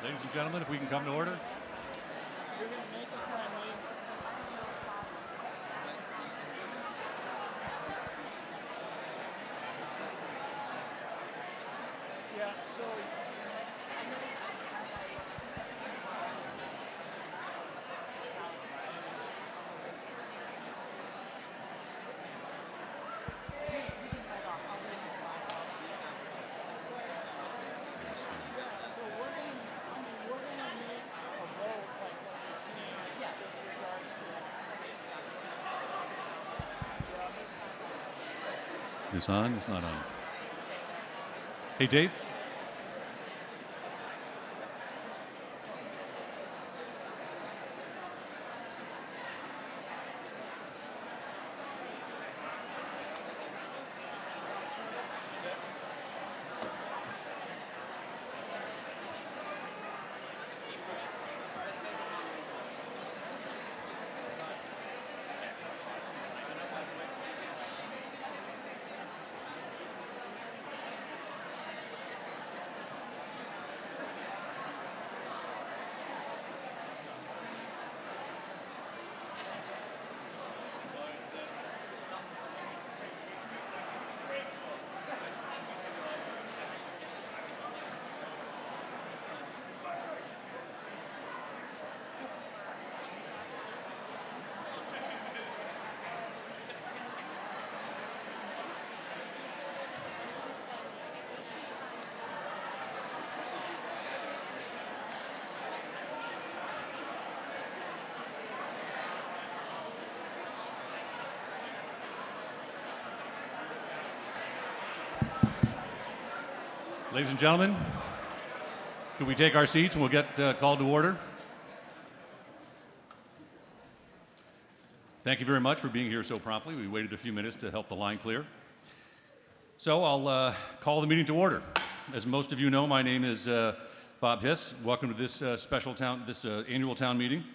Ladies and gentlemen, if we can come to order. You're going to make it friendly. Yeah, so we're gonna make a vote like when we can with regards to Is on? It's not on. Hey, Dave? Ladies and gentlemen, can we take our seats and we'll get called to order? Thank you very much for being here so promptly. We waited a few minutes to help the line clear. So I'll call the meeting to order. As most of you know, my name is Bob Hiss. Welcome to this annual town meeting.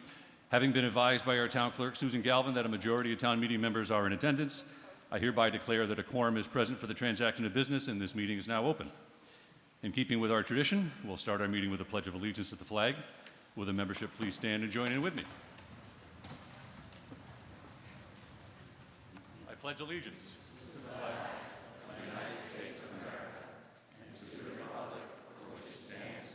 Having been advised by our town clerk, Susan Galvin, that a majority of town meeting members are in attendance, I hereby declare that a quorum is present for the transaction of business and this meeting is now open. In keeping with our tradition, we'll start our meeting with a pledge of allegiance to the flag. Will the membership please stand and join in with me? I pledge allegiance to the flag of the United States of America and to the republic for which it stands,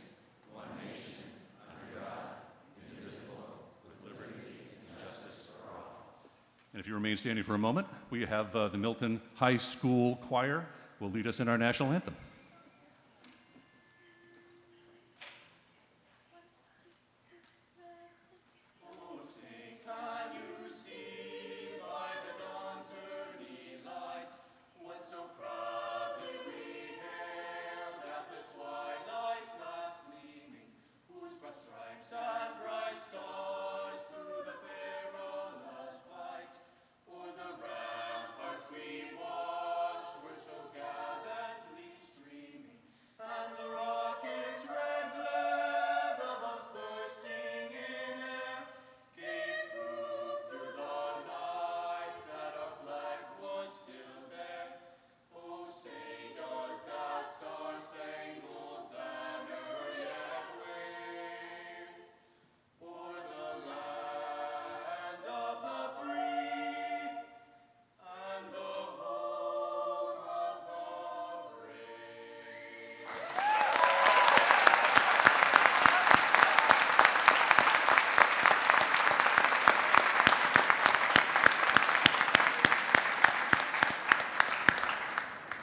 one nation, under God, indivisible, with liberty and justice for all. And if you remain standing for a moment, we have the Milton High School Choir will lead us in our national anthem.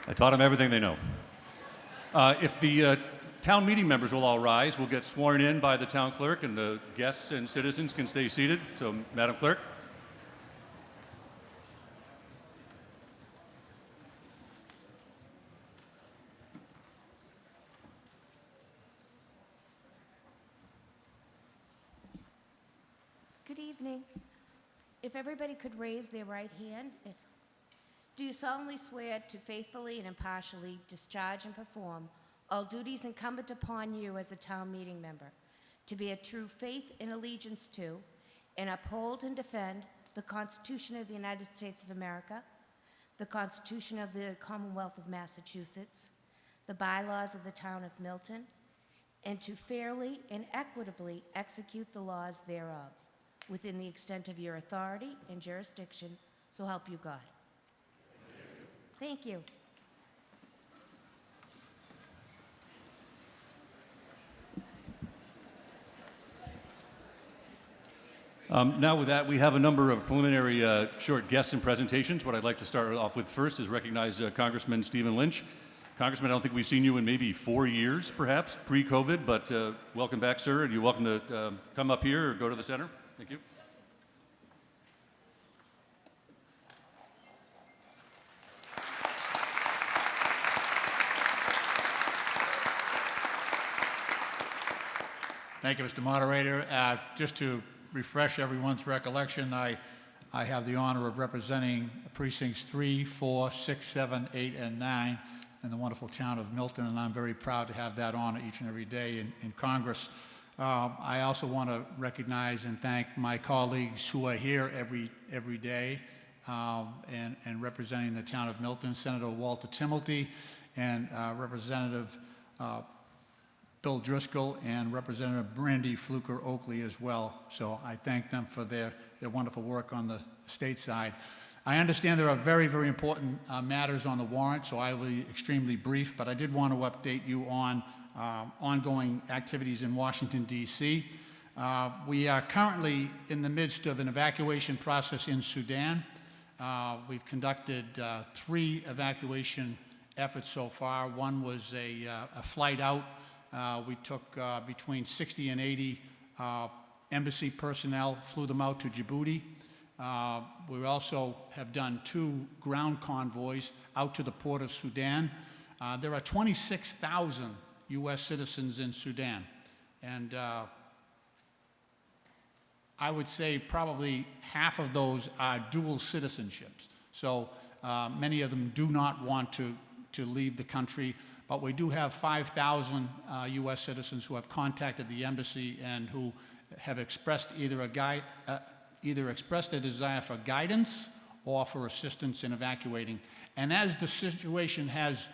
I taught them everything they know. If the town meeting members will all rise, we'll get sworn in by the town clerk, and the guests and citizens can stay seated. So, Madam Clerk. Good evening. If everybody could raise their right hand. Do you solemnly swear to faithfully and impartially discharge and perform all duties incumbent upon you as a town meeting member, to bear true faith and allegiance to, and uphold and defend the Constitution of the United States of America, the Constitution of the Commonwealth of Massachusetts, the bylaws of the town of Milton, and to fairly and equitably execute the laws thereof, within the extent of your authority and jurisdiction, so help you God. Thank you. Now with that, we have a number of preliminary short guests and presentations. What I'd like to start off with first is recognize Congressman Stephen Lynch. Congressman, I don't think we've seen you in maybe 4 years, perhaps, pre-COVID, but welcome back, sir, and you're welcome to come up here or go to the center. Thank you. Thank you, Mr. Moderator. Just to refresh everyone's recollection, I have the honor of representing precincts 3, 4, 6, 7, 8, and 9 in the wonderful town of Milton, and I'm very proud to have that honor each and every day in Congress. I also want to recognize and thank my colleagues who are here every day and representing the town of Milton, Senator Walter Timilty and Representative Bill Driscoll and Representative Brandy Fluker Oakley as well. So I thank them for their wonderful work on the state side. I understand there are very, very important matters on the warrant, so I will be extremely brief, but I did want to update you on ongoing activities in Washington, D.C. We are currently in the midst of an evacuation process in Sudan. We've conducted 3 evacuation efforts so far. One was a flight out. We took between 60 and 80 embassy personnel, flew them out to Djibouti. We also have done 2 ground convoys out to the port of Sudan. There are 26,000 U.S. citizens in Sudan, and I would say probably half of those are dual citizenships. So many of them do not want to leave the country. But we do have 5,000 U.S. citizens who have contacted the embassy and who have expressed either expressed a desire for guidance or for assistance in evacuating. And as the situation has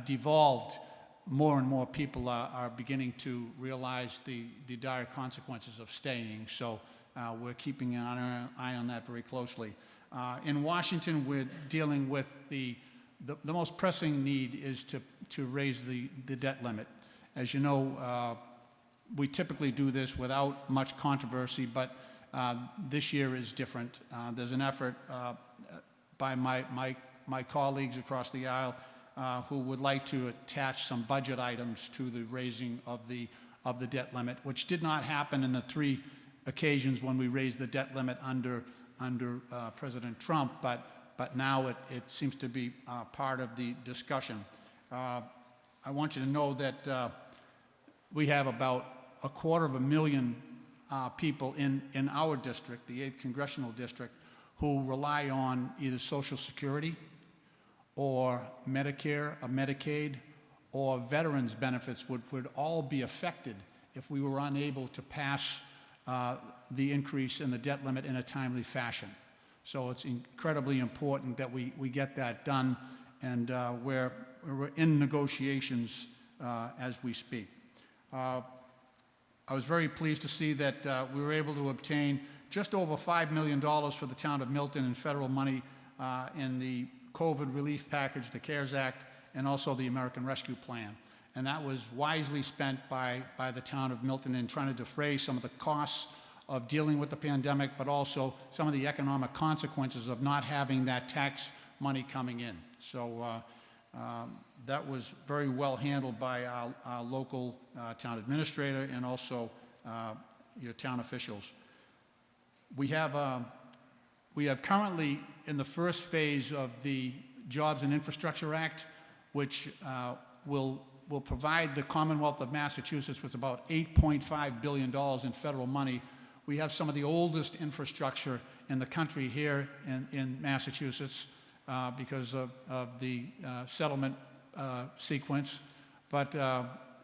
devolved, more and more people are beginning to realize the dire consequences of staying. So we're keeping an eye on that very closely. In Washington, we're dealing with the most pressing need is to raise the debt limit. As you know, we typically do this without much controversy, but this year is different. There's an effort by my colleagues across the aisle who would like to attach some budget items to the raising of the debt limit, which did not happen in the 3 occasions when we raised the debt limit under President Trump, but now it seems to be part of the discussion. I want you to know that we have about 250,000 people in our district, the 8th Congressional District, who rely on either Social Security or Medicare or Medicaid or veterans benefits would all be affected if we were unable to pass the increase in the debt limit in a timely fashion. So it's incredibly important that we get that done, and we're in negotiations as we speak. I was very pleased to see that we were able to obtain just over $5 million for the town of Milton in federal money in the COVID relief package, the CARES Act, and also the American Rescue Plan. And that was wisely spent by the town of Milton in trying to defray some of the costs of dealing with the pandemic, but also some of the economic consequences of not having that tax money coming in. So that was very well handled by our local town administrator and also your town officials. We have currently in the first phase of the Jobs and Infrastructure Act, which will provide the Commonwealth of Massachusetts with about $8.5 billion in federal money. We have some of the oldest infrastructure in the country here in Massachusetts because of the settlement sequence. But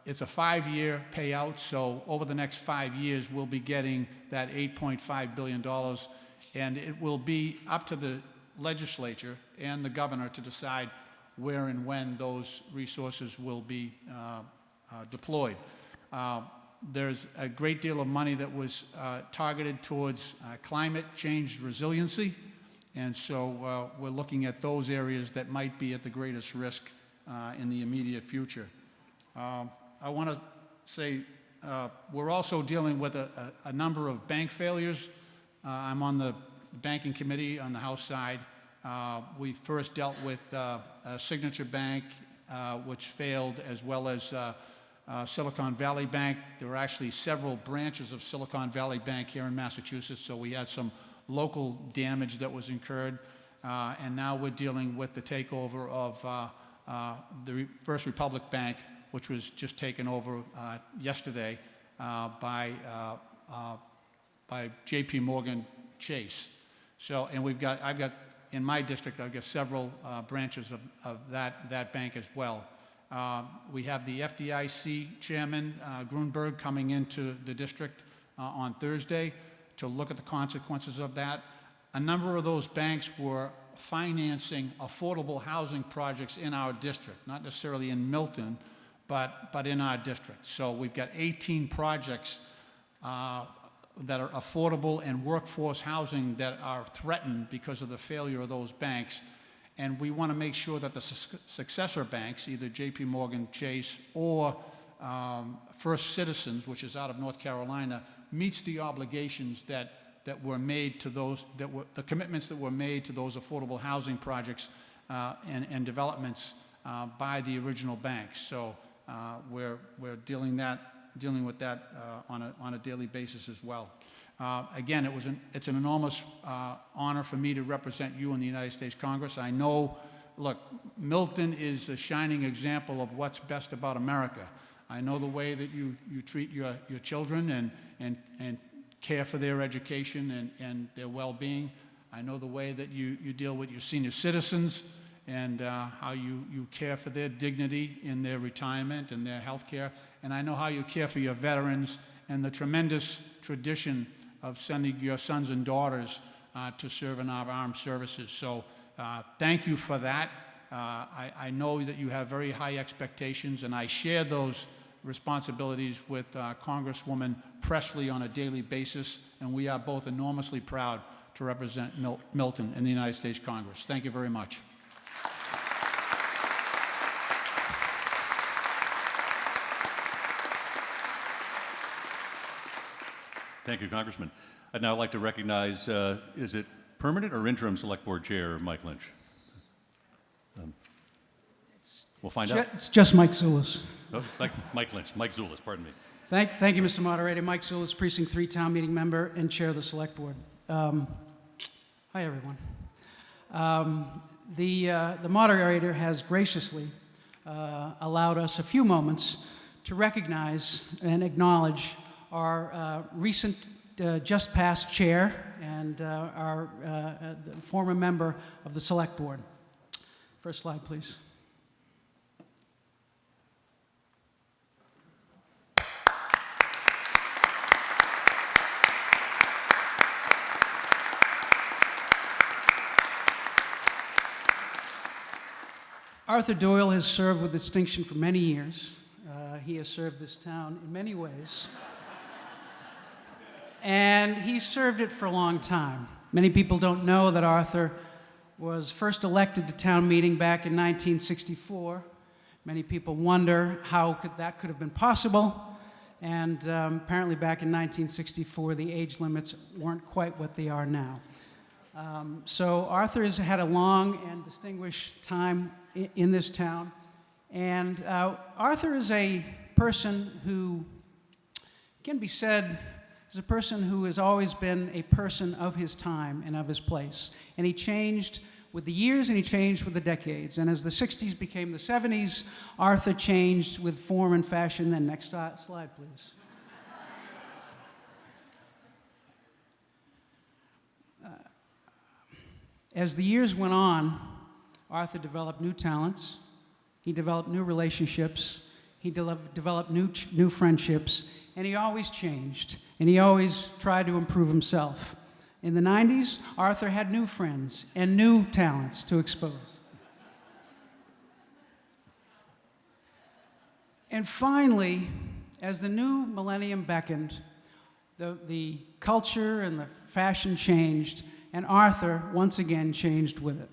it's a 5-year payout, so over the next 5 years, we'll be getting that $8.5 billion, and it will be up to the legislature and the governor to decide where and when those resources will be deployed. There's a great deal of money that was targeted towards climate change resiliency, and so we're looking at those areas that might be at the greatest risk in the immediate future. I want to say we're also dealing with a number of bank failures. I'm on the banking committee on the House side. We first dealt with Signature Bank, which failed, as well as Silicon Valley Bank. There were actually several branches of Silicon Valley Bank here in Massachusetts, so we had some local damage that was incurred. And now we're dealing with the takeover of the First Republic Bank, which was just taken over yesterday by J.P. Morgan Chase. So, and I've got in my district, I've got several branches of that bank as well. We have the FDIC chairman, Grunberg, coming into the district on Thursday to look at the consequences of that. A number of those banks were financing affordable housing projects in our district, not necessarily in Milton, but in our district. So we've got 18 projects that are affordable and workforce housing that are threatened because of the failure of those banks. And we want to make sure that the successor banks, either J.P. Morgan Chase or First Citizens, which is out of North Carolina, meets the obligations that were made to those, the commitments that were made to those affordable housing projects and developments by the original banks. So we're dealing with that on a daily basis as well. Again, it's an enormous honor for me to represent you in the United States Congress. I know, look, Milton is a shining example of what's best about America. I know the way that you treat your children and care for their education and their well-being. I know the way that you deal with your senior citizens and how you care for their dignity in their retirement and their health care. And I know how you care for your veterans and the tremendous tradition of sending your sons and daughters to serve in our armed services. So thank you for that. I know that you have very high expectations, and I share those responsibilities with Congresswoman Presley on a daily basis, and we are both enormously proud to represent Milton in the United States Congress. Thank you very much. Thank you, Congressman. I'd now like to recognize, is it permanent or interim Select Board Chair Mike Lynch? We'll find out. It's just Mike Zulus. Oh, Mike Lynch, Mike Zulus, pardon me. Thank you, Mr. Moderator. Mike Zulus, Precinct 3 Town Meeting Member and Chair of the Select Board. Hi, everyone. The moderator has graciously allowed us a few moments to recognize and acknowledge our recent just passed chair and our former member of the Select Board. First slide, please. Arthur Doyle has served with distinction for many years. He has served this town in many ways. And he served it for a long time. Many people don't know that Arthur was first elected to town meeting back in 1964. Many people wonder how that could have been possible. And apparently back in 1964, the age limits weren't quite what they are now. So Arthur has had a long and distinguished time in this town. And Arthur is a person who can be said is a person who has always been a person of his time and of his place. And he changed with the years and he changed with the decades. And as the 60s became the 70s, Arthur changed with form and fashion. Then next slide, please. As the years went on, Arthur developed new talents. He developed new relationships. He developed new friendships. And he always changed. And he always tried to improve himself. In the 90s, Arthur had new friends and new talents to expose. And finally, As the new millennium beckoned, the culture and the fashion changed, and Arthur once again changed with it.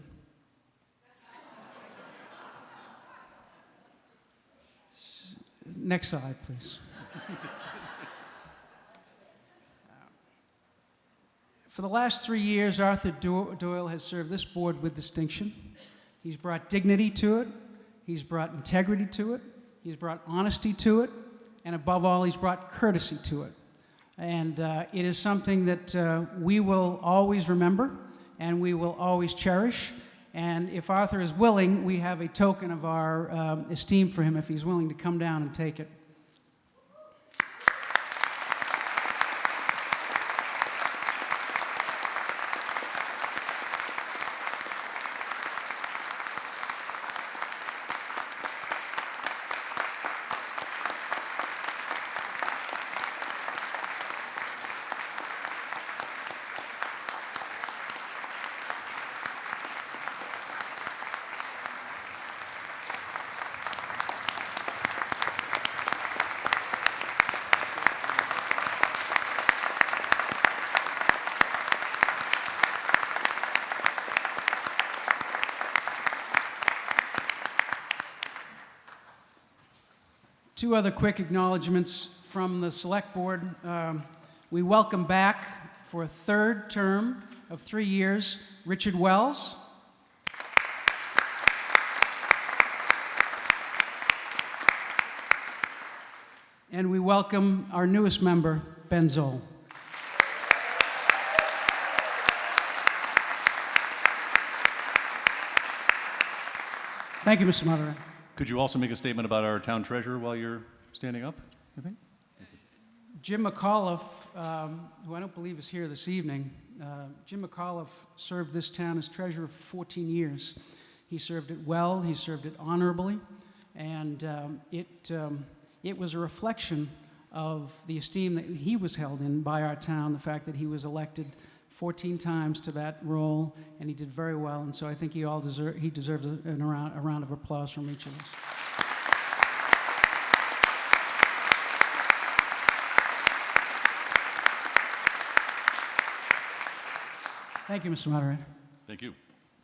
Next slide, please. For the last 3 years, Arthur Doyle has served this board with distinction. He's brought dignity to it, he's brought integrity to it, he's brought honesty to it, and above all, he's brought courtesy to it. And it is something that we will always remember and we will always cherish. And if Arthur is willing, we have a token of our esteem for him if he's willing to come down and take it. Two other quick acknowledgments from the Select Board. We welcome back for a third term of 3 years, Richard Wells. And we welcome our newest member, Ben Zoll. Thank you, Mr. Moderator. Could you also make a statement about our town treasurer while you're standing up, I think? Jim McAuliffe, who I don't believe is here this evening, Jim McAuliffe served this town as treasurer for 14 years. He served it well, he served it honorably, and it was a reflection of the esteem that he was held in by our town, the fact that he was elected 14 times to that role, and he did very well, and so I think he deserves a round of applause from each of us. Thank you, Mr. Moderator. Thank you.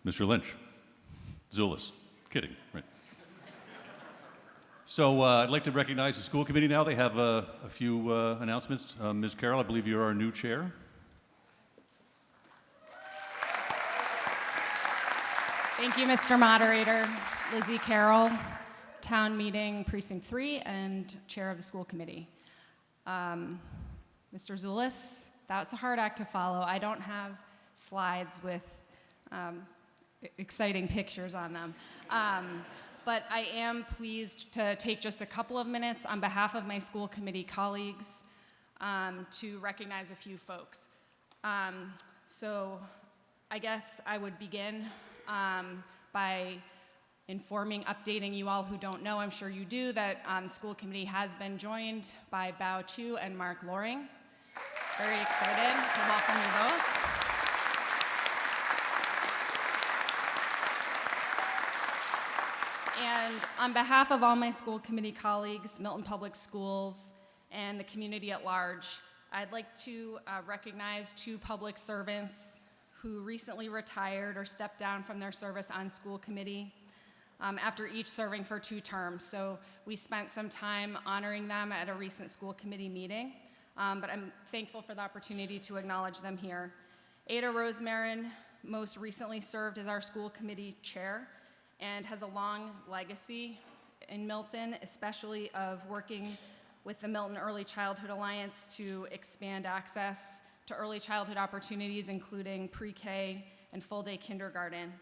Mr. Lynch. Zulus. Kidding, right. So I'd like to recognize the school committee now. They have a few announcements. Ms. Carroll, I believe you're our new chair. Thank you, Mr. Moderator. Lizzie Carroll, Town Meeting Precinct 3 and Chair of the School Committee. Mr. Zulus, that's a hard act to follow. I don't have slides with exciting pictures on them. But I am pleased to take just a couple of minutes on behalf of my school committee colleagues to recognize a few folks. So I guess I would begin by updating you all who don't know, I'm sure you do, that school committee has been joined by Bao Chu and Mark Loring. Very excited to welcome you both. And on behalf of all my school committee colleagues, Milton Public Schools, and the community at large, I'd like to recognize two public servants who recently retired or stepped down from their service on school committee after each serving for 2 terms. So we spent some time honoring them at a recent school committee meeting, but I'm thankful for the opportunity to acknowledge them here. Ada Rosemarin most recently served as our school committee chair and has a long legacy in Milton, especially of working with the Milton Early Childhood Alliance to expand access to early childhood opportunities, including pre-K and full-day kindergarten.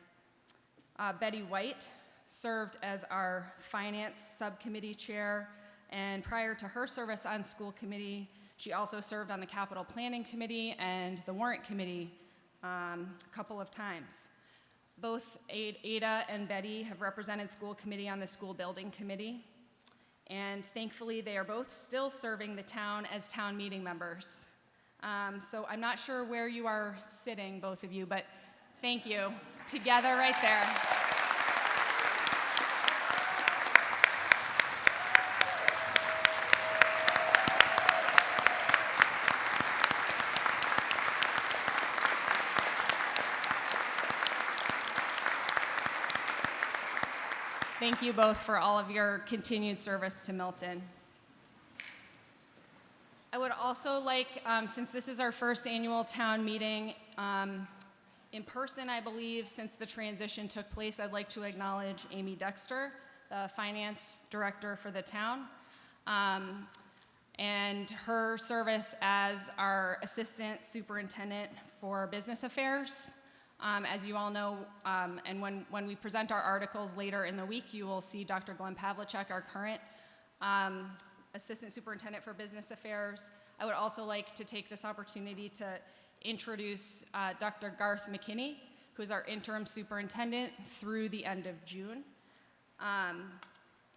Betty White served as our finance subcommittee chair, and prior to her service on school committee, she also served on the capital planning committee and the warrant committee a couple of times. Both Ada and Betty have represented school committee on the school building committee, and thankfully they are both still serving the town as town meeting members. So I'm not sure where you are sitting, both of you, but thank you. Together right there. thank you both for all of your continued service to Milton. I would also like, since this is our first annual town meeting, in person, I believe, since the transition took place, I'd like to acknowledge Amy Dexter, the finance director for the town, and her service as our assistant superintendent for business affairs. As you all know, and when we present our articles later in the week, you will see Dr. Glenn Pavlicek, our current assistant superintendent for business affairs. I would also like to take this opportunity to introduce Dr. Garth McKinney, who is our interim superintendent through the end of June.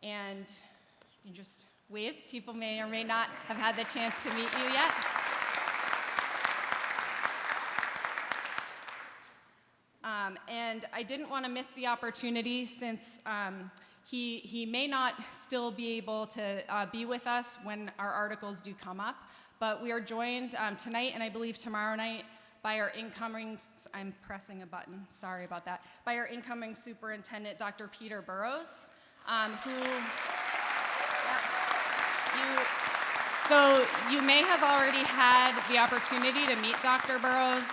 And you just wave. People may or may not have had the chance to meet you yet. And I didn't want to miss the opportunity since he may not still be able to be with us when our articles do come up, but we are joined tonight and I believe tomorrow night by our incoming, I'm pressing a button, sorry about that, by our incoming superintendent, Dr. Peter Burrows, so you may have already had the opportunity to meet Dr. Burrows.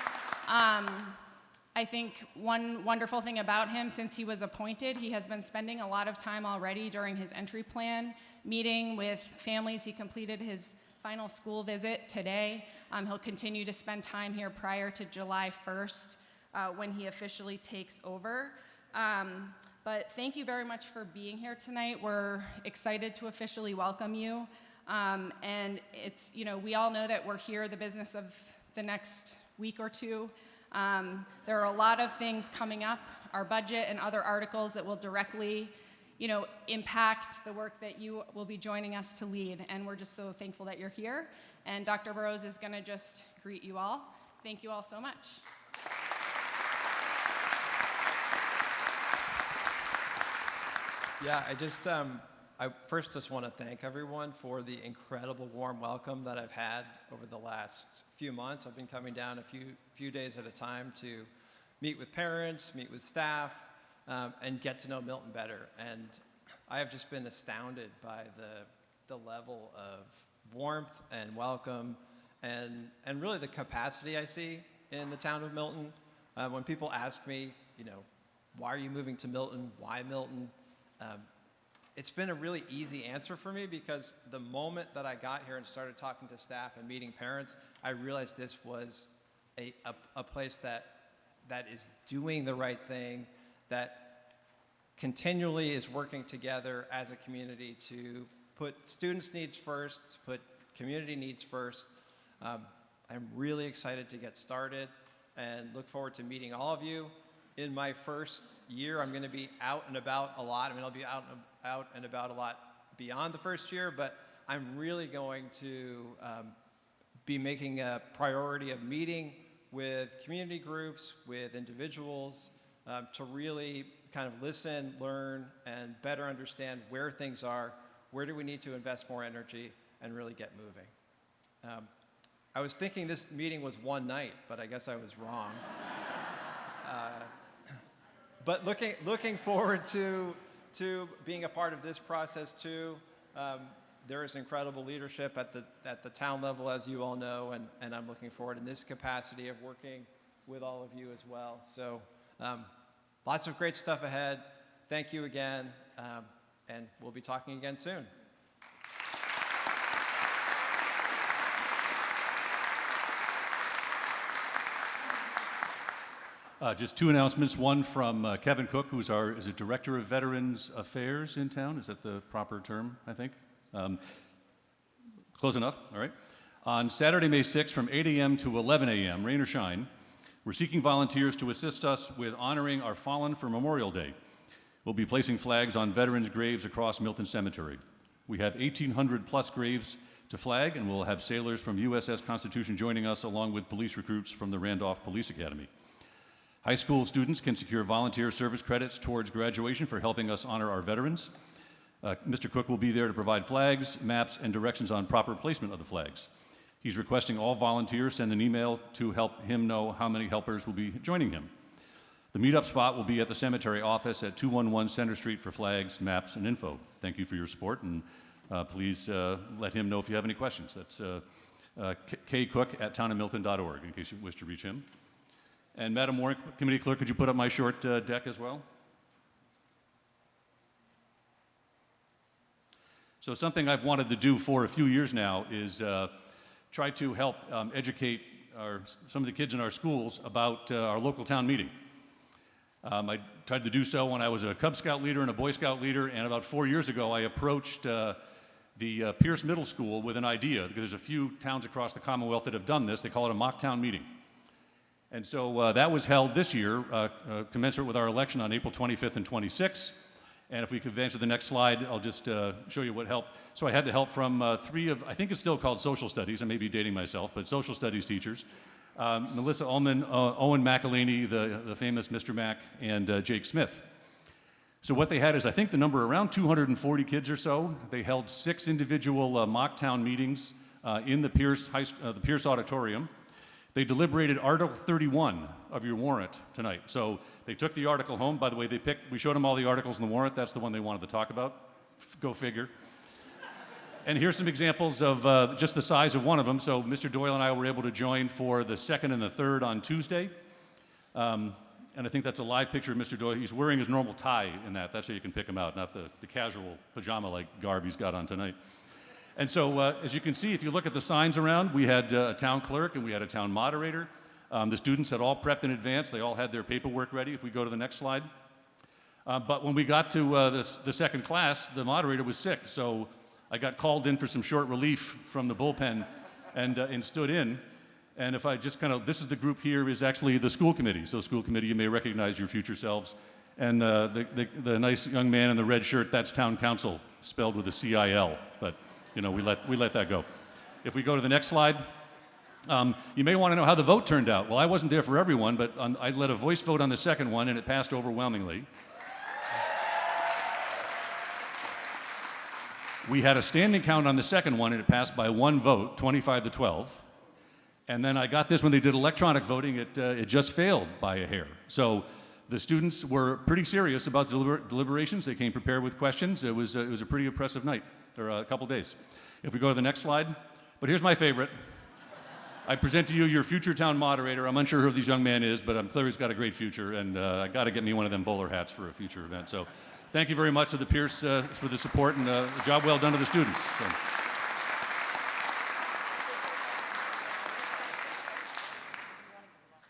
I think one wonderful thing about him, since he was appointed, he has been spending a lot of time already during his entry plan meeting with families. He completed his final school visit today. He'll continue to spend time here prior to July 1st when he officially takes over. But thank you very much for being here tonight. We're excited to officially welcome you. And it's, you know, we all know that we're here the business of the next week or two. There are a lot of things coming up, our budget and other articles that will directly, you know, impact the work that you will be joining us to lead. And we're just so thankful that you're here. And Dr. Burrows is going to just greet you all. Thank you all so much. Yeah, I first just want to thank everyone for the incredible warm welcome that I've had over the last few months. I've been coming down a few days at a time to meet with parents, meet with staff, and get to know Milton better. And I have just been astounded by the level of warmth and welcome and really the capacity I see in the town of Milton. When people ask me, you know, why are you moving to Milton? Why Milton? It's been a really easy answer for me because the moment that I got here and started talking to staff and meeting parents, I realized this was a place that is doing the right thing, that continually is working together as a community to put students' needs first, put community needs first. I'm really excited to get started and look forward to meeting all of you. In my first year, I'm going to be out and about a lot. I mean, I'll be out and about a lot beyond the first year, but I'm really going to be making a priority of meeting with community groups, with individuals, to really kind of listen, learn, and better understand where things are, where do we need to invest more energy, and really get moving. I was thinking this meeting was one night, but I guess I was wrong. But looking forward to being a part of this process too. There is incredible leadership at the town level, as you all know, and I'm looking forward in this capacity of working with all of you as well. So lots of great stuff ahead. Thank you again, and we'll be talking again soon. Just two announcements. One from Kevin Cook, who's is a Director of Veterans Affairs in town. Is that the proper term, I think? Close enough, all right. On Saturday, May 6th, from 8 a.m. to 11 a.m., rain or shine, we're seeking volunteers to assist us with honoring our fallen for Memorial Day. We'll be placing flags on veterans' graves across Milton Cemetery. We have 1,800 plus graves to flag, and we'll have sailors from USS Constitution joining us, along with police recruits from the Randolph Police Academy. High school students can secure volunteer service credits towards graduation for helping us honor our veterans. Mr. Cook will be there to provide flags, maps, and directions on proper placement of the flags. He's requesting all volunteers send an email to help him know how many helpers will be joining him. The meetup spot will be at the cemetery office at 211 Center Street for flags, maps, and info. Thank you for your support, and please let him know if you have any questions. That's kcook@townofmilton.org in case you wish to reach him. And Madam Warrant Committee Clerk, could you put up my short deck as well? So something I've wanted to do for a few years now is try to help educate some of the kids in our schools about our local town meeting. I tried to do so when I was a Cub Scout leader and a Boy Scout leader, and about 4 years ago I approached the Pierce Middle School with an idea, because there's a few towns across the Commonwealth that have done this. They call it a mock town meeting. And so that was held this year, commensurate with our election on April 25th and 26th. And if we could advance to the next slide, I'll just show you what helped. So I had the help from three of, I think it's still called social studies, I may be dating myself, but social studies teachers. Melissa Ullman, Owen McElhaney, the famous Mr. Mac, and Jake Smith. So what they had is, I think the number around 240 kids or so. They held 6 individual mock town meetings in the Pierce Auditorium. They deliberated Article 31 of your warrant tonight. So they took the article home. By the way, we showed them all the articles in the warrant. That's the one they wanted to talk about. Go figure. And here's some examples of just the size of one of them. So Mr. Doyle and I were able to join for the 2nd and the 3rd on Tuesday. And I think that's a live picture of Mr. Doyle. He's wearing his normal tie in that. That's how you can pick him out, not the casual pajama-like garb he's got on tonight. And so, as you can see, if you look at the signs around, we had a town clerk and we had a town moderator. The students had all prepped in advance. They all had their paperwork ready. If we go to the next slide. But when we got to the second class, the moderator was sick. So I got called in for some short relief from the bullpen and stood in. And if I just this is the group here is actually the school committee. So school committee, you may recognize your future selves. And the nice young man in the red shirt, that's town council, spelled with a C-I-L. But you know, we let that go. If we go to the next slide, you may want to know how the vote turned out. Well, I wasn't there for everyone, but I led a voice vote on the second one, and it passed overwhelmingly. We had a standing count on the second one, and it passed by 1 vote, 25 to 12. And then I got this when they did electronic voting, it just failed by a hair. So the students were pretty serious about the deliberations. They came prepared with questions. It was a pretty impressive night, or a couple days. If we go to the next slide. But here's my favorite. I present to you your future town moderator. I'm unsure who this young man is, but I'm clear he's got a great future, and I got to get me one of them bowler hats for a future event. So thank you very much to the Pierce for the support, and a job well done to the students. So.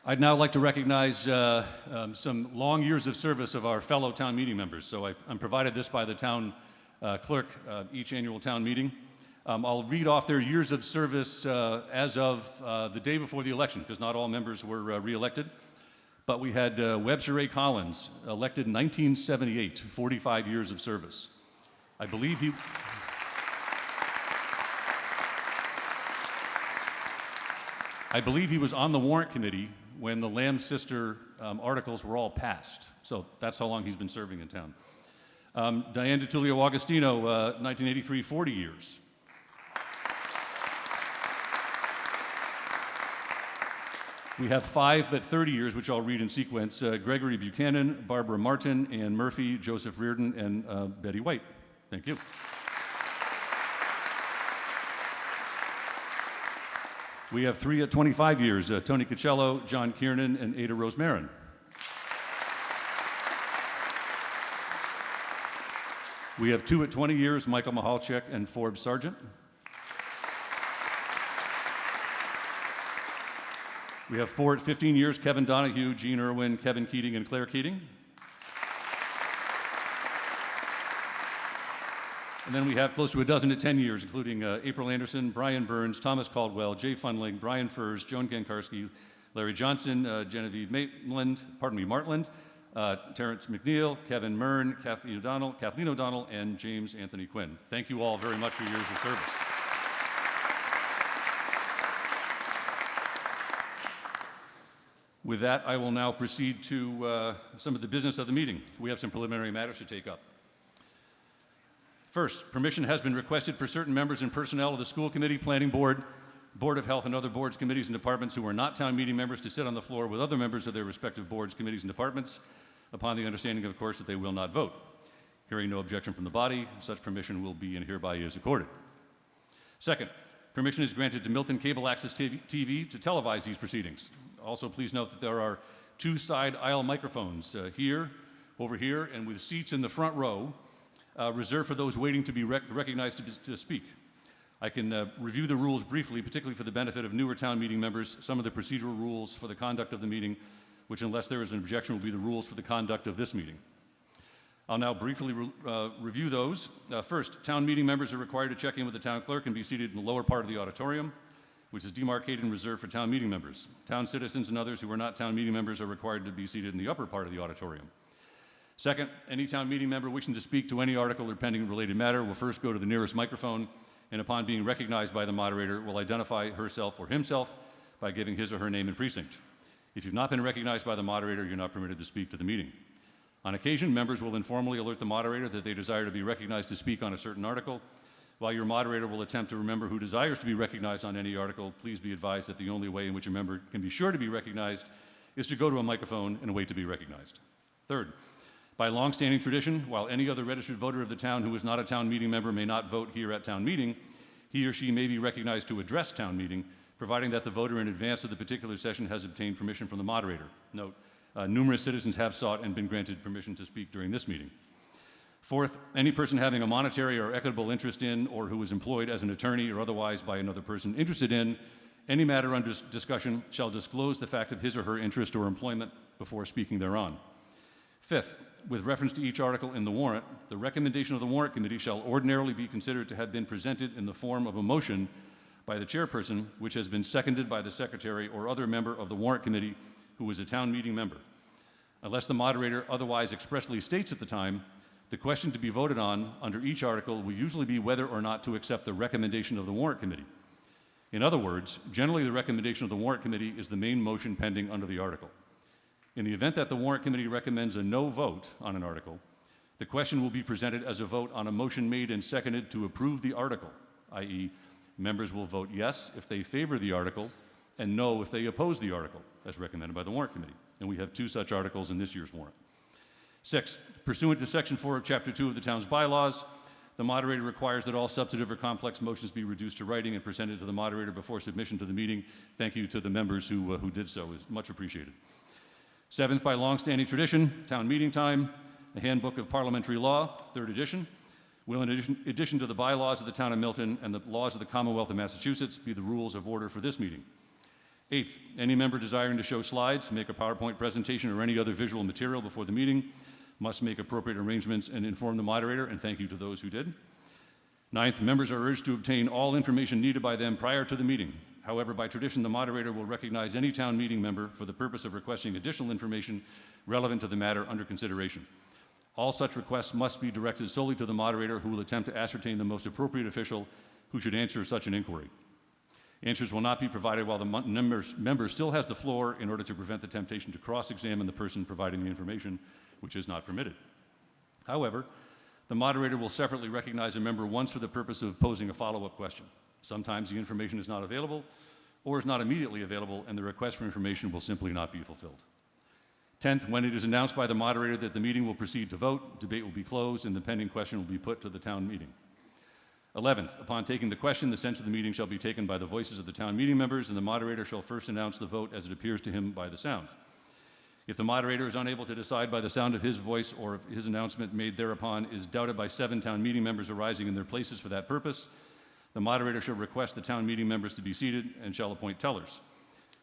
I'd now like to recognize some long years of service of our fellow town meeting members. So I'm provided this by the town clerk each annual town meeting. I'll read off their years of service as of the day before the election, because not all members were re-elected. But we had Webster A. Collins, elected in 1978, 45 years of service. I believe he was on the warrant committee when the Lamb sister articles were all passed. So that's how long he's been serving in town. Diane DiTullio Augustino, 1983, 40 years. We have 5 at 30 years, which I'll read in sequence. Gregory Buchanan, Barbara Martin, Ann Murphy, Joseph Reardon, and Betty White. Thank you. We have 3 at 25 years, Tony Cacello, John Kiernan, and Ada Rosemarin. We have 2 at 20 years, Michael Mahalchek and Forbes Sargent. We have 4 at 15 years, Kevin Donahue, Gene Irwin, Kevin Keating, and Claire Keating. And then we have close to a dozen at 10 years, including April Anderson, Brian Burns, Thomas Caldwell, Jay Funling, Brian Furs, Joan Gankarski, Larry Johnson, Genevieve Martland, Terrence McNeil, Kevin Mern, Kathleen O'Donnell, and James Anthony Quinn. Thank you all very much for your years of service. With that, I will now proceed to some of the business of the meeting. We have some preliminary matters to take up. First, permission has been requested for certain members and personnel of the school committee, planning board, Board of Health and other boards, committees, and departments who are not town meeting members to sit on the floor with other members of their respective boards, committees, and departments, upon the understanding, of course, that they will not vote. Hearing no objection from the body, such permission will be and hereby is accorded. Second, permission is granted to Milton Cable Access TV to televise these proceedings. Also, please note that there are 2 side aisle microphones here, over here, and with seats in the front row reserved for those waiting to be recognized to speak. I can review the rules briefly, particularly for the benefit of newer town meeting members, some of the procedural rules for the conduct of the meeting, which, unless there is an objection, will be the rules for the conduct of this meeting. I'll now briefly review those. First, town meeting members are required to check in with the town clerk and be seated in the lower part of the auditorium, which is demarcated and reserved for town meeting members. Town citizens and others who are not town meeting members are required to be seated in the upper part of the auditorium. Second, any town meeting member wishing to speak to any article or pending related matter will first go to the nearest microphone, and upon being recognized by the moderator will identify herself or himself by giving his or her name and precinct. If you've not been recognized by the moderator, you're not permitted to speak to the meeting. On occasion, members will informally alert the moderator that they desire to be recognized to speak on a certain article. While your moderator will attempt to remember who desires to be recognized on any article, please be advised that the only way in which a member can be sure to be recognized is to go to a microphone and wait to be recognized. Third, by long-standing tradition, while any other registered voter of the town who is not a town meeting member may not vote here at town meeting, he or she may be recognized to address town meeting, providing that the voter in advance of the particular session has obtained permission from the moderator. Note, numerous citizens have sought and been granted permission to speak during this meeting. Fourth, any person having a monetary or equitable interest in or who is employed as an attorney or otherwise by another person interested in any matter under discussion shall disclose the fact of his or her interest or employment before speaking thereon. Fifth, with reference to each article in the warrant, the recommendation of the warrant committee shall ordinarily be considered to have been presented in the form of a motion by the chairperson, which has been seconded by the secretary or other member of the warrant committee who is a town meeting member. Unless the moderator otherwise expressly states at the time, the question to be voted on under each article will usually be whether or not to accept the recommendation of the warrant committee. In other words, generally the recommendation of the warrant committee is the main motion pending under the article. In the event that the warrant committee recommends a no vote on an article, the question will be presented as a vote on a motion made and seconded to approve the article, i.e., members will vote yes if they favor the article and no if they oppose the article, as recommended by the warrant committee. And we have 2 such articles in this year's warrant. 6, pursuant to Section 4 of Chapter 2 of the town's bylaws, the moderator requires that all substantive or complex motions be reduced to writing and presented to the moderator before submission to the meeting. Thank you to the members who did so. Is much appreciated. 7th, by long-standing tradition, town meeting time, the Handbook of Parliamentary Law, 3rd edition, will, in addition to the bylaws of the town of Milton and the laws of the Commonwealth of Massachusetts, be the rules of order for this meeting. 8th, any member desiring to show slides, make a PowerPoint presentation, or any other visual material before the meeting must make appropriate arrangements and inform the moderator, and thank you to those who did. 9th, members are urged to obtain all information needed by them prior to the meeting. However, by tradition, the moderator will recognize any town meeting member for the purpose of requesting additional information relevant to the matter under consideration. All such requests must be directed solely to the moderator, who will attempt to ascertain the most appropriate official who should answer such an inquiry. Answers will not be provided while the member still has the floor, in order to prevent the temptation to cross-examine the person providing the information, which is not permitted. However, the moderator will separately recognize a member once for the purpose of posing a follow-up question. Sometimes the information is not available or is not immediately available, and the request for information will simply not be fulfilled. 10th, when it is announced by the moderator that the meeting will proceed to vote, debate will be closed and the pending question will be put to the town meeting. 11th, upon taking the question, the sense of the meeting shall be taken by the voices of the town meeting members, and the moderator shall first announce the vote as it appears to him by the sound. If the moderator is unable to decide by the sound of his voice, or if his announcement made thereupon is doubted by 7 town meeting members arising in their places for that purpose, the moderator shall request the town meeting members to be seated and shall appoint tellers.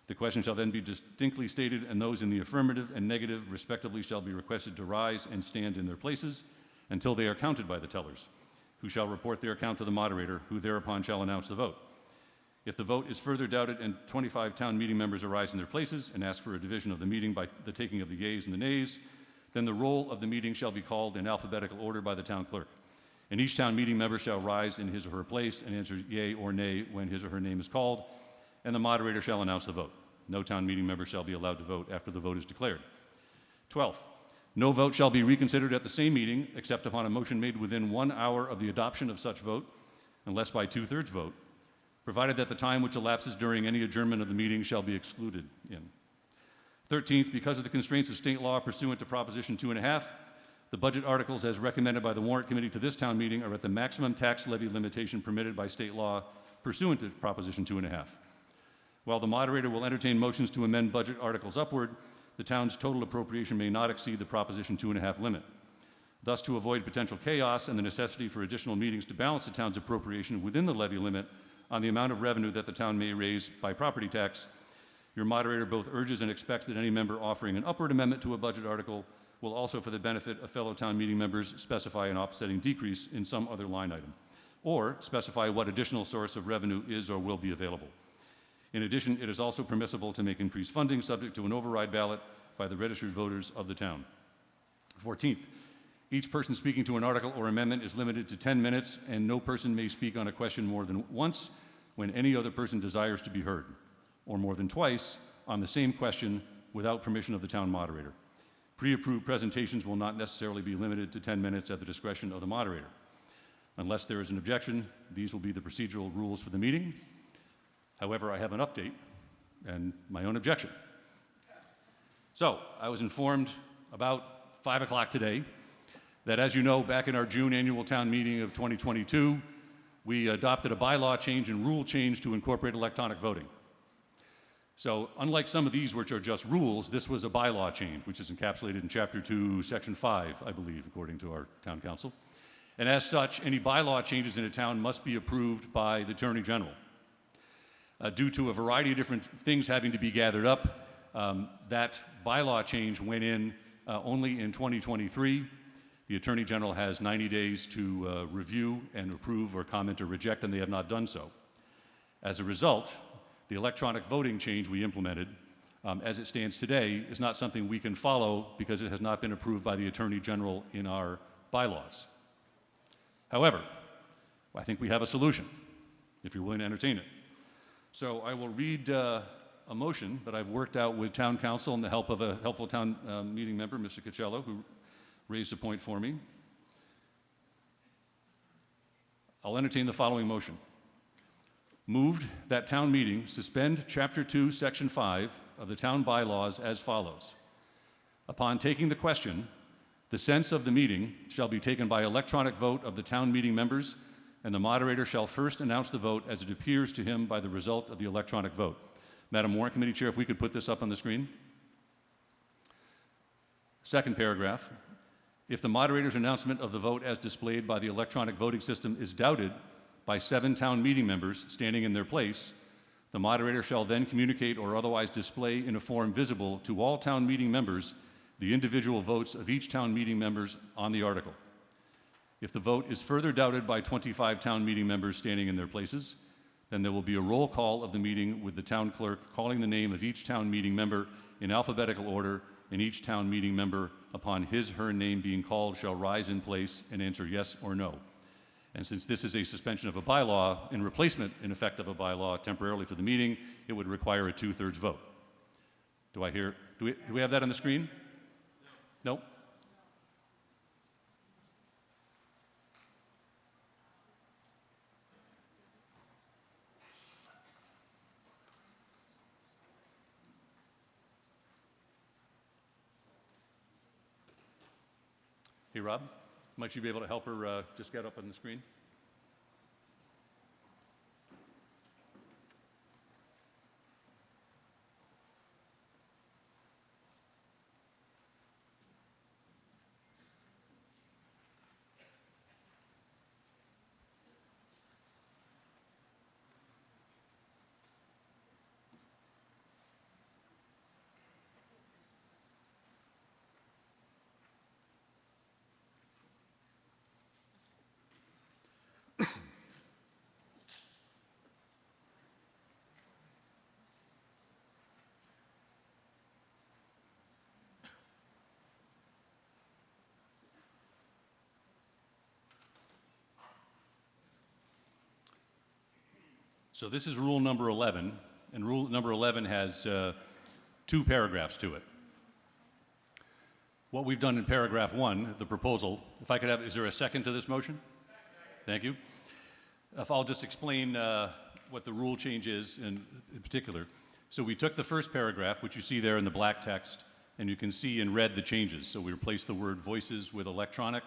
The question shall then be distinctly stated, and those in the affirmative and negative respectively shall be requested to rise and stand in their places until they are counted by the tellers, who shall report their count to the moderator, who thereupon shall announce the vote. If the vote is further doubted and 25 town meeting members arise in their places and ask for a division of the meeting by the taking of the yeas and the nays, then the roll of the meeting shall be called in alphabetical order by the town clerk. And each town meeting member shall rise in his or her place and answer yea or nay when his or her name is called, and the moderator shall announce the vote. No town meeting member shall be allowed to vote after the vote is declared. 12th, no vote shall be reconsidered at the same meeting except upon a motion made within 1 hour of the adoption of such vote, unless by 2/3 vote. provided that the time which elapses during any adjournment of the meeting shall be excluded in. 13th, because of the constraints of state law pursuant to Proposition 2.5, the budget articles as recommended by the warrant committee to this town meeting are at the maximum tax levy limitation permitted by state law pursuant to Proposition 2.5. While the moderator will entertain motions to amend budget articles upward, the town's total appropriation may not exceed the Proposition 2.5 limit. Thus, to avoid potential chaos and the necessity for additional meetings to balance the town's appropriation within the levy limit on the amount of revenue that the town may raise by property tax, your moderator both urges and expects that any member offering an upward amendment to a budget article will also, for the benefit of fellow town meeting members, specify an offsetting decrease in some other line item, or specify what additional source of revenue is or will be available. In addition, it is also permissible to make increased funding subject to an override ballot by the registered voters of the town. 14th, each person speaking to an article or amendment is limited to 10 minutes, and no person may speak on a question more than once when any other person desires to be heard, or more than twice on the same question without permission of the town moderator. Pre-approved presentations will not necessarily be limited to 10 minutes at the discretion of the moderator. Unless there is an objection, these will be the procedural rules for the meeting. However, I have an update and my own objection. So, I was informed about 5 o'clock today that, as you know, back in our June annual town meeting of 2022, we adopted a bylaw change and rule change to incorporate electronic voting. So, unlike some of these, which are just rules, this was a bylaw change, which is encapsulated in Chapter 2, Section 5, I believe, according to our town council. And as such, any bylaw changes in a town must be approved by the Attorney General. Due to a variety of different things having to be gathered up, that bylaw change went in only in 2023. The Attorney General has 90 days to review and approve or comment or reject, and they have not done so. As a result, the electronic voting change we implemented, as it stands today, is not something we can follow because it has not been approved by the Attorney General in our bylaws. However, I think we have a solution, if you're willing to entertain it. So I will read a motion that I've worked out with town council and the help of a helpful town meeting member, Mr. Cocello, who raised a point for me. I'll entertain the following motion. Moved that town meeting suspend Chapter 2, Section 5 of the town bylaws as follows. Upon taking the question, the sense of the meeting shall be taken by electronic vote of the town meeting members, and the moderator shall first announce the vote as it appears to him by the result of the electronic vote. Madam Warrant Committee Chair, if we could put this up on the screen. Second paragraph. If the moderator's announcement of the vote as displayed by the electronic voting system is doubted by 7 town meeting members standing in their place, the moderator shall then communicate or otherwise display in a form visible to all town meeting members the individual votes of each town meeting members on the article. If the vote is further doubted by 25 town meeting members standing in their places, then there will be a roll call of the meeting with the town clerk calling the name of each town meeting member in alphabetical order, and each town meeting member, upon his/her name being called, shall rise in place and answer yes or no. And since this is a suspension of a bylaw in replacement, in effect, of a bylaw temporarily for the meeting, it would require a 2/3 vote. Do we have that on the screen? No? Hey, Rob, might you be able to help her just get up on the screen? So this is rule number 11, and rule number 11 has 2 paragraphs to it. What we've done in paragraph 1, the proposal, if I could have, is there a second to this motion? Thank you. if I'll just explain what the rule change is in particular. So we took the first paragraph, which you see there in the black text, and you can see in red the changes. So we replaced the word voices with electronic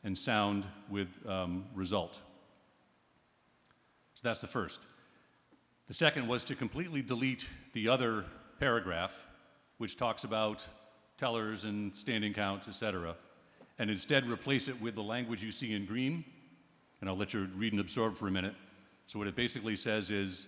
and sound with result. So that's the first. The second was to completely delete the other paragraph, which talks about tellers and standing counts, et cetera, and instead replace it with the language you see in green. And I'll let you read and absorb for a minute. So what it basically says is,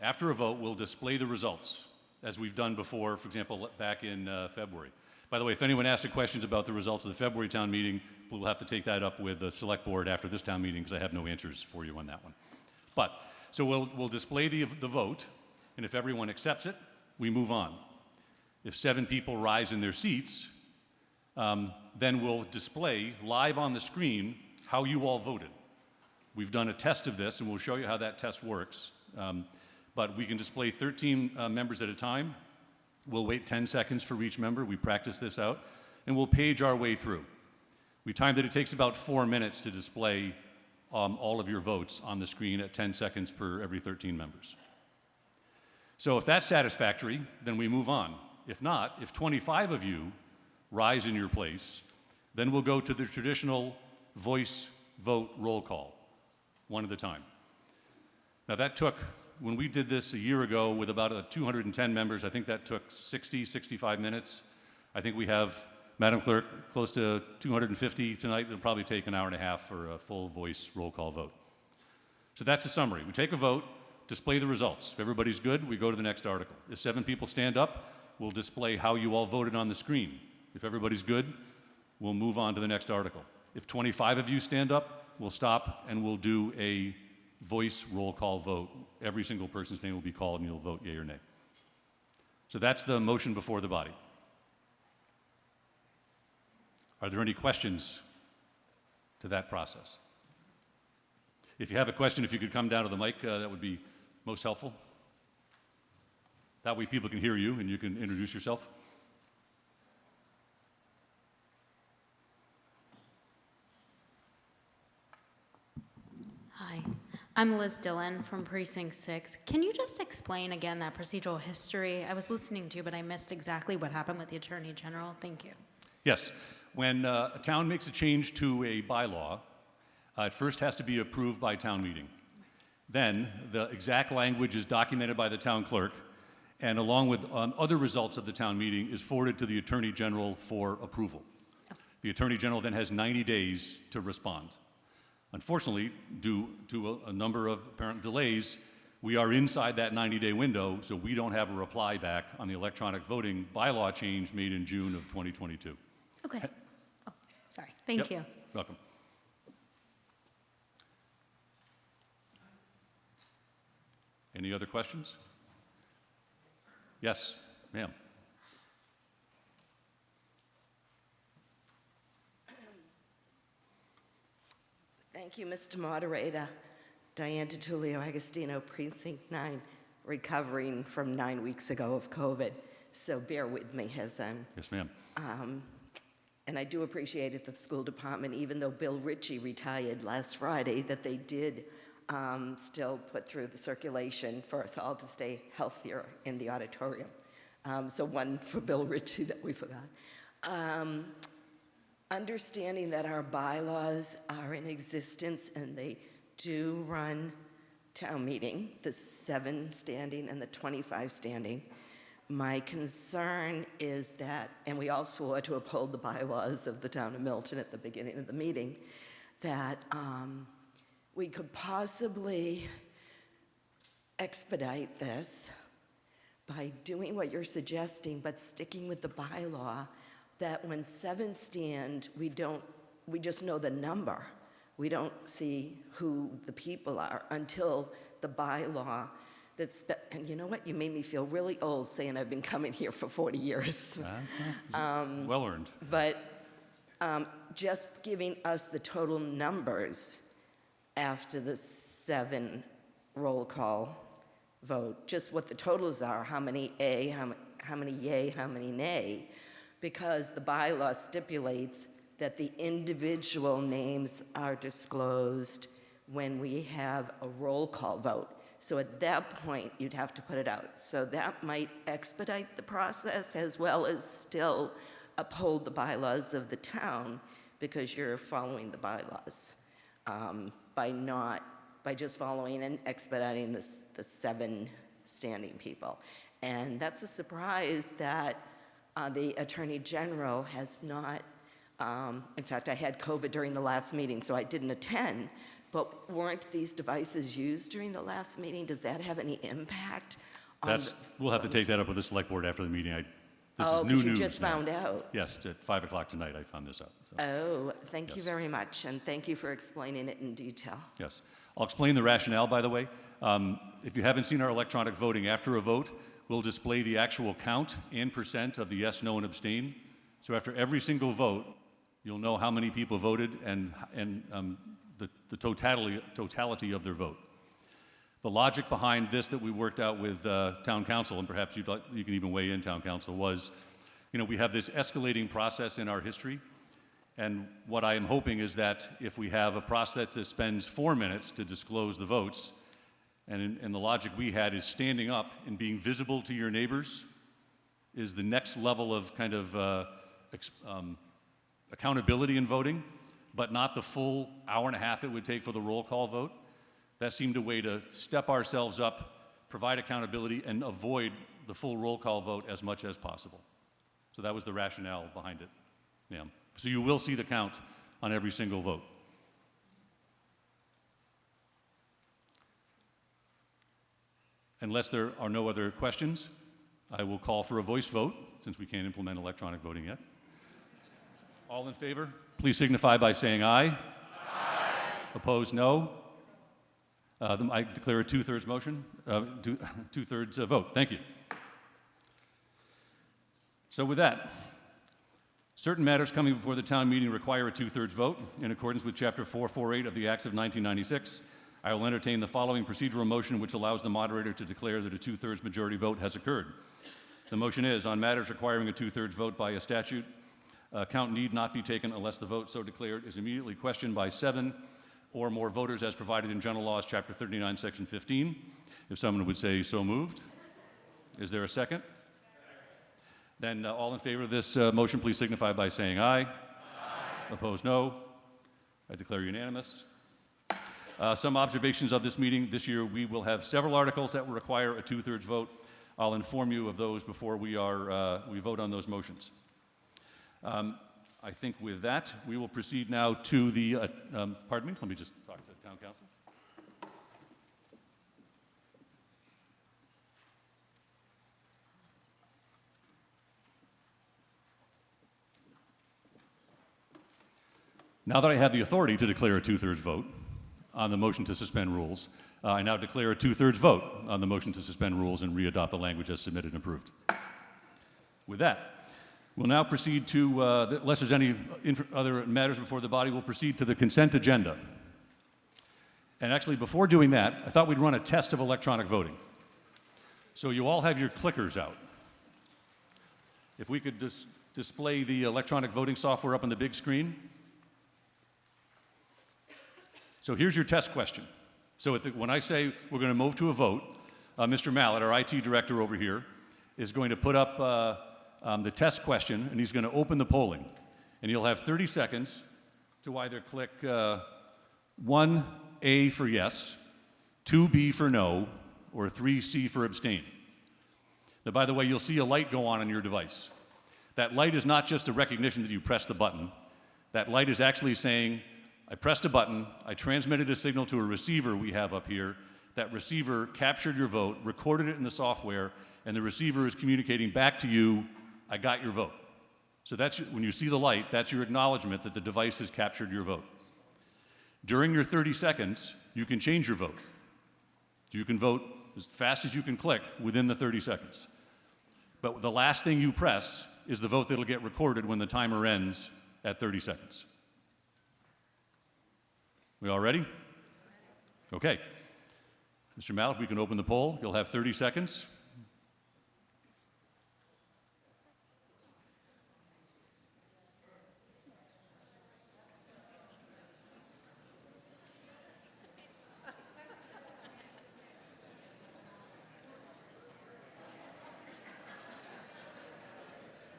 after a vote, we'll display the results, as we've done before, for example, back in February. By the way, if anyone asks you questions about the results of the February town meeting, we'll have to take that up with the select board after this town meeting, because I have no answers for you on that one. But, so we'll display the vote, and if everyone accepts it, we move on. If 7 people rise in their seats, then we'll display live on the screen how you all voted. We've done a test of this, and we'll show you how that test works. But we can display 13 members at a time. We'll wait 10 seconds for each member. We practice this out, and we'll page our way through. We timed that it takes about 4 minutes to display all of your votes on the screen at 10 seconds per every 13 members. So if that's satisfactory, then we move on. If not, if 25 of you rise in your place, then we'll go to the traditional voice vote roll call, one at a time. Now that took, when we did this a year ago with about 210 members, I think that took 60, 65 minutes. I think we have, Madam Clerk, close to 250 tonight. It'll probably take an hour and a half for a full voice roll call vote. So that's the summary. We take a vote, display the results. If everybody's good, we go to the next article. If 7 people stand up, we'll display how you all voted on the screen. If everybody's good, we'll move on to the next article. If 25 of you stand up, we'll stop and we'll do a voice roll call vote. Every single person's name will be called and you'll vote yea or nay. So that's the motion before the body. Are there any questions to that process? If you have a question, if you could come down to the mic, that would be most helpful. That way people can hear you and you can introduce yourself. Hi, I'm Liz Dillon from Precinct 6. Can you just explain again that procedural history? I was listening to you, but I missed exactly what happened with the Attorney General. Thank you. Yes. When a town makes a change to a bylaw, it first has to be approved by town meeting. Then the exact language is documented by the town clerk, and along with other results of the town meeting is forwarded to the Attorney General for approval. The Attorney General then has 90 days to respond. Unfortunately, due to a number of apparent delays, we are inside that 90-day window, so we don't have a reply back on the electronic voting bylaw change made in June of 2022. Okay. Oh, sorry. Thank you. Welcome. Any other questions? Yes, ma'am. Thank you, Mr. Moderator. Diane DiTullio Agostino, Precinct 9, recovering from 9 weeks ago of COVID. So bear with me as I'm... Yes, ma'am. And I do appreciate it that the school department, even though Bill Ritchie retired last Friday, that they did still put through the circulation for us all to stay healthier in the auditorium. So one for Bill Ritchie that we forgot. Understanding that our bylaws are in existence and they do run town meeting, the 7 standing and the 25 standing, my concern is that, and we all swore to uphold the bylaws of the town of Milton at the beginning of the meeting, that we could possibly expedite this by doing what you're suggesting, but sticking with the bylaw, that when 7 stand, we just know the number. We don't see who the people are until the bylaw and you know what? You made me feel really old saying I've been coming here for 40 years. Well earned. But just giving us the total numbers after the 7 roll call vote, just what the totals are, how many A, how many yay, how many nay, because the bylaw stipulates that the individual names are disclosed when we have a roll call vote. So at that point, you'd have to put it out. So that might expedite the process as well as still uphold the bylaws of the town because you're following the bylaws by just following and expediting the 7 standing people. And that's a surprise that the Attorney General has not, in fact, I had COVID during the last meeting, so I didn't attend, but weren't these devices used during the last meeting? Does that have any impact on We'll have to take that up with the select board after the meeting. This is new 'cause you news just now. found out. Yes, at 5 o'clock tonight I found this out. So, Oh, thank you Yes. very much, and thank you for explaining it in detail. yes. I'll explain the rationale, by the way. If you haven't seen our electronic voting, after a vote, we'll display the actual count and percent of the yes, no, and abstain. So after every single vote, you'll know how many people voted and the totality of their vote. The logic behind this that we worked out with town council, and perhaps you can even weigh in, town council, was, we have this escalating process in our history, and what I am hoping is that if we have a process that spends 4 minutes to disclose the votes, and the logic we had is standing up and being visible to your neighbors is the next level of kind of accountability in voting, but not the full hour and a half it would take for the roll call vote. That seemed a way to step ourselves up, provide accountability, and avoid the full roll call vote as much as possible. So that was the rationale behind it. Yeah. So you will see the count on every single vote. Unless there are no other questions, I will call for a voice vote, since we can't implement electronic voting yet. All in favor, please signify by saying aye. Aye. Opposed, no. I declare a two-thirds motion, two-thirds vote. Thank you. So with that, certain matters coming before the town meeting require a two-thirds vote. In accordance with Chapter 448 of the Acts of 1996, I will entertain the following procedural motion which allows the moderator to declare that a two-thirds majority vote has occurred. The motion is, on matters requiring a two-thirds vote by a statute, count need not be taken unless the vote so declared is immediately questioned by 7 or more voters as provided in General Laws, Chapter 39, Section 15. If someone would say so moved. Is there a second? Then all in favor of this motion, please signify by saying aye. Aye. Opposed, no. I declare unanimous. Some observations of this meeting. This year we will have several articles that will require a two-thirds vote. I'll inform you of those before we vote on those motions. I think with that, we will proceed now to the, pardon me, let me just talk to town council. Now that I have the authority to declare a two-thirds vote on the motion to suspend rules, I now declare a two-thirds vote on the motion to suspend rules and re-adopt the language as submitted and approved. With that, we'll now proceed to, unless there's any other matters before the body, we'll proceed to the consent agenda. And actually, before doing that, I thought we'd run a test of electronic voting. So you all have your clickers out. If we could display the electronic voting software up on the big screen. So here's your test question. So when I say we're going to move to a vote, Mr. Mallett, our IT director over here, is going to put up the test question, and he's going to open the polling. And you'll have 30 seconds to either click 1A for yes, 2B for no, or 3C for abstain. Now, by the way, you'll see a light go on your device. That light is not just a recognition that you pressed the button. That light is actually saying, I pressed a button, I transmitted a signal to a receiver we have up here. That receiver captured your vote, recorded it in the software, and the receiver is communicating back to you, I got your vote. So that's, when you see the light, that's your acknowledgement that the device has captured your vote. During your 30 seconds, you can change your vote. You can vote as fast as you can click within the 30 seconds. But the last thing you press is the vote that'll get recorded when the timer ends at 30 seconds. We all ready? Okay. Mr. Mallett, we can open the poll. You'll have 30 seconds.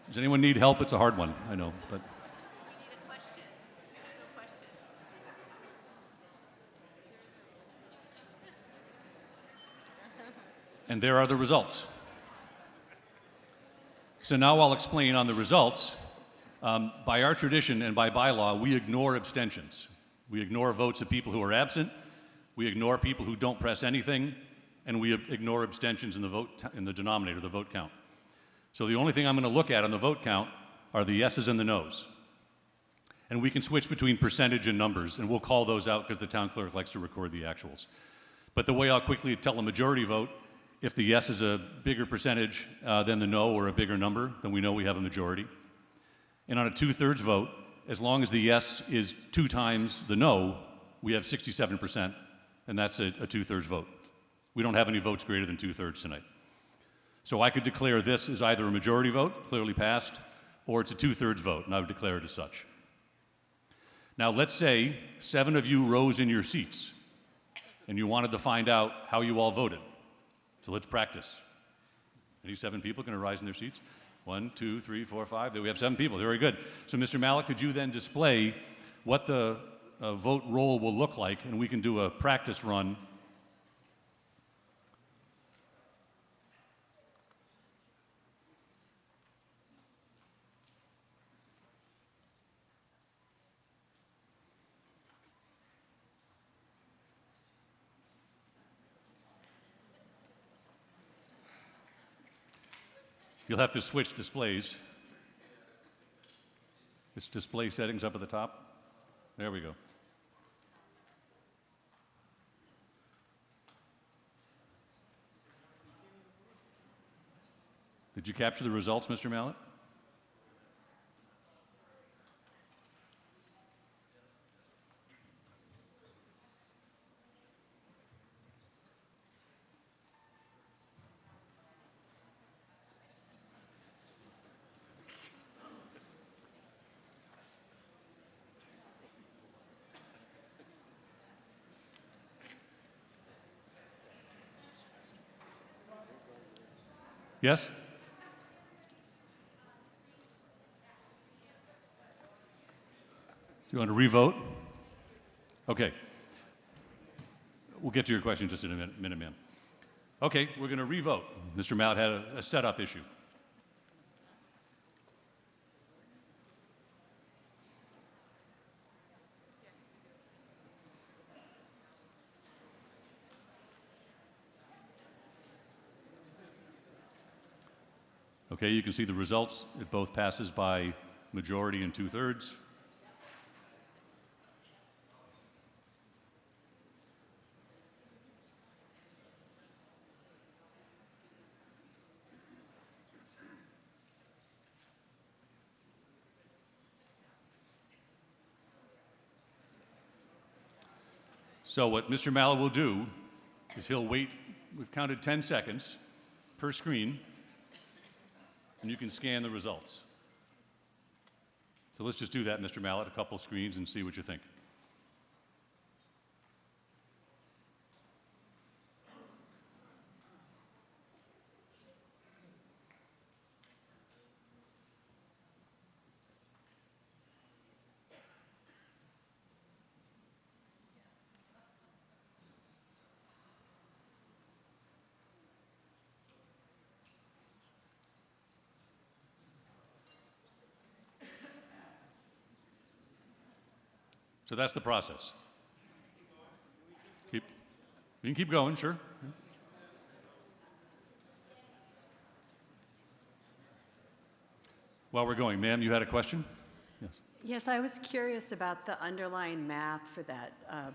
Does anyone need help? It's a hard one, I know, but. And there are the results. So now I'll explain on the results. By our tradition and by bylaw, we ignore abstentions. We ignore votes of people who are absent. We ignore people who don't press anything, and we ignore abstentions in the vote in the denominator, the vote count. So the only thing I'm going to look at on the vote count are the yeses and the nos. And we can switch between percentage and numbers, and we'll call those out because the town clerk likes to record the actuals. But the way I'll quickly tell a majority vote, if the yes is a bigger percentage than the no or a bigger number, then we know we have a majority. And on a 2/3 vote, as long as the yes is 2 times the no, we have 67%, and that's a 2/3 vote. We don't have any votes greater than 2/3 tonight. So I could declare this as either a majority vote, clearly passed, or it's a 2/3 vote, and I would declare it as such. Now let's say 7 of you rose in your seats, and you wanted to find out how you all voted. So let's practice. Any 7 people can rise in their seats? 1, 2, 3, 4, 5. There we have 7 people. Very good. So Mr. Malik, could you then display what the vote roll will look like, and we can do a practice run. You'll have to switch displays. It's display settings up at the top. There we go. Did you capture the results, Mr. Mallett? Yes? Do you want to revote? Okay. We'll get to your question just in a minute, ma'am. Okay, we're going to revote. Mr. Mallett had a setup issue. Okay, you can see the results. It both passes by majority and 2/3. So what Mr. Mallett will do is he'll wait. We've counted 10 seconds per screen, and you can scan the results. So let's just do that, Mr. Mallett, a couple screens and see what you think. So that's the process. You can keep going, sure. While we're going, ma'am, you had a question? Yes. Yes, I was curious about the underlying math for that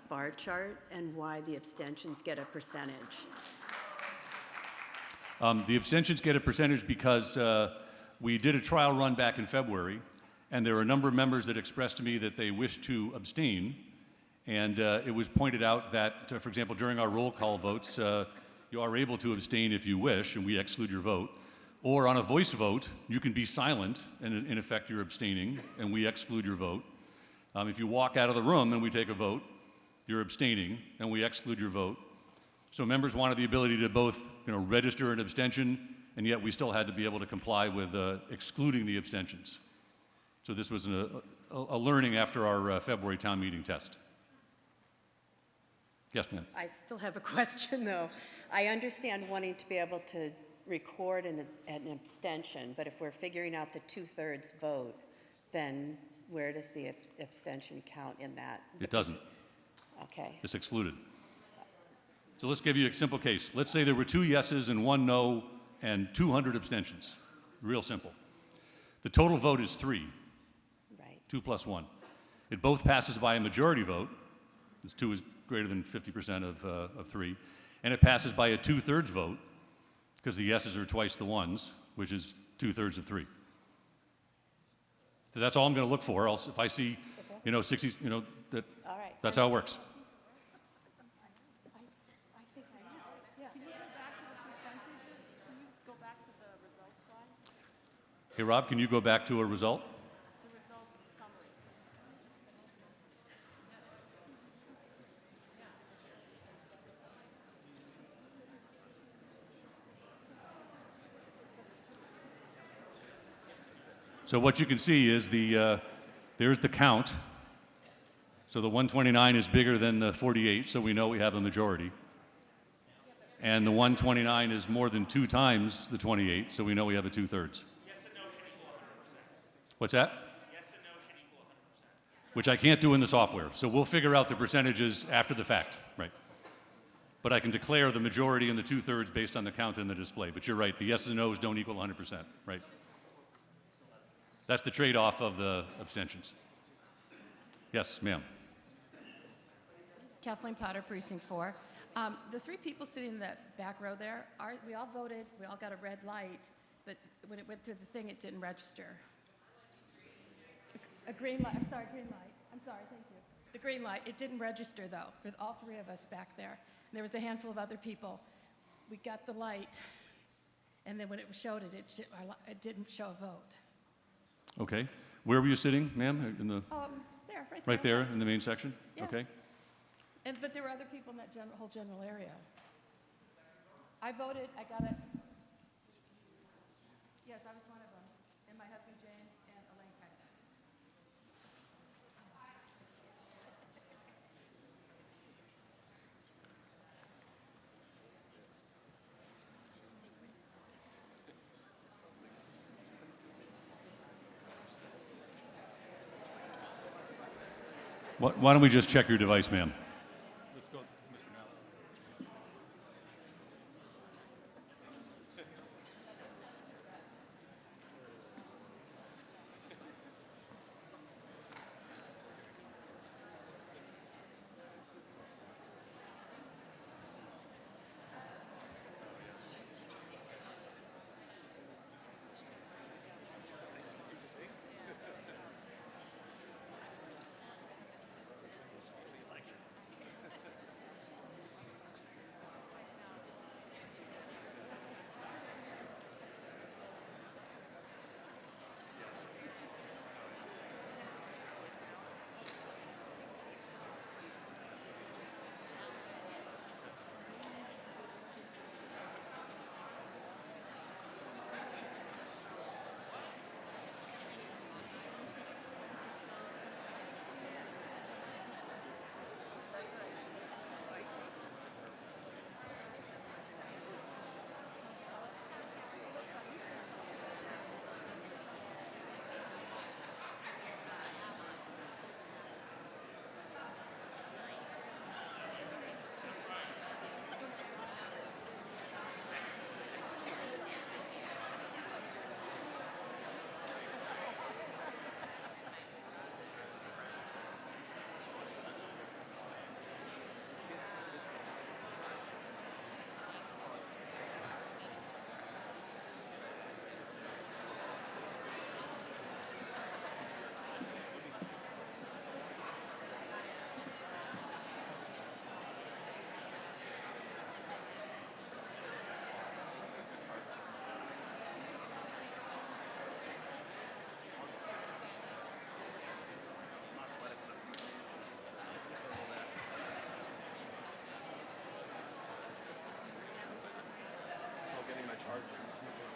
bar chart and why the abstentions get a percentage. The abstentions get a percentage because we did a trial run back in February, and there were a number of members that expressed to me that they wished to abstain. And it was pointed out that, for example, during our roll call votes, you are able to abstain if you wish, and we exclude your vote. Or on a voice vote, you can be silent, and in effect you're abstaining, and we exclude your vote. If you walk out of the room and we take a vote, you're abstaining, and we exclude your vote. So members wanted the ability to both register an abstention and yet we still had to be able to comply with excluding the abstentions. So this was a learning after our February town meeting test. Yes, ma'am. I still have a question, though. I understand wanting to be able to record an abstention, but if we're figuring out the two-thirds vote, then where does the abstention count in that? It doesn't. Okay. It's excluded. So let's give you a simple case. Let's say there were 2 yeses and 1 no and 200 abstentions. Real simple. The total vote is 3. Right. 2 plus 1. It both passes by a majority vote. This 2 is greater than 50% of 3. And it passes by a 2/3 vote, because the yeses are twice the ones, which is 2/3 of 3. So that's all I'm going to look for. Else, if I see, 60, that, All right. that's how it works. I think I know. Yeah. Can you go back to the percentages? Can you go back to the results slide? Hey, Rob, can you go back to a result? The results summary. So what you can see is there's the count. So the 129 is bigger than the 48, so we know we have a majority. And the 129 is more than 2 times the 28, so we know we have a 2/3. Yes and no should equal 100%. What's that? Yes and no should equal 100%. Which I can't do in the software. So we'll figure out the percentages after the fact, right? But I can declare the majority and the 2/3 based on the count in the display. But you're right, the yeses and nos don't equal 100%, right? That's the trade-off of the abstentions. Yes, ma'am. Kathleen Potter, Precinct 4. The 3 people sitting in that back row there, we all voted, we all got a red light, but when it went through the thing, it didn't register. A green light, I'm sorry, green light. I'm sorry, thank you. The green light, it didn't register though, for all 3 of us back there. And there was a handful of other people. We got the light, and then when it showed it, it didn't show a vote. Okay. Where were you sitting, ma'am? In the There, right there. right there in the main section? Yeah. Okay. But there were other people in that whole general area. I voted, I got it. Yes, I was one of them. And my husband James and Elaine Kaiser. Why don't we just check your device, ma'am? Getting my charger.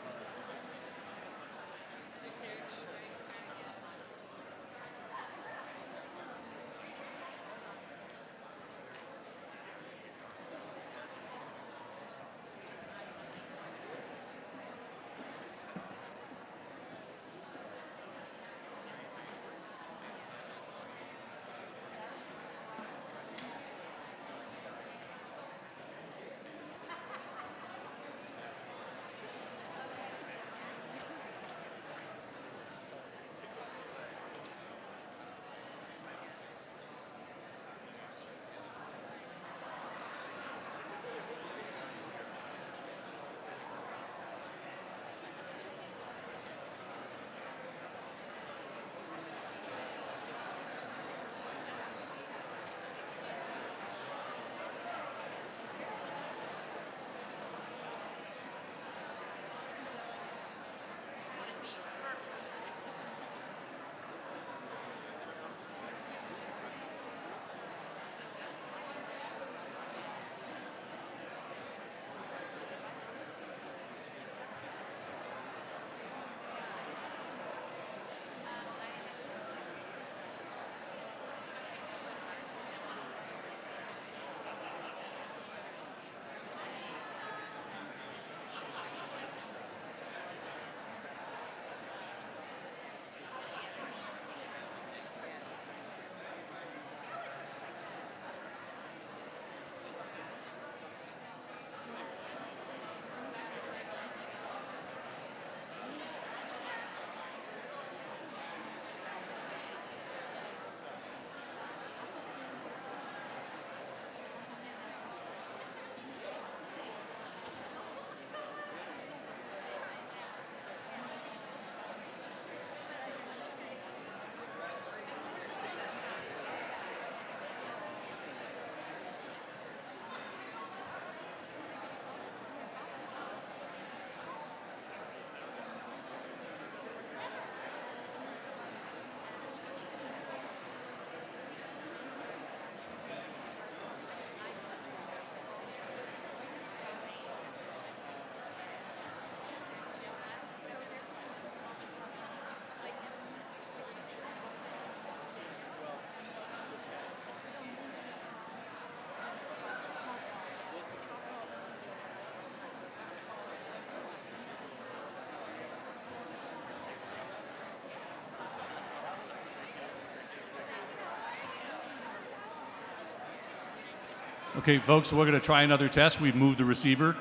Okay, folks, we're going to try another test. We've moved the receiver.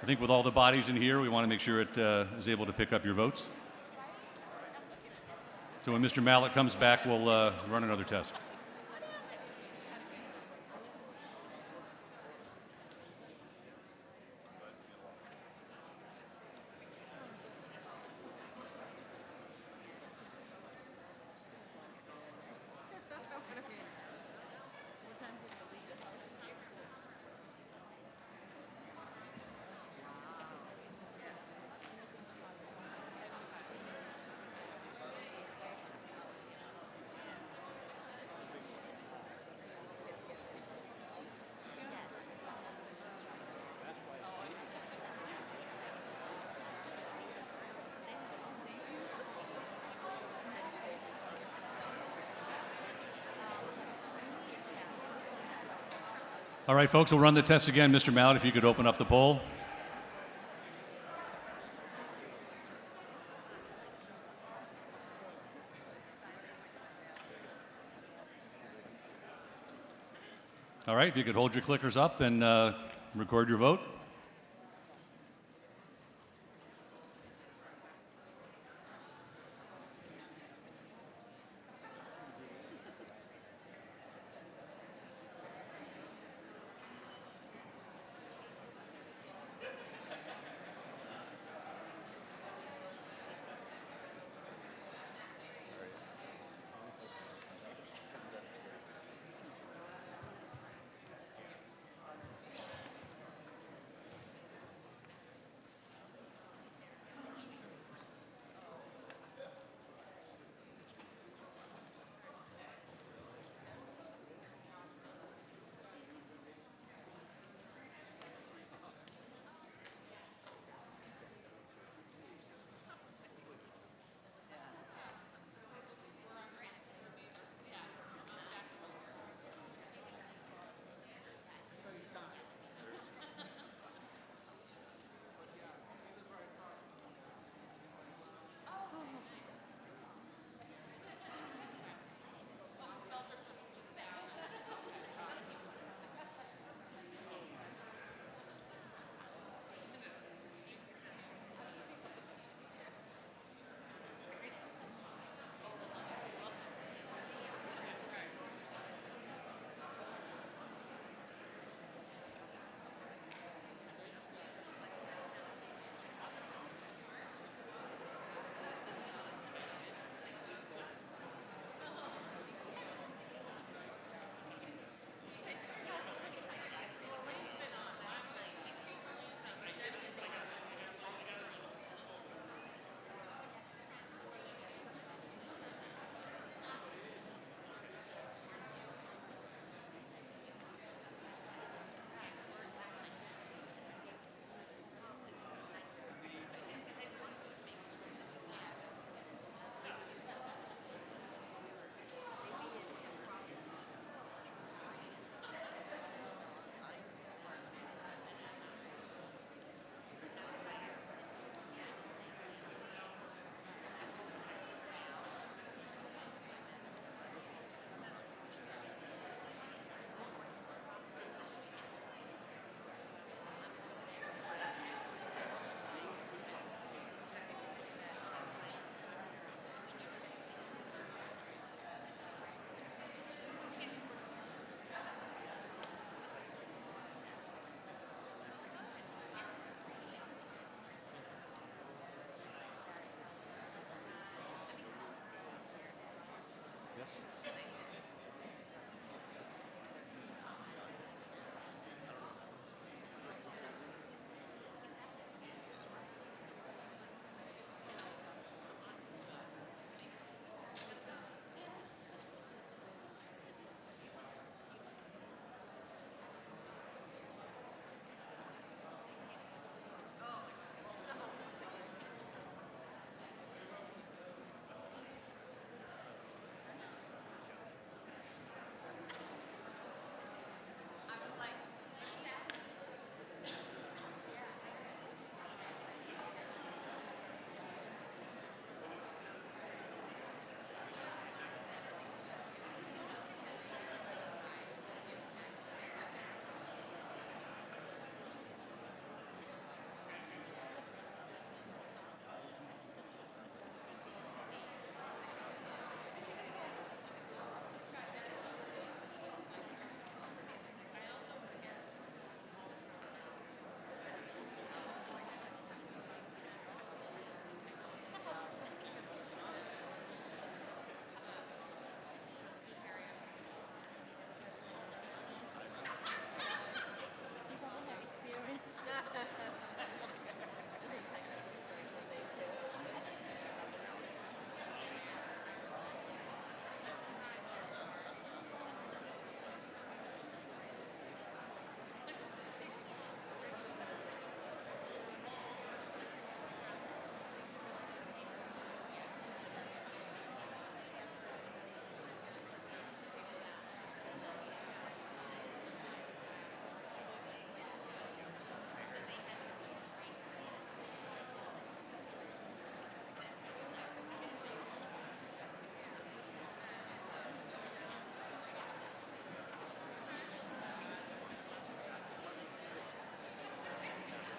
I think with all the bodies in here, we want to make sure it is able to pick up your votes. So when Mr. Mallett comes back, we'll run another test. All right, folks, we'll run the test again. Mr. Mallett, if you could open up the poll. All right, if you could hold your clickers up and record your vote.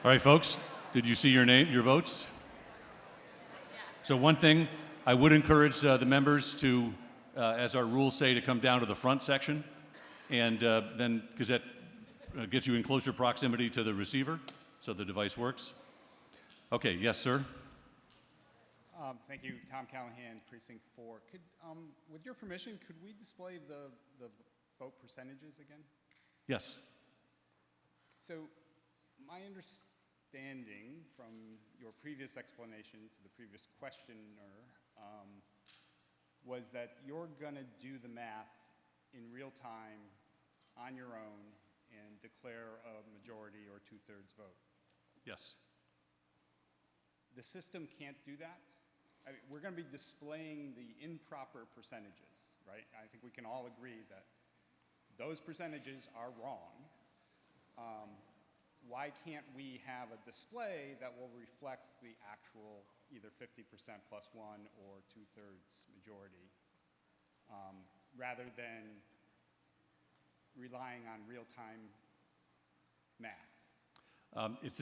All right, folks, did you see your votes? So one thing, I would encourage the members to, as our rules say, to come down to the front section, and then, because that gets you in closer proximity to the receiver, so the device works. Okay, yes, sir? Thank you, Tom Callahan, Precinct 4. With your permission, could we display the vote percentages again? Yes. So, my understanding from your previous explanation to the previous questioner was that you're going to do the math in real time on your own and declare a majority or two-thirds vote. Yes. The system can't do that. I mean, we're going to be displaying the improper percentages, right? I think we can all agree that those percentages are wrong. Why can't we have a display that will reflect the actual either 50% plus one or two-thirds majority, rather than relying on real-time math? It's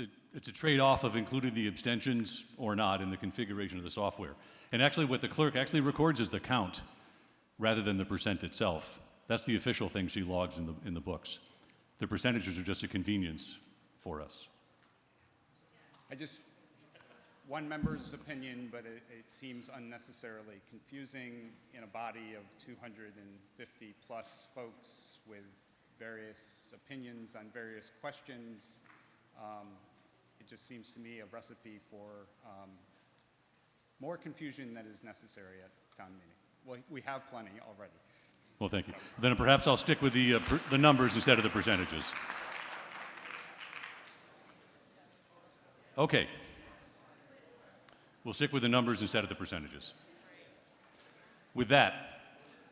a trade-off of including the abstentions or not in the configuration of the software. And actually what the clerk actually records is the count rather than the percent itself. That's the official thing she logs in the books. The percentages are just a convenience for us. One member's opinion, but it seems unnecessarily confusing in a body of 250 plus folks with various opinions on various questions. It just seems to me a recipe for more confusion than is necessary at town meeting. Well, we have plenty already. Well, thank you. Then perhaps I'll stick with the numbers instead of the percentages. Okay. We'll stick with the numbers instead of the percentages. With that,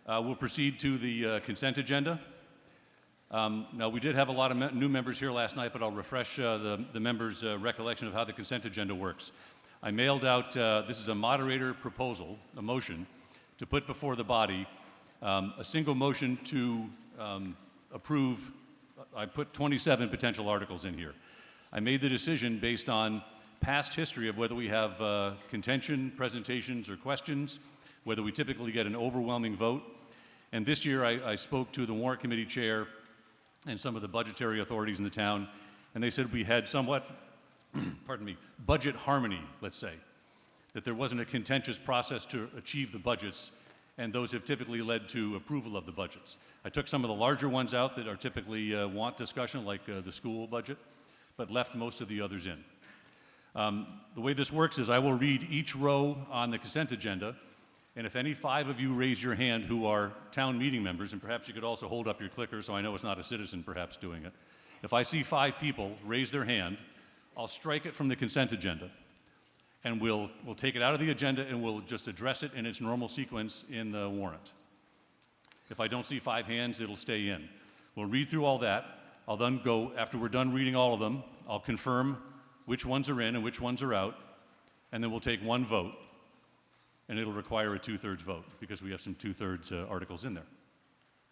we'll proceed to the consent agenda. Now, we did have a lot of new members here last night, but I'll refresh the members' recollection of how the consent agenda works. I mailed out, this is a moderator proposal, a motion, to put before the body a single motion to approve. I put 27 potential articles in here. I made the decision based on past history of whether we have contention, presentations, or questions, whether we typically get an overwhelming vote. And this year I spoke to the warrant committee chair and some of the budgetary authorities in the town, and they said we had somewhat, pardon me, budget harmony, let's say, that there wasn't a contentious process to achieve the budgets, and those have typically led to approval of the budgets. I took some of the larger ones out that are typically want discussion, like the school budget, but left most of the others in. The way this works is I will read each row on the consent agenda, and if any 5 of you raise your hand who are town meeting members, and perhaps you could also hold up your clicker so I know it's not a citizen perhaps doing it. If I see 5 people raise their hand, I'll strike it from the consent agenda, and we'll take it out of the agenda and we'll just address it in its normal sequence in the warrant. If I don't see 5 hands, it'll stay in. We'll read through all that. I'll then go, after we're done reading all of them, I'll confirm which ones are in and which ones are out, and then we'll take one vote, and it'll require a 2/3 vote because we have some 2/3 articles in there.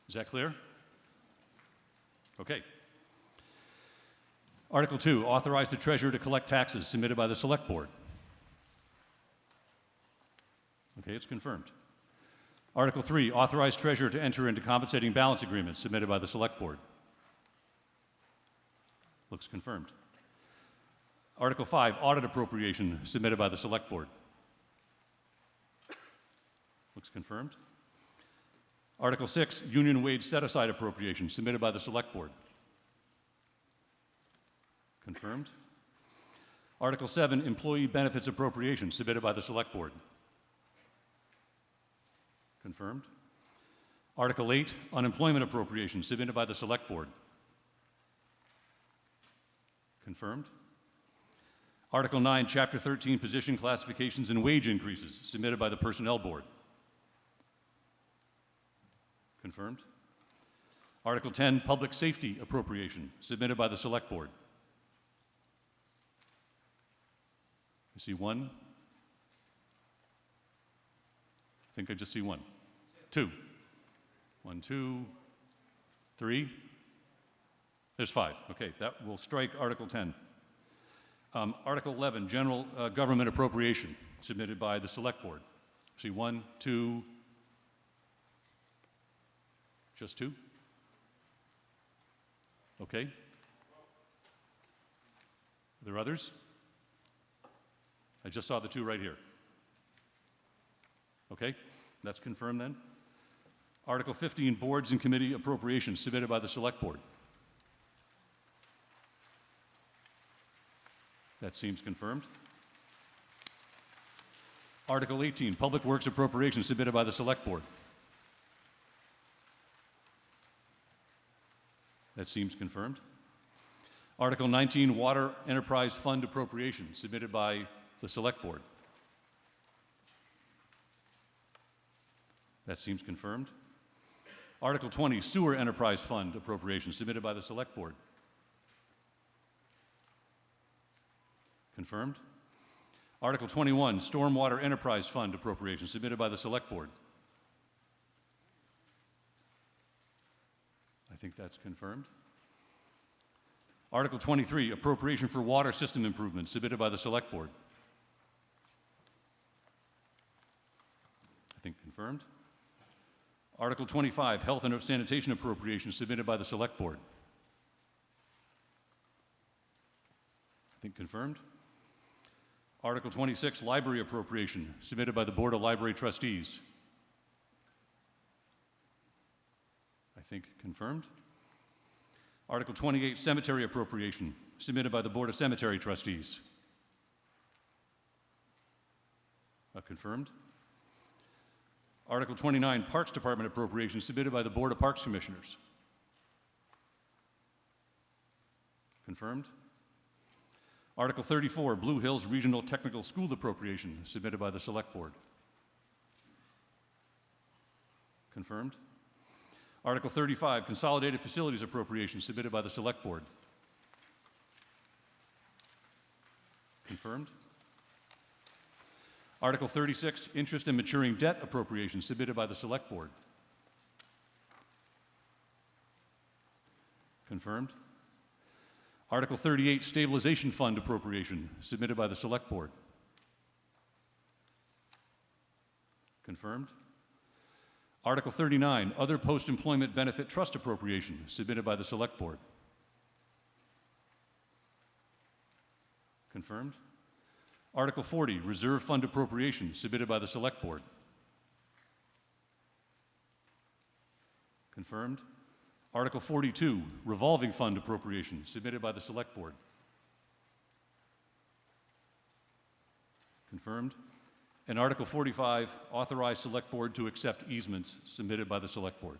Is that clear? Okay. Article 2, authorize the treasurer to collect taxes submitted by the select board. Okay, it's confirmed. Article 3, authorize treasurer to enter into compensating balance agreements submitted by the select board. Looks confirmed. Article 5, audit appropriation submitted by the select board. Looks confirmed. Article 6, union wage set-aside appropriation submitted by the select board. Confirmed. Article 7, employee benefits appropriation submitted by the select board. Confirmed. Article 8, unemployment appropriation submitted by the select board. Confirmed. Article 9, Chapter 13, position classifications and wage increases submitted by the Personnel Board. Confirmed. Article 10, public safety appropriation submitted by the Select Board. I see one. I think I just see one. 2. 1, 2, 3. There's 5. Okay, that will strike Article 10. Article 11, general government appropriation, submitted by the Select Board. See, 1, 2, just 2? Okay. Are there others? I just saw the 2 right here. Okay, that's confirmed then. Article 15, boards and committee appropriations, submitted by the Select Board. That seems confirmed. Article 18, public works appropriations, submitted by the Select Board. That seems confirmed. Article 19, water enterprise fund appropriation, submitted by the Select Board. That seems confirmed. Article 20, sewer enterprise fund appropriation, submitted by the Select Board. Confirmed. Article 21, stormwater enterprise fund appropriation, submitted by the Select Board. I think that's confirmed. Article 23, appropriation for water system improvements, submitted by the Select Board. I think confirmed. Article 25, health and sanitation appropriation, submitted by the Select Board. I think confirmed. Article 26, library appropriation, submitted by the Board of Library Trustees. I think confirmed. Article 28, cemetery appropriation, submitted by the Board of Cemetery Trustees. Confirmed. Article 29, Parks Department appropriation, submitted by the Board of Parks Commissioners. Confirmed. Article 34, Blue Hills Regional Technical School appropriation, submitted by the Select Board. Confirmed. Article 35, Consolidated Facilities appropriation, submitted by the Select Board. Confirmed. Article 36, Interest and Maturing Debt appropriation, submitted by the Select Board. Confirmed. Article 38, Stabilization Fund appropriation, submitted by the Select Board. Confirmed. Article 39, Other Post-Employment Benefit Trust appropriation, submitted by the Select Board. Confirmed. Article 40, Reserve Fund appropriation, submitted by the Select Board. Confirmed. Article 42, Revolving Fund appropriation, submitted by the Select Board. Confirmed. And Article 45, Authorize Select Board to accept easements, submitted by the Select Board.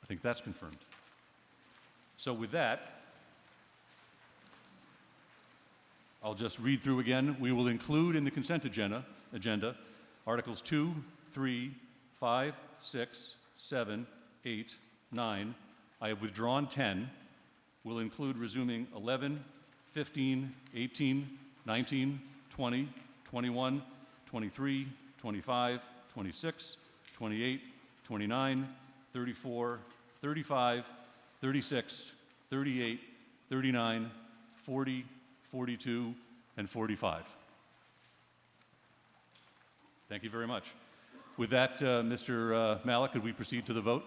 I think that's confirmed. So with that, I'll just read through again. We will include in the consent agenda Articles 2, 3, 5, 6, 7, 8, 9. I have withdrawn 10. We'll include resuming 11, 15, 18, 19, 20, 21, 23, 25, 26, 28, 29, 34, 35, 36, 38, 39, 40, 42, and 45. Thank you very much. With that, Mr. Malik, could we proceed to the vote?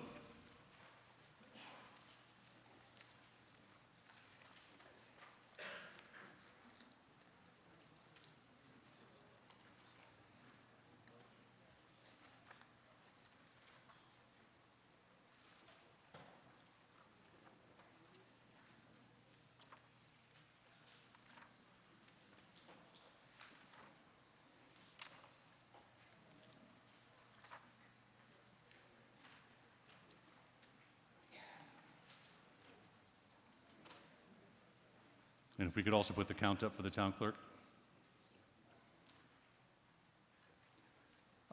And if we could also put the count up for the town clerk.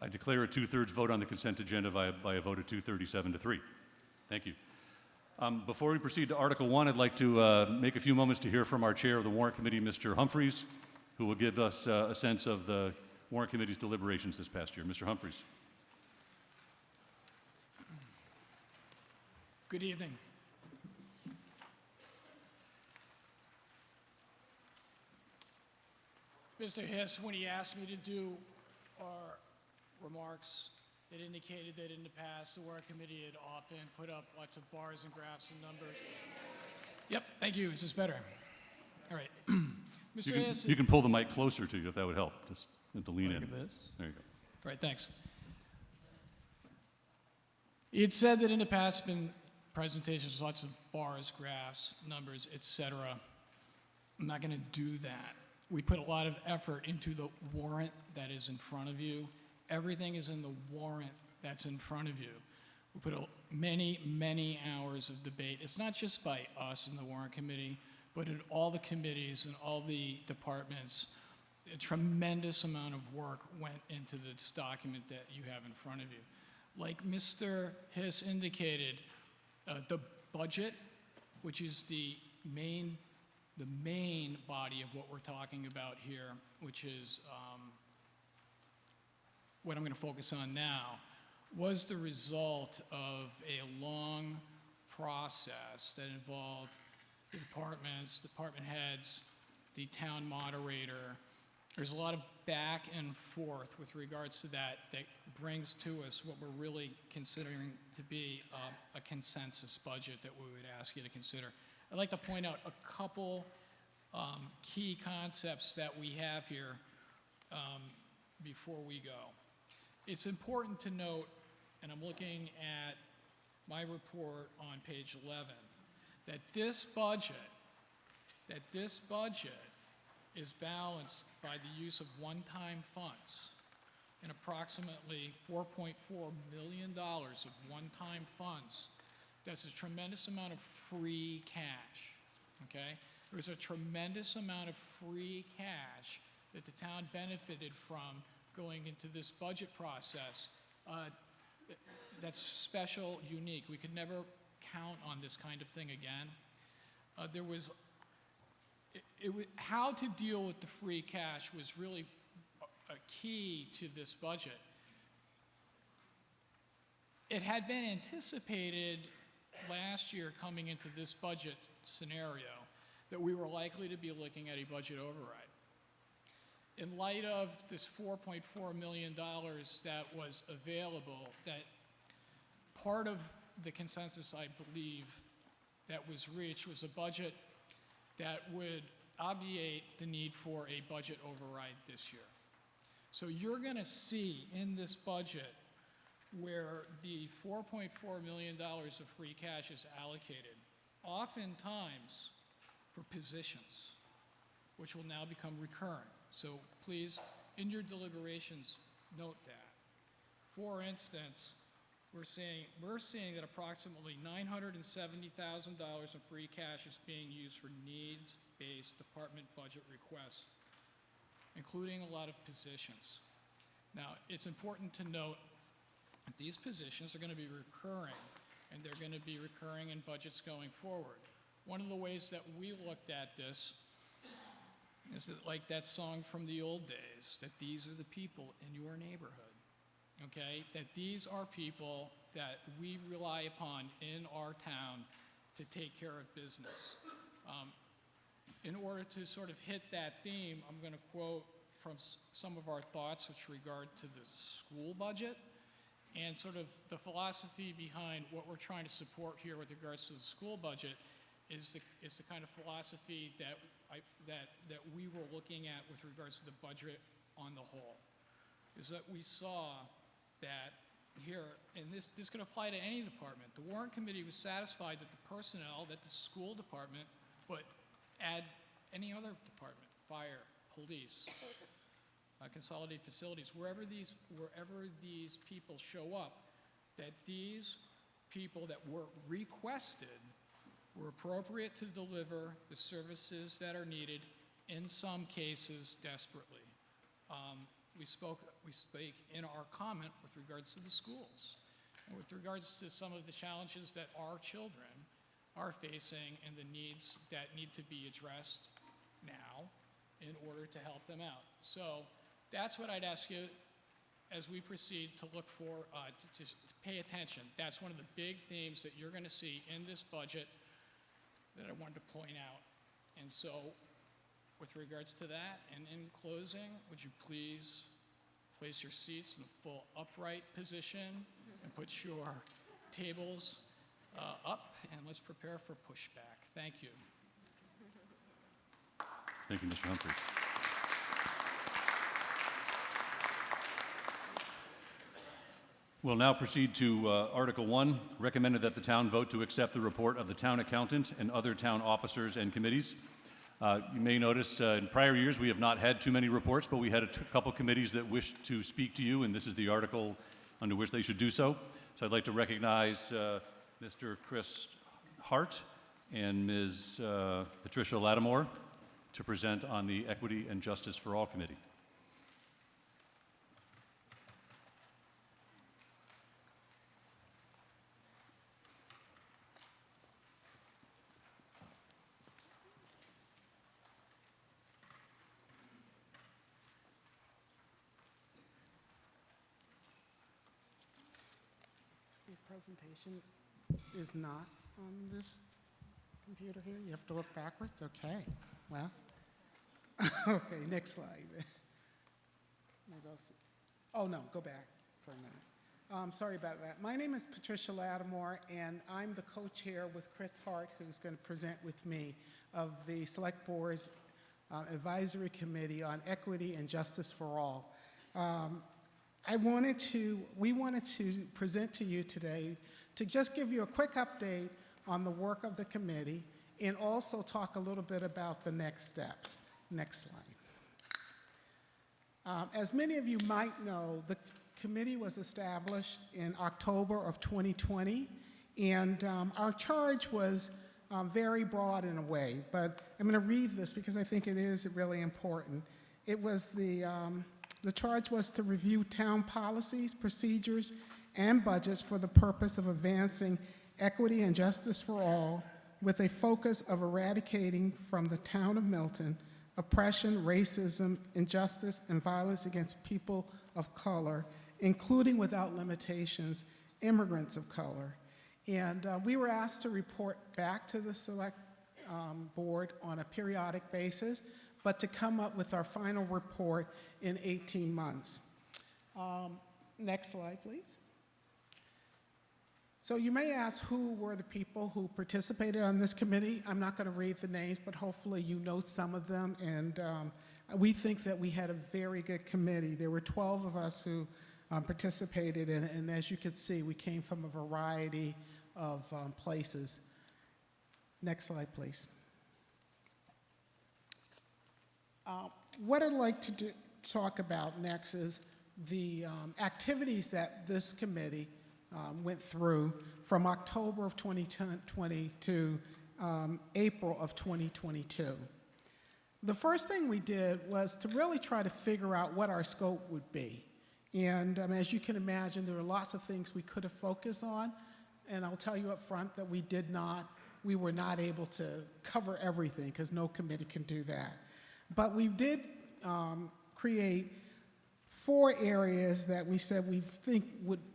I declare a 2/3 vote on the consent agenda by a vote of 237 to 3. Thank you. Before we proceed to Article 1, I'd like to make a few moments to hear from our chair of the Warrant Committee, Mr. Humphreys, who will give us a sense of the Warrant Committee's deliberations this past year. Mr. Humphreys. Good evening. Mr. Hiss, when he asked me to do our remarks, it indicated that in the past, the Warrant Committee had often put up lots of bars and graphs and numbers. Yep, thank you. Is this better? All right. Mr. Hiss. You can pull the mic closer to you if that would help, just to lean in. Like this? There you go. All right, thanks. He had said that in the past been presentations, lots of bars, graphs, numbers, etc. I'm not going to do that. We put a lot of effort into the warrant that is in front of you. Everything is in the warrant that's in front of you. We put many, many hours of debate. It's not just by us in the Warrant Committee, but in all the committees and all the departments. A tremendous amount of work went into this document that you have in front of you. Like Mr. Hiss indicated, the budget, which is the main body of what we're talking about here, which is what I'm going to focus on now, was the result of a long process that involved the departments, department heads, the town moderator. There's a lot of back and forth with regards to that brings to us what we're really considering to be a consensus budget that we would ask you to consider. I'd like to point out a couple key concepts that we have here before we go. It's important to note, and I'm looking at my report on page 11, that this budget is balanced by the use of one-time funds, and approximately $4.4 million of one-time funds. That's a tremendous amount of free cash, okay? There's a tremendous amount of free cash that the town benefited from going into this budget process. That's special, unique. We could never count on this kind of thing again. How to deal with the free cash was really a key to this budget. It had been anticipated last year coming into this budget scenario that we were likely to be looking at a budget override. In light of this $4.4 million that was available, that part of the consensus, I believe, that was reached was a budget that would obviate the need for a budget override this year. So you're going to see in this budget where the $4.4 million of free cash is allocated, oftentimes for positions, which will now become recurring. So please, in your deliberations, note that. For instance, we're seeing that approximately $970,000 of free cash is being used for needs-based department budget requests, including a lot of positions. Now, it's important to note that these positions are going to be recurring, and they're going to be recurring in budgets going forward. One of the ways that we looked at this is that, like that song from the old days, that these are the people in your neighborhood, okay? That these are people that we rely upon in our town to take care of business. In order to sort of hit that theme, I'm going to quote from some of our thoughts with regard to the school budget and sort of the philosophy behind what we're trying to support here with regards to the school budget is the kind of philosophy that we were looking at with regards to the budget on the whole. Is that we saw that here, and this could apply to any department, the Warrant Committee was satisfied that the personnel, that the school department, but add any other department, fire, police, consolidated facilities, wherever these people show up, that these people that were requested were appropriate to deliver the services that are needed, in some cases desperately. We spoke in our comment with regards to the schools, and with regards to some of the challenges that our children are facing and the needs that need to be addressed now in order to help them out. So that's what I'd ask you as we proceed to look for, to pay attention. That's one of the big themes that you're going to see in this budget that I wanted to point out. And so with regards to that. And in closing, would you please place your seats in a full upright position and put your tables up, and let's prepare for pushback. Thank you. Thank you, Mr. Humphries. We'll now proceed to Article 1, recommended that the town vote to accept the report of the town accountant and other town officers and committees. You may notice in prior years we have not had too many reports, but we had a couple committees that wished to speak to you, and this is the article under which they should do so. So I'd like to recognize Mr. Chris Hart and Ms. Patricia Lattimore to present on the Equity and Justice for All Committee. Presentation is not on this computer here. You have to look backwards. Okay. Well, okay. Next slide. Maybe I'll see. Oh no, go back for a minute. Sorry about that. My name is Patricia Lattimore, and I'm the co-chair with Chris Hart, who's going to present with me of the Select Board's Advisory Committee on Equity and Justice for All. We wanted to present to you today to just give you a quick update on the work of the committee and also talk a little bit about the next steps. Next slide. As many of you might know, the committee was established in October of 2020, and our charge was very broad in a way, but I'm going to read this because I think it is really important. It was the charge was to review town policies, procedures, and budgets for the purpose of advancing equity and justice for all, with a focus of eradicating from the town of Milton oppression, racism, injustice, and violence against people of color, including without limitations, immigrants of color. And we were asked to report back to the Select Board on a periodic basis, but to come up with our final report in 18 months. Next slide, please. So you may ask who were the people who participated on this committee. I'm not going to read the names, but hopefully you know some of them, and we think that we had a very good committee. There were 12 of us who participated, and as you can see, we came from a variety of places. Next slide, please. What I'd like to talk about next is the activities that this committee went through from October of 2020 to April of 2022. The first thing we did was to really try to figure out what our scope would be. And as you can imagine, there were lots of things we could have focused on, and I'll tell you up front that we were not able to cover everything because no committee can do that. But we did create 4 areas that we said we think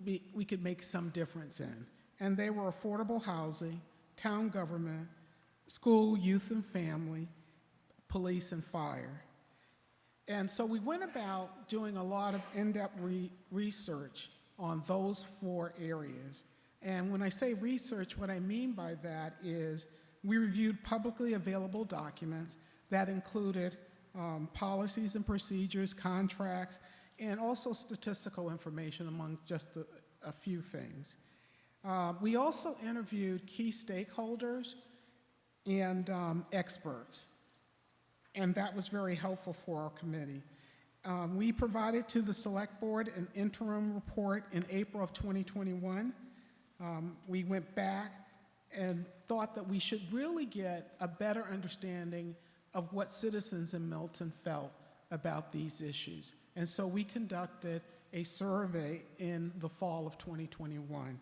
we could make some difference in. And they were affordable housing, town government, school, youth and family, police and fire. And so we went about doing a lot of in-depth research on those 4 areas. And when I say research, what I mean by that is we reviewed publicly available documents that included policies and procedures, contracts, and also statistical information, among just a few things. We also interviewed key stakeholders and experts, and that was very helpful for our committee. We provided to the Select Board an interim report in April of 2021. We went back and thought that we should really get a better understanding of what citizens in Milton felt about these issues. And so we conducted a survey in the fall of 2021.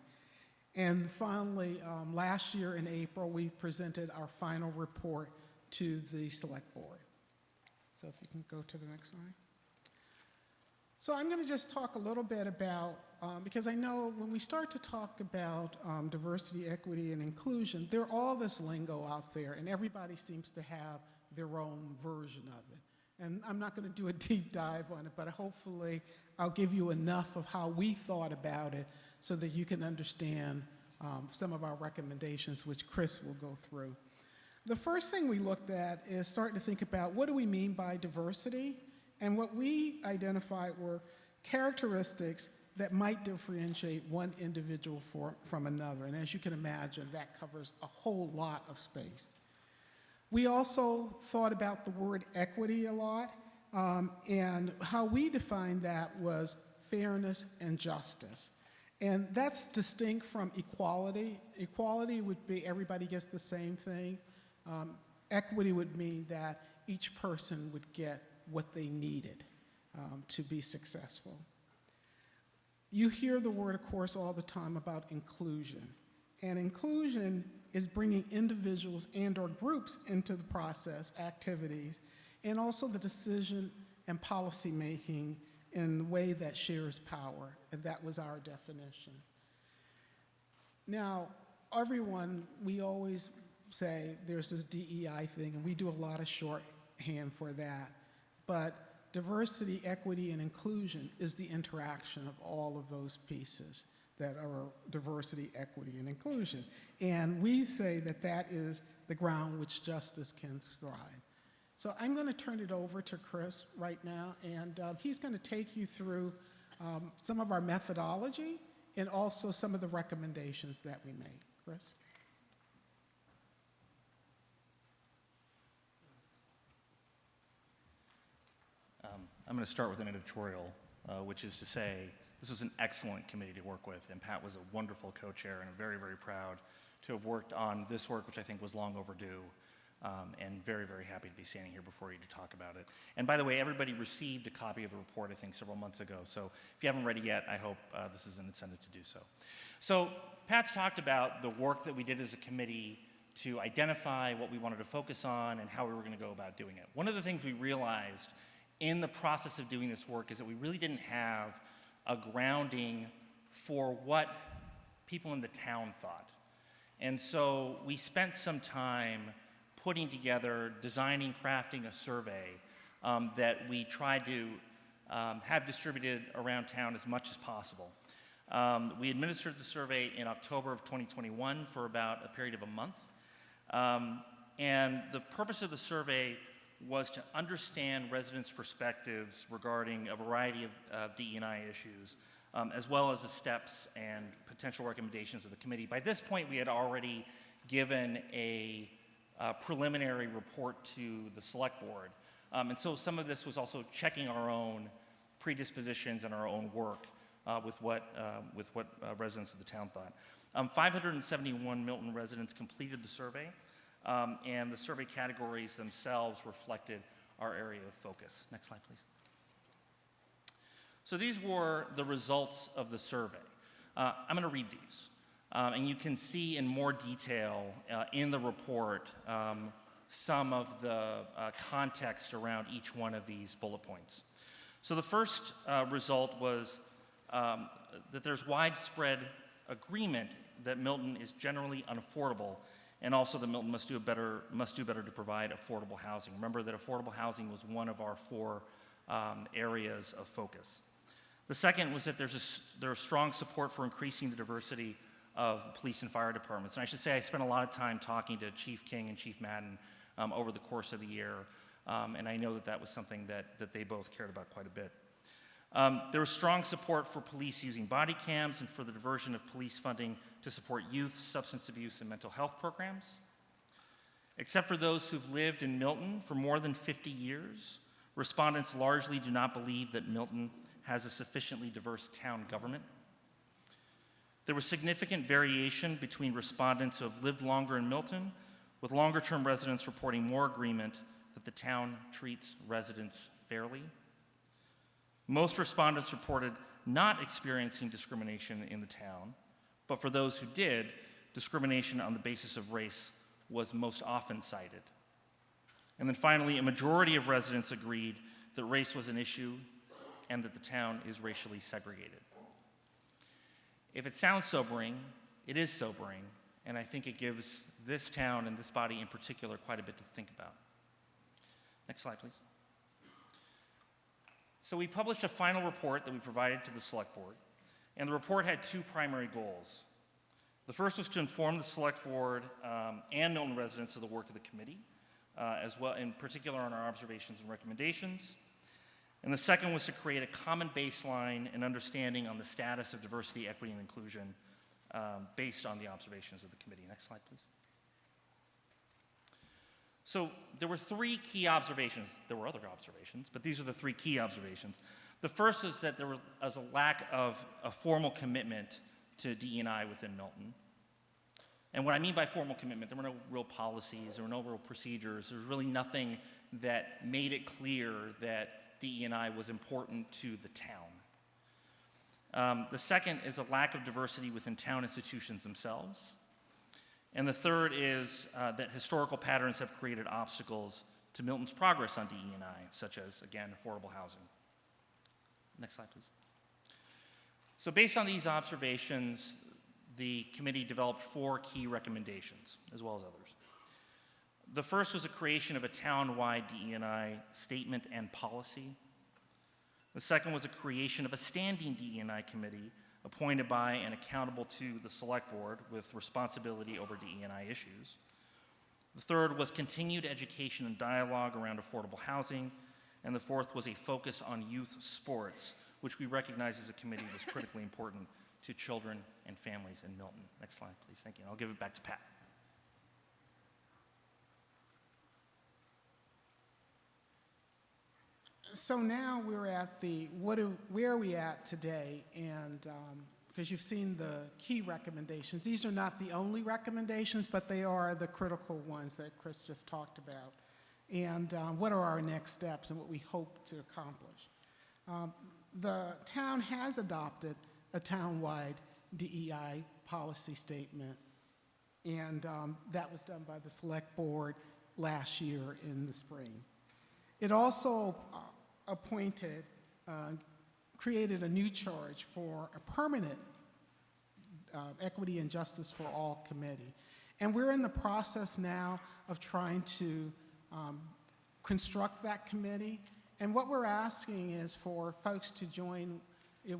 And finally, last year in April, we presented our final report to the Select Board. So if you can go to the next slide. So I'm going to just talk a little bit about, because I know when we start to talk about diversity, equity, and inclusion, there's all this lingo out there, and everybody seems to have their own version of it. And I'm not going to do a deep dive on it, but hopefully I'll give you enough of how we thought about it so that you can understand some of our recommendations, which Chris will go through. The first thing we looked at is starting to think about what do we mean by diversity, and what we identified were characteristics that might differentiate one individual from another. And as you can imagine, that covers a whole lot of space. We also thought about the word equity a lot, and how we defined that was fairness and justice. And that's distinct from equality. Equality would be everybody gets the same thing. Equity would mean that each person would get what they needed to be successful. You hear the word, of course, all the time about inclusion. And inclusion is bringing individuals and or groups into the process, activities, and also the decision and policy making in the way that shares power, and that was our definition. Now, everyone, we always say there's this DEI thing, and we do a lot of shorthand for that, but diversity, equity, and inclusion is the interaction of all of those pieces that are diversity, equity, and inclusion. And we say that that is the ground which justice can thrive. So I'm going to turn it over to Chris right now, and he's going to take you through some of our methodology and also some of the recommendations that we made. Chris? I'm going to start with an editorial, which is to say this was an excellent committee to work with, and Pat was a wonderful co-chair, and I'm very, very proud to have worked on this work, which I think was long overdue, and very, very happy to be standing here before you to talk about it. And by the way, everybody received a copy of the report, I think, several months ago, so if you haven't read it yet, I hope this is an incentive to do so. So Pat's talked about the work that we did as a committee to identify what we wanted to focus on and how we were going to go about doing it. One of the things we realized in the process of doing this work is that we really didn't have a grounding for what people in the town thought. And so we spent some time putting together, designing, crafting a survey that we tried to have distributed around town as much as possible. We administered the survey in October of 2021 for about a period of a month. And the purpose of the survey was to understand residents' perspectives regarding a variety of DE&I issues, as well as the steps and potential recommendations of the committee. By this point, we had already given a preliminary report to the select board. And so some of this was also checking our own predispositions and our own work with what residents of the town thought. 571 Milton residents completed the survey. And the survey categories themselves reflected our area of focus. Next slide, please. So these were the results of the survey. I'm going to read these. And you can see in more detail in the report some of the context around each one of these bullet points. So the first result was that there's widespread agreement that Milton is generally unaffordable, and also that Milton must do better to provide affordable housing. Remember that affordable housing was one of our 4 areas of focus. The second was that there's strong support for increasing the diversity of police and fire departments. And I should say I spent a lot of time talking to Chief King and Chief Madden over the course of the year, and I know that that was something that they both cared about quite a bit. There was strong support for police using body cams and for the diversion of police funding to support youth, substance abuse, and mental health programs. Except for those who've lived in Milton for more than 50 years, respondents largely do not believe that Milton has a sufficiently diverse town government. There was significant variation between respondents who have lived longer in Milton, with longer-term residents reporting more agreement that the town treats residents fairly. Most respondents reported not experiencing discrimination in the town, but for those who did, discrimination on the basis of race was most often cited. And then finally, a majority of residents agreed that race was an issue and that the town is racially segregated. If it sounds sobering, it is sobering, and I think it gives this town and this body in particular quite a bit to think about. Next slide, please. So we published a final report that we provided to the Select Board, and the report had two primary goals. The first was to inform the Select Board and Milton residents of the work of the committee, as well, in particular on our observations and recommendations. And the second was to create a common baseline and understanding on the status of diversity, equity, and inclusion based on the observations of the committee. Next slide, please. So there were three key observations. There were other observations, but these are the three key observations. The first is that there was a lack of a formal commitment to DE&I within Milton. And what I mean by formal commitment, there were no real policies, there were no real procedures, there was really nothing that made it clear that DE&I was important to the town. The second is a lack of diversity within town institutions themselves. And the third is that historical patterns have created obstacles to Milton's progress on DE&I, such as, again, affordable housing. Next slide, please. So based on these observations, the committee developed 4 key recommendations, as well as others. The first was the creation of a town-wide DE&I statement and policy. The second was a creation of a standing DE&I committee appointed by and accountable to the Select Board with responsibility over DE&I issues. The third was continued education and dialogue around affordable housing. And the fourth was a focus on youth sports, which we recognize as a committee was critically important to children and families in Milton. Next slide, please. Thank you. I'll give it back to Pat. So now we're at the, where are we at today? And because you've seen the key recommendations. These are not the only recommendations, but they are the critical ones that Chris just talked about. And what are our next steps and what we hope to accomplish? The town has adopted a town-wide DEI policy statement, and that was done by the Select Board last year in the spring. It also created a new charge for a permanent Equity and Justice for All Committee. And we're in the process now of trying to construct that committee. And what we're asking is for folks to join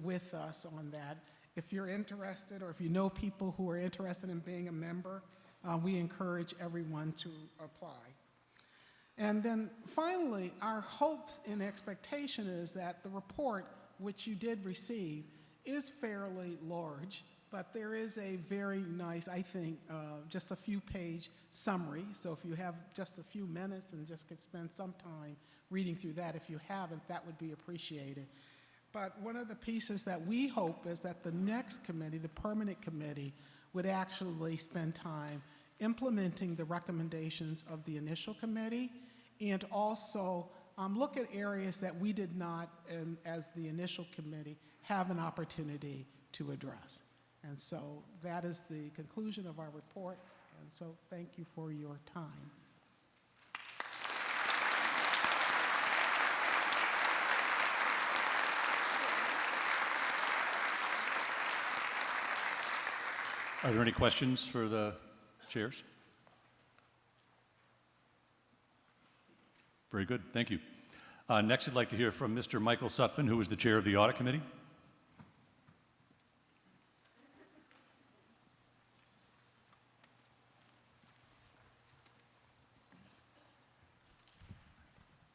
with us on that. If you're interested, or if you know people who are interested in being a member, we encourage everyone to apply. And then finally, our hopes and expectation is that the report, which you did receive, is fairly large, but there is a very nice, I think, just a few page summary. So if you have just a few minutes and just could spend some time reading through that, if you haven't, that would be appreciated. But one of the pieces that we hope is that the next committee, the permanent committee, would actually spend time implementing the recommendations of the initial committee, and also look at areas that we did not, as the initial committee, have an opportunity to address. And so that is the conclusion of our report, and so thank you for your time. Are there any questions for the chairs? Very good, thank you. Next, I'd like to hear from Mr. Michael Sutphin, who is the chair of the Audit Committee.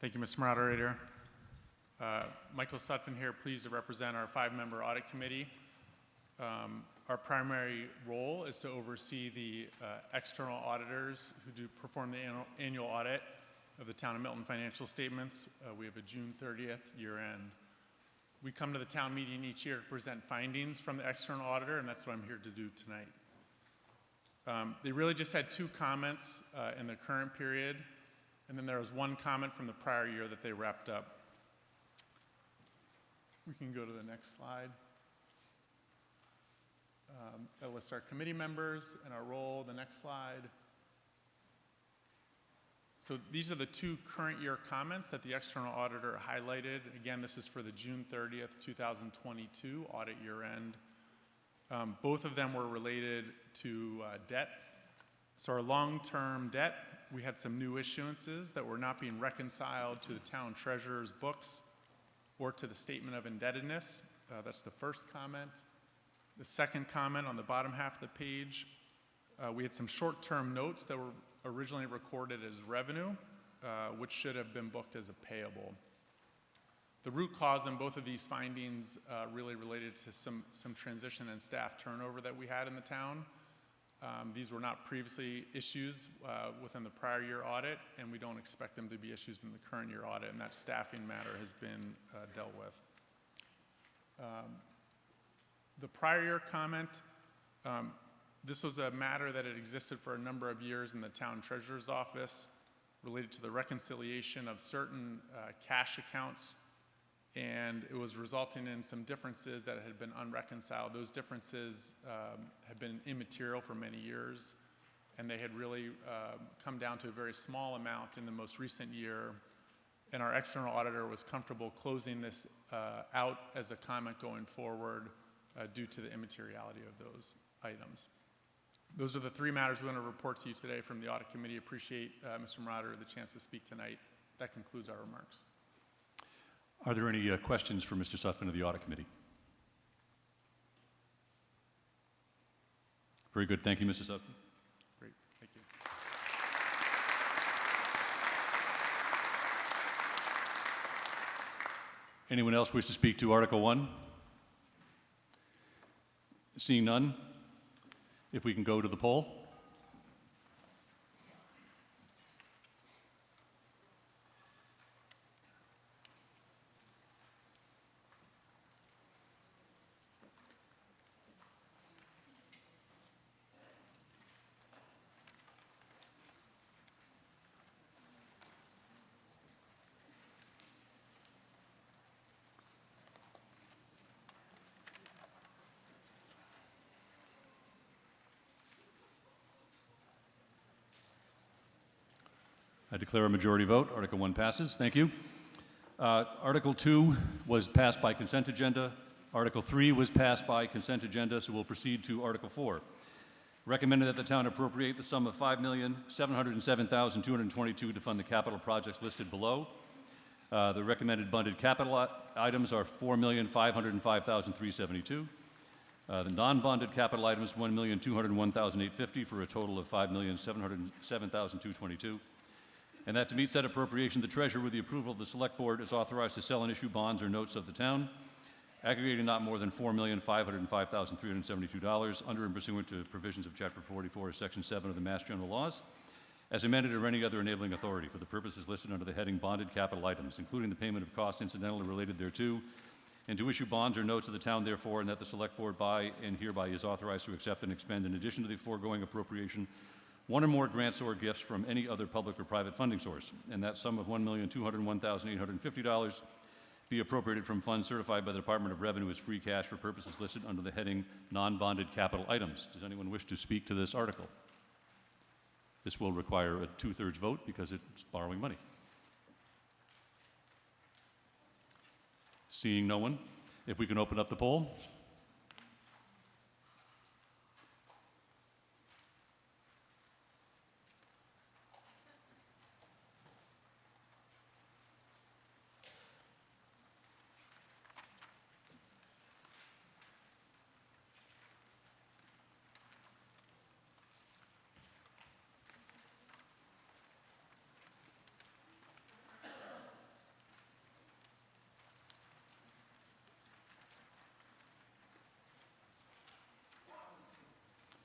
Thank you, Mr. Moderator. Michael Sutphin here, pleased to represent our 5-member audit committee. Our primary role is to oversee the external auditors who do perform the annual audit of the Town of Milton financial statements. We have a June 30th year end. We come to the town meeting each year to present findings from the external auditor, and that's what I'm here to do tonight. They really just had 2 comments in the current period, and then there was 1 comment from the prior year that they wrapped up. We can go to the next slide. That lists our committee members and our role. The next slide. So these are the 2 current year comments that the external auditor highlighted. Again, this is for the June 30th, 2022 audit year end. Both of them were related to debt. So our long-term debt we had some new issuances that were not being reconciled to the town treasurer's books or to the statement of indebtedness. That's the first comment. The second comment on the bottom half of the page, we had some short-term notes that were originally recorded as revenue, which should have been booked as a payable. The root cause in both of these findings really related to some transition and staff turnover that we had in the town. These were not previously issues within the prior year audit, and we don't expect them to be issues in the current year audit, and that staffing matter has been dealt with. The prior year comment, this was a matter that had existed for a number of years in the town treasurer's office related to the reconciliation of certain cash accounts, and it was resulting in some differences that had been unreconciled. Those differences had been immaterial for many years, and they had really come down to a very small amount in the most recent year, and our external auditor was comfortable closing this out as a comment going forward due to the immateriality of those items. Those are the three matters we want to report to you today from the Audit Committee. Appreciate Mr. Marauder the chance to speak tonight. That concludes our remarks. Are there any questions for Mr. Sutphin of the Audit Committee? Very good. Thank you, Mr. Sutphin. Great. Thank you. Anyone else wish to speak to Article 1? Seeing none, if we can go to the poll. I declare a majority vote. Article 1 passes. Thank you. Article 2 was passed by consent agenda. Article 3 was passed by consent agenda, so we'll proceed to Article 4. Recommended that the town appropriate the sum of $5,707,222 to fund the capital projects listed below. The recommended funded capital items are $4,505,372. The non-bonded capital items, $1,201,850 for a total of $5,707,222. And that to meet said appropriation, the treasurer, with the approval of the select board, is authorized to sell and issue bonds or notes of the town, aggregating not more than $4,505,372 under and pursuant to provisions of Chapter 44, Section 7 of the Mass General Laws, as amended or any other enabling authority for the purposes listed under the heading bonded capital items, including the payment of costs incidentally related thereto, and to issue bonds or notes of the town, therefore, and that the select board by and hereby is authorized to accept and expend, in addition to the foregoing appropriation, one or more grants or gifts from any other public or private funding source, and that sum of $1,201,850 be appropriated from funds certified by the Department of Revenue as free cash for purposes listed under the heading non-bonded capital items. Does anyone wish to speak to this article? This will require a 2/3 vote because it's borrowing money. Seeing no one, if we can open up the poll.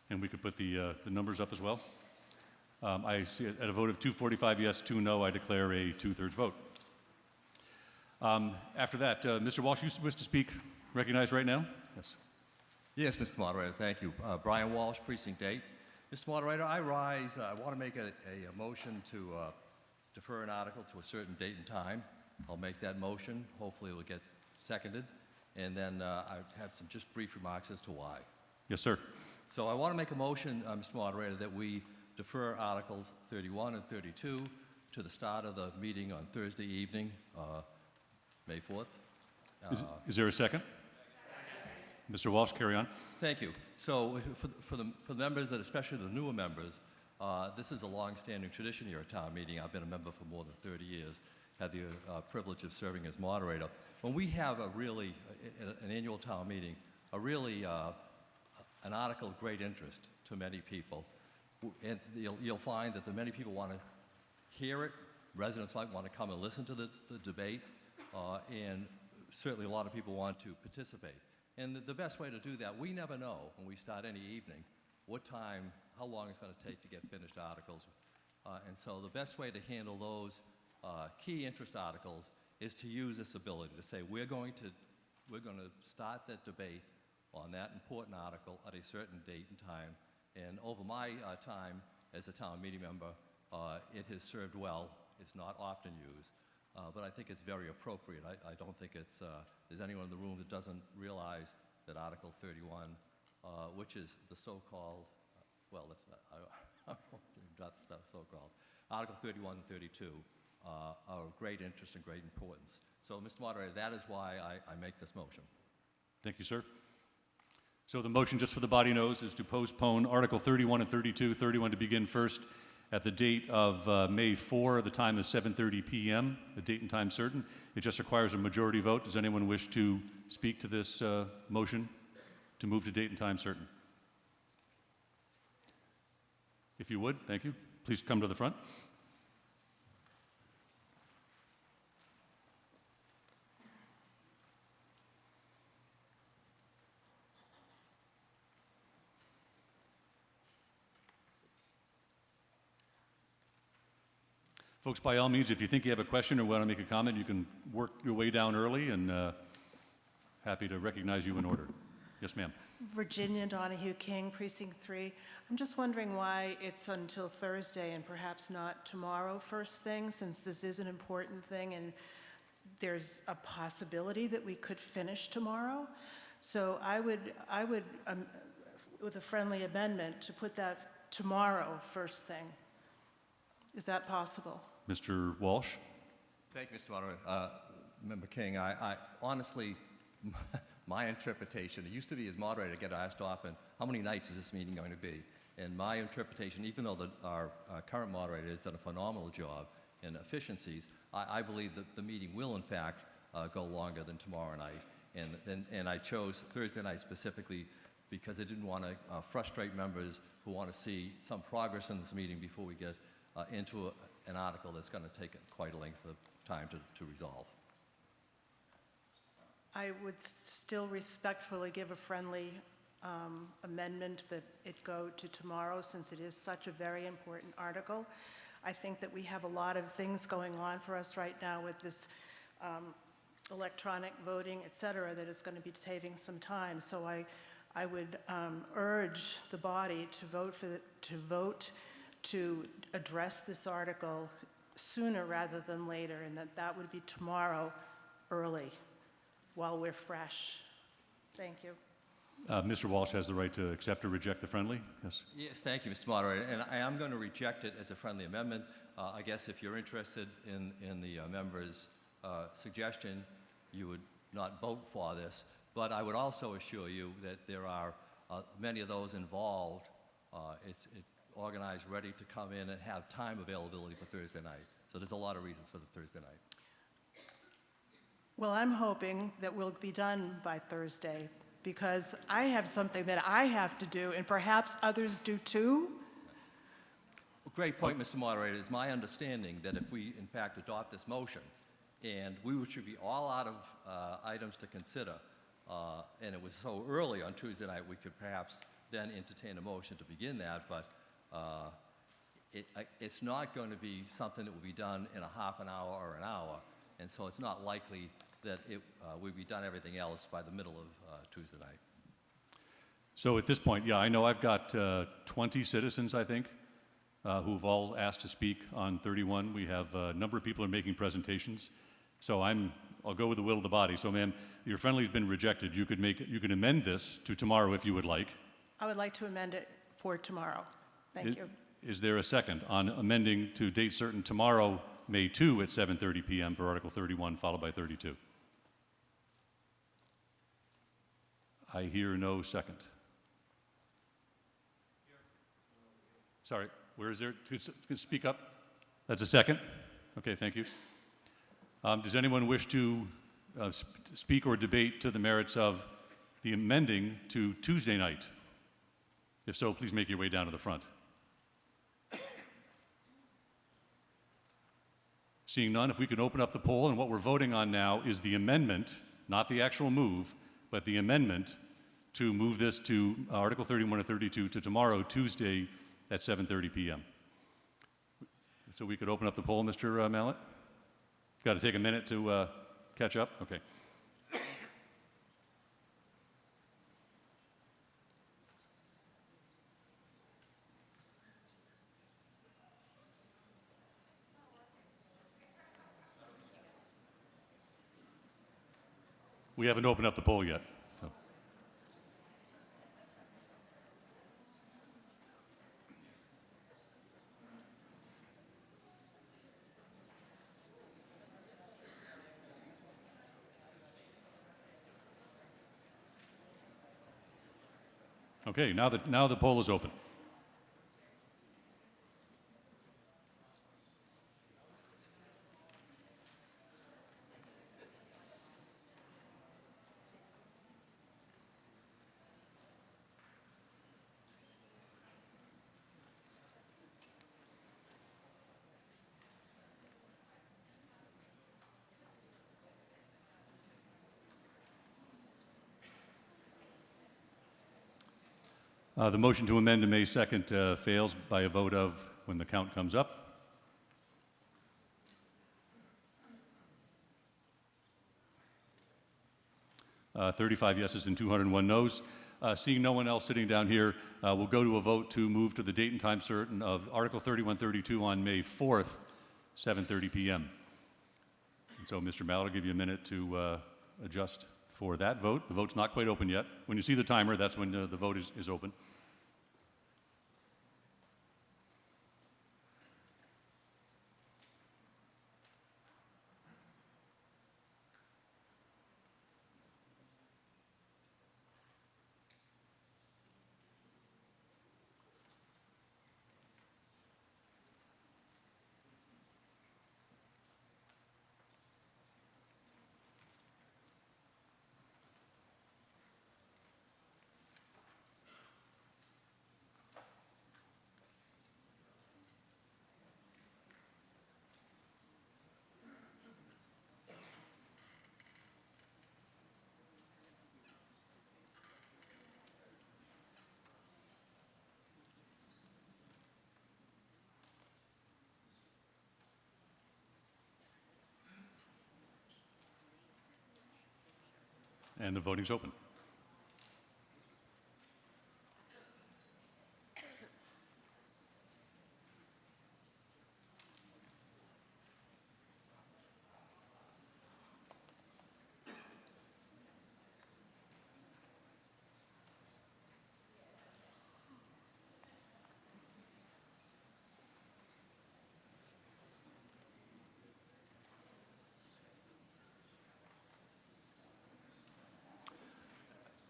And we could put the numbers up as well. I see at a vote of 245 yes, 2 no, I declare a 2/3 vote. After that, Mr. Walsh, you wish to speak, recognized right now? Yes. Yes, Mr. Moderator, thank you. Brian Walsh, Precinct 8. Mr. Moderator, I want to make a motion to defer an article to a certain date and time. I'll make that motion. Hopefully it will get seconded. And then I have some just brief remarks as to why. Yes, sir. So I want to make a motion, Mr. Moderator, that we defer Articles 31 and 32 to the start of the meeting on Thursday evening, May 4th. Is there a second? Mr. Walsh, carry on. Thank you. So for the members, that especially the newer members, This is a long-standing tradition here at town meeting. I've been a member for more than 30 years, had the privilege of serving as moderator. When we have an annual town meeting, an article of great interest to many people, and you'll find that many people want to hear it. Residents might want to come and listen to the debate, and certainly a lot of people want to participate. And the best way to do that, we never know when we start any evening how long it's going to take to get finished articles. And so the best way to handle those key interest articles is to use this ability to say, we're going to start that debate on that important article at a certain date and time. And over my time as a town meeting member, it has served well. It's not often used, but I think it's very appropriate. I don't think there's anyone in the room that doesn't realize that Article 31, which is the so-called, well, that's not so-called, Article 31 and 32 are of great interest and great importance. So, Mr. Moderator, that is why I make this motion. Thank you, sir. So the motion, just for the body knows, is to postpone Article 31 and 32, 31 to begin first at the date of May 4, the time is 7:30 p.m., a date and time certain. It just requires a majority vote. Does anyone wish to speak to this motion to move to date and time certain? If you would, thank you. Please come to the front. Folks, by all means, if you think you have a question or want to make a comment, you can work your way down early, and happy to recognize you in order. Yes, ma'am. Virginia Donahue King, Precinct 3. I'm just wondering why it's until Thursday and perhaps not tomorrow first thing, since this is an important thing and there's a possibility that we could finish tomorrow. So I would, with a friendly amendment, to put that tomorrow first thing. Is that possible? Mr. Walsh? Thank you, Mr. Moderator. Member King, I honestly, my interpretation, it used to be as moderator, I get asked often, how many nights is this meeting going to be? And my interpretation, even though our current moderator has done a phenomenal job in efficiencies, I believe that the meeting will, in fact, go longer than tomorrow night. And I chose Thursday night specifically because I didn't want to frustrate members who want to see some progress in this meeting before we get into an article that's going to take quite a length of time to resolve. I would still respectfully give a friendly amendment that it go to tomorrow, since it is such a very important article. I think that we have a lot of things going on for us right now with this electronic voting, et cetera, that is going to be saving some time. So I would urge the body to vote to address this article sooner rather than later, and that would be tomorrow early while we're fresh. Thank you. Mr. Walsh has the right to accept or reject the friendly. Yes. Yes, thank you, Mr. Moderator. And I am going to reject it as a friendly amendment. I guess if you're interested in the member's suggestion, you would not vote for this. But I would also assure you that there are many of those involved. It's organized, ready to come in and have time availability for Thursday night. So there's a lot of reasons for the Thursday night. Well, I'm hoping that we'll be done by Thursday, because I have something that I have to do, and perhaps others do too. Great point, Mr. Moderator. It's my understanding that if we, in fact, adopt this motion, and we should be all out of items to consider, and it was so early on Tuesday night, we could perhaps then entertain a motion to begin that, but it's not going to be something that will be done in a half an hour or an hour, and so it's not likely that we'll be done everything else by the middle of Tuesday night. So at this point, yeah, I know I've got 20 citizens, I think, who've all asked to speak on 31. We have a number of people who are making presentations. So I'll go with the will of the body. So, ma'am, your friendly's been rejected. You could amend this to tomorrow if you would like. I would like to amend it for tomorrow. Thank you. Is there a second on amending to date certain tomorrow, May 2 at 7:30 p.m. for Article 31, followed by 32? I hear no second. Sorry. Where is there? Could speak up? That's a second. Okay, thank you. Does anyone wish to speak or debate to the merits of the amending to Tuesday night? If so, please make your way down to the front. Seeing none, if we could open up the poll, and what we're voting on now is the amendment, not the actual move, but the amendment to move this to Article 31 or 32 to tomorrow, Tuesday, at 7:30 p.m. So we could open up the poll, Mr. Mallett? Got to take a minute to catch up? Okay. We haven't opened up the poll yet. So. Okay, now the poll is open. The motion to amend to May 2nd fails by a vote of, when the count comes up. Uh, 35 yeses and 201 noes. Seeing no one else sitting down here, we'll go to a vote to move to the date and time certain of Article 3132 on May 4th, 7:30 p.m. And so, Mr. Mallett, I'll give you a minute to adjust for that vote. The vote's not quite open yet. When you see the timer, that's when the vote is open. And the voting's open.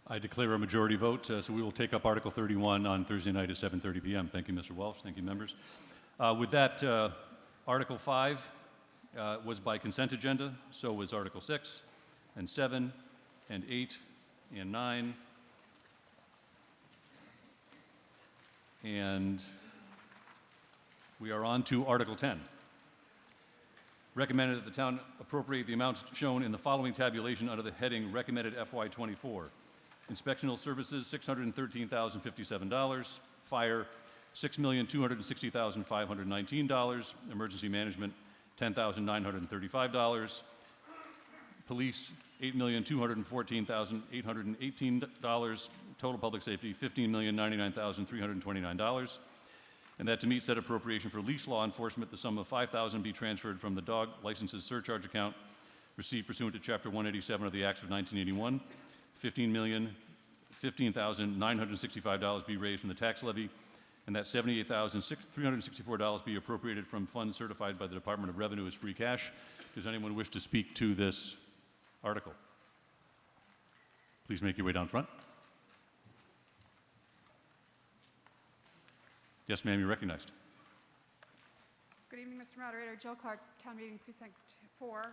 I declare a majority vote, so we will take up Article 31 on Thursday night at 7:30 p.m. Thank you, Mr. Welch. Thank you, members. With that, Article 5 was by consent agenda, so was Article 6, and 7, and 8, and 9. And we are on to Article 10. Recommended that the town appropriate the amounts shown in the following tabulation under the heading Recommended FY24. Inspectional services, $613,057. Fire, $6,260,519. Emergency management, $10,935. Police, $8,214,818. Total public safety, $15,099,329. And that to meet said appropriation for leash law enforcement, the sum of $5,000 be transferred from the dog licenses surcharge account received pursuant to Chapter 187 of the Acts of 1981. $15,965 be raised from the tax levy, and that $78,364 be appropriated from funds certified by the Department of Revenue as free cash. Does anyone wish to speak to this article? Please make your way down front. Yes, ma'am, you're recognized. Good evening, Mr. Moderator. Jill Clark, Town Meeting Precinct 4.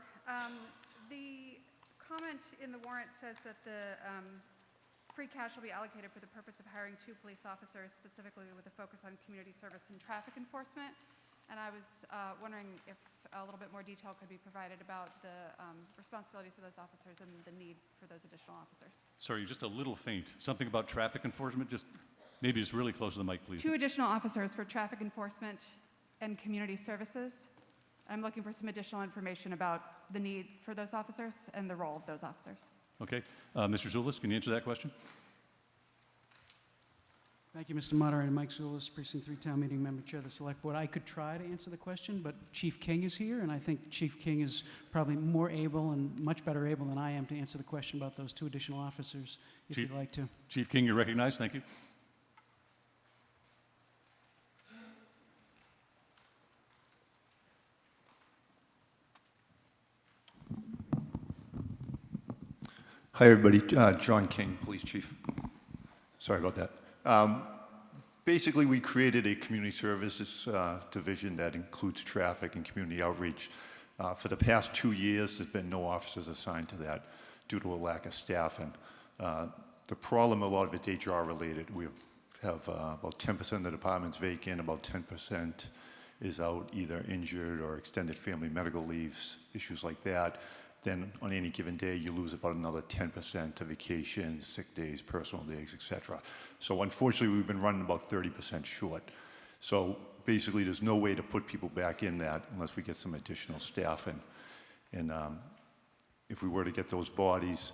The comment in the warrant says that the free cash will be allocated for the purpose of hiring 2 police officers, specifically with a focus on community service and traffic enforcement. And I was wondering if a little bit more detail could be provided about the responsibilities of those officers and the need for those additional officers. Sorry, you're just a little faint. Something about traffic enforcement? Maybe just really close to the mic, please. 2 additional officers for traffic enforcement and community services. I'm looking for some additional information about the need for those officers and the role of those officers. Okay. Mr. Zulis, can you answer that question? Thank you, Mr. Moderator. Mike Zulis, Precinct 3 Town Meeting Member, Chair of the Select Board. I could try to answer the question, but Chief King is here, and I think Chief King is probably more able and much better able than I am to answer the question about those 2 additional officers, if you'd like to. Chief King, you're recognized. Thank you. Hi, everybody. John King, Police Chief. Sorry about that. Basically, we created a community services division that includes traffic and community outreach. For the past 2 years, there's been no officers assigned to that due to a lack of staffing. The problem, a lot of it's HR related. We have about 10% of the department's vacant, about 10% is out either injured or extended family medical leaves, issues like that. Then on any given day, you lose about another 10% to vacations, sick days, personal days, etc. So unfortunately, we've been running about 30% short. So basically, there's no way to put people back in that unless we get some additional staff. And if we were to get those bodies,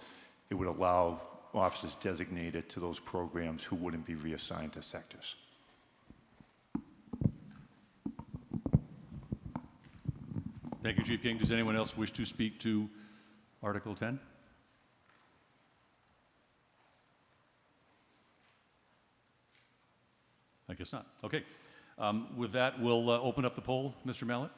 it would allow officers designated to those programs who wouldn't be reassigned to sectors. Thank you, Chief King. Does anyone else wish to speak to Article 10? I guess not. Okay. With that, we'll open up the poll. Mr. Mallett?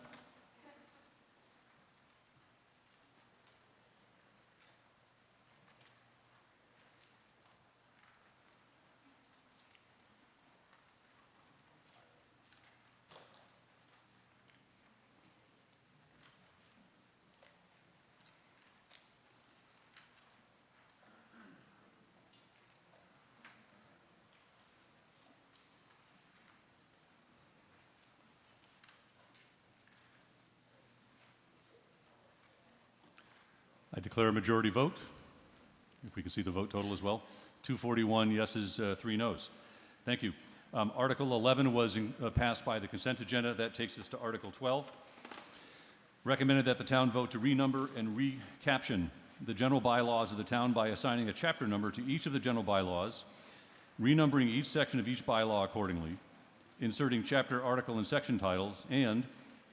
I declare a majority vote, if we can see the vote total as well. 241 yeses, 3 noes. Thank you. Article 11 was passed by the consent agenda. That takes us to Article 12. Recommended that the town vote to renumber and recaption the general bylaws of the town by assigning a chapter number to each of the general bylaws, renumbering each section of each bylaw accordingly, inserting chapter, article, and section titles, and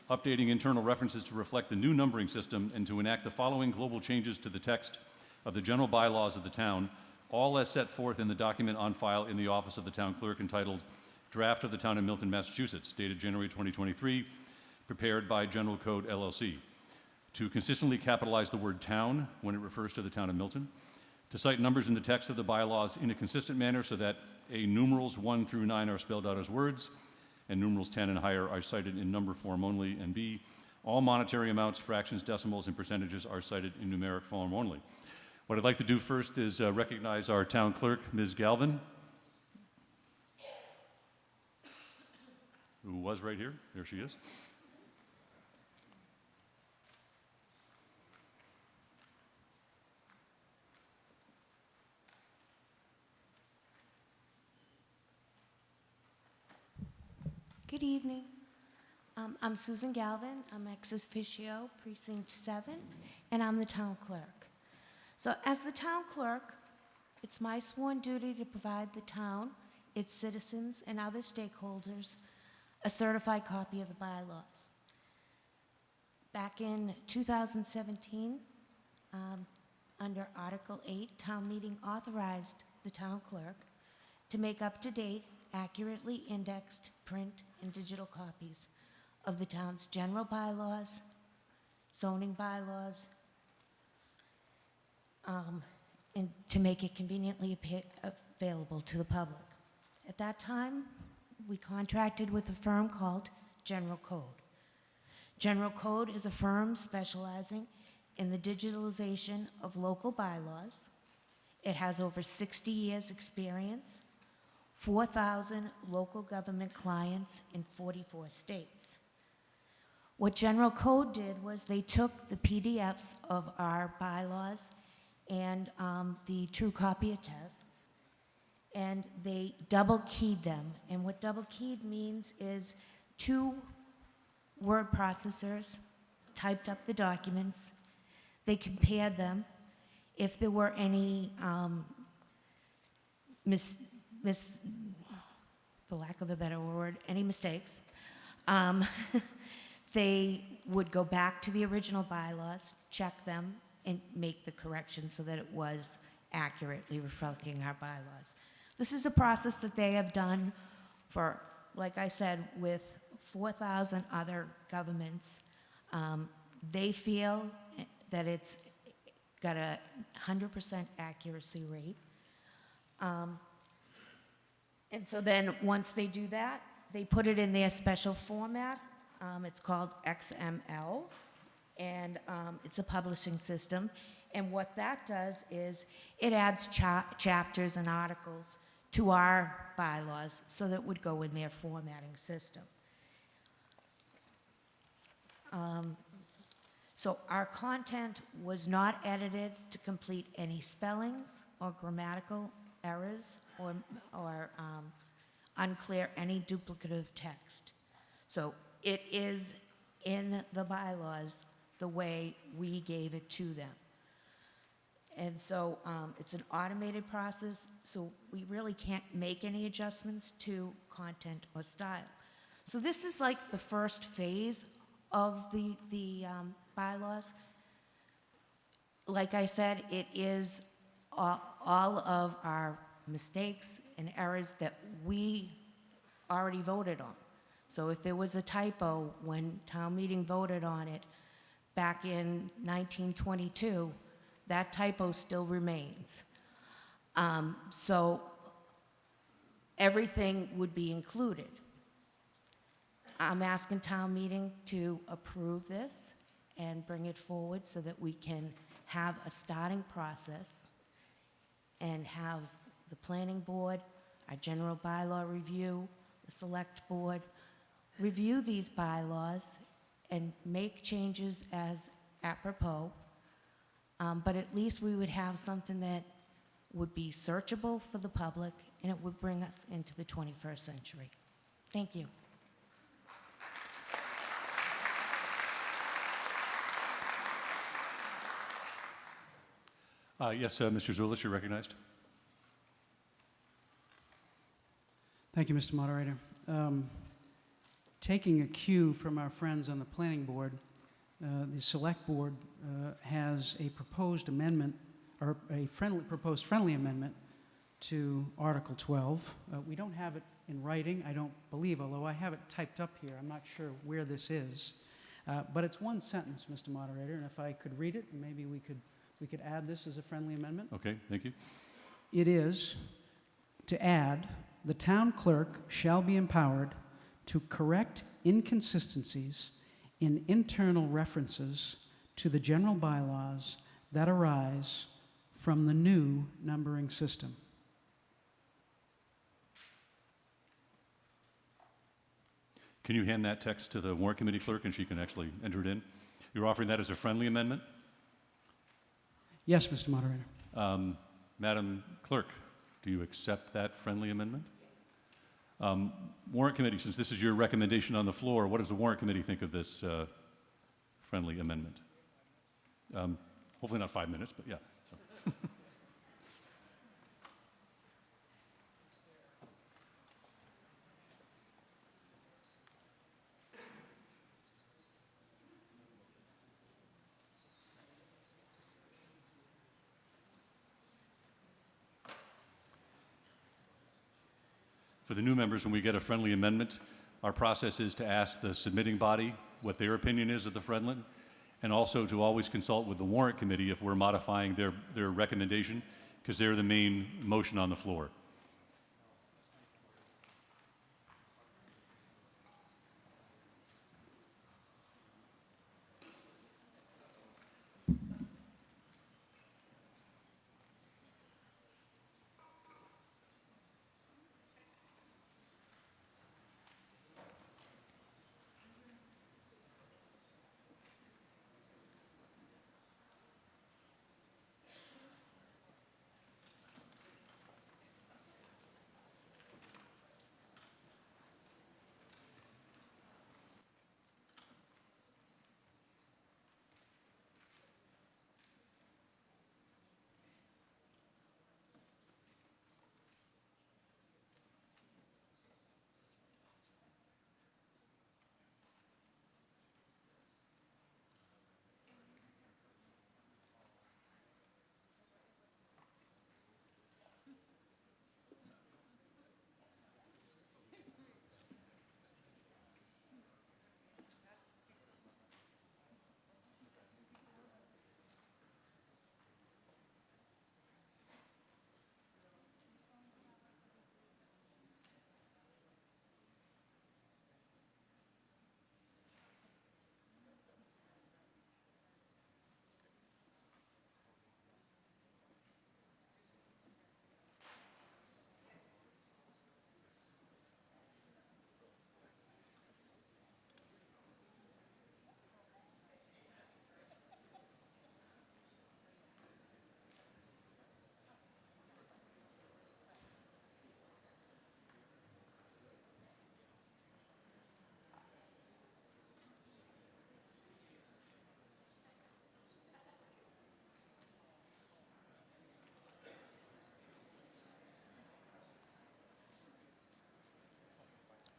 updating internal references to reflect the new numbering system and to enact the following global changes to the text of the general bylaws of the town, all as set forth in the document on file in the office of the town clerk entitled Draft of the Town of Milton, Massachusetts, dated January 2023, prepared by General Code LLC. To consistently capitalize the word town when it refers to the town of Milton, to cite numbers in the text of the bylaws in a consistent manner so that A, numerals 1 through 9 are spelled out as words, and numerals 10 and higher are cited in number form only, and B, all monetary amounts, fractions, decimals, and percentages are cited in numeric form only. What I'd like to do first is recognize our town clerk, Ms. Galvin, who was right here. There she is. Good evening. I'm Susan Galvin. I'm ex officio, Precinct 7, and I'm the town clerk. So as the town clerk, it's my sworn duty to provide the town, its citizens, and other stakeholders a certified copy of the bylaws. Back in 2017, under Article 8, town meeting authorized the town clerk to make up-to-date, accurately indexed print and digital copies of the town's general bylaws, zoning bylaws, and to make it conveniently available to the public. At that time, we contracted with a firm called General Code. General Code is a firm specializing in the digitalization of local bylaws. It has over 60 years' experience, 4,000 local government clients in 44 states. What General Code did was they took the PDFs of our bylaws and the true copy attests, and they double keyed them. And what double keyed means is 2 word processors typed up the documents, they compared them. If there were any for lack of a better word, any mistakes, they would go back to the original bylaws, check them, and make the correction so that it was accurately reflecting our bylaws. This is a process that they have done for, like I said, with 4,000 other governments. They feel that it's got a 100% accuracy rate. And so then once they do that, they put it in their special format. It's called XML, and it's a publishing system. And what that does is it adds chapters and articles to our bylaws so that it would go in their formatting system. So our content was not edited to complete any spellings or grammatical errors or unclear any duplicative text. So it is in the bylaws the way we gave it to them. And so it's an automated process, so we really can't make any adjustments to content or style. So this is like the first phase of the bylaws. Like I said, it is all of our mistakes and errors that we already voted on. So if there was a typo when town meeting voted on it back in 1922, that typo still remains. So everything would be included. I'm asking town meeting to approve this and bring it forward so that we can have a starting process and have the planning board, our general bylaw review, the select board, review these bylaws and make changes as apropos. But at least we would have something that would be searchable for the public, and it would bring us into the 21st century. Thank you. Yes, Mr. Zulis, you're recognized. Thank you, Mr. Moderator. Taking a cue from our friends on the planning board, the select board has a proposed amendment, or a proposed friendly amendment to Article 12. We don't have it in writing, I don't believe, although I have it typed up here. I'm not sure where this is. But it's one sentence, Mr. Moderator, and if I could read it, maybe we could add this as a friendly amendment. Okay, thank you. It is to add, the town clerk shall be empowered to correct inconsistencies in internal references to the general bylaws that arise from the new numbering system. Can you hand that text to the warrant committee clerk and she can actually enter it in? You're offering that as a friendly amendment? Yes, Mr. Moderator. Madam Clerk, do you accept that friendly amendment? Warrant committee, since this is your recommendation on the floor, what does the warrant committee think of this friendly amendment? Hopefully not 5 minutes, but yeah. So. For the new members, when we get a friendly amendment, our process is to ask the submitting body what their opinion is of the friendly, and also to always consult with the warrant committee if we're modifying their recommendation, because they're the main motion on the floor.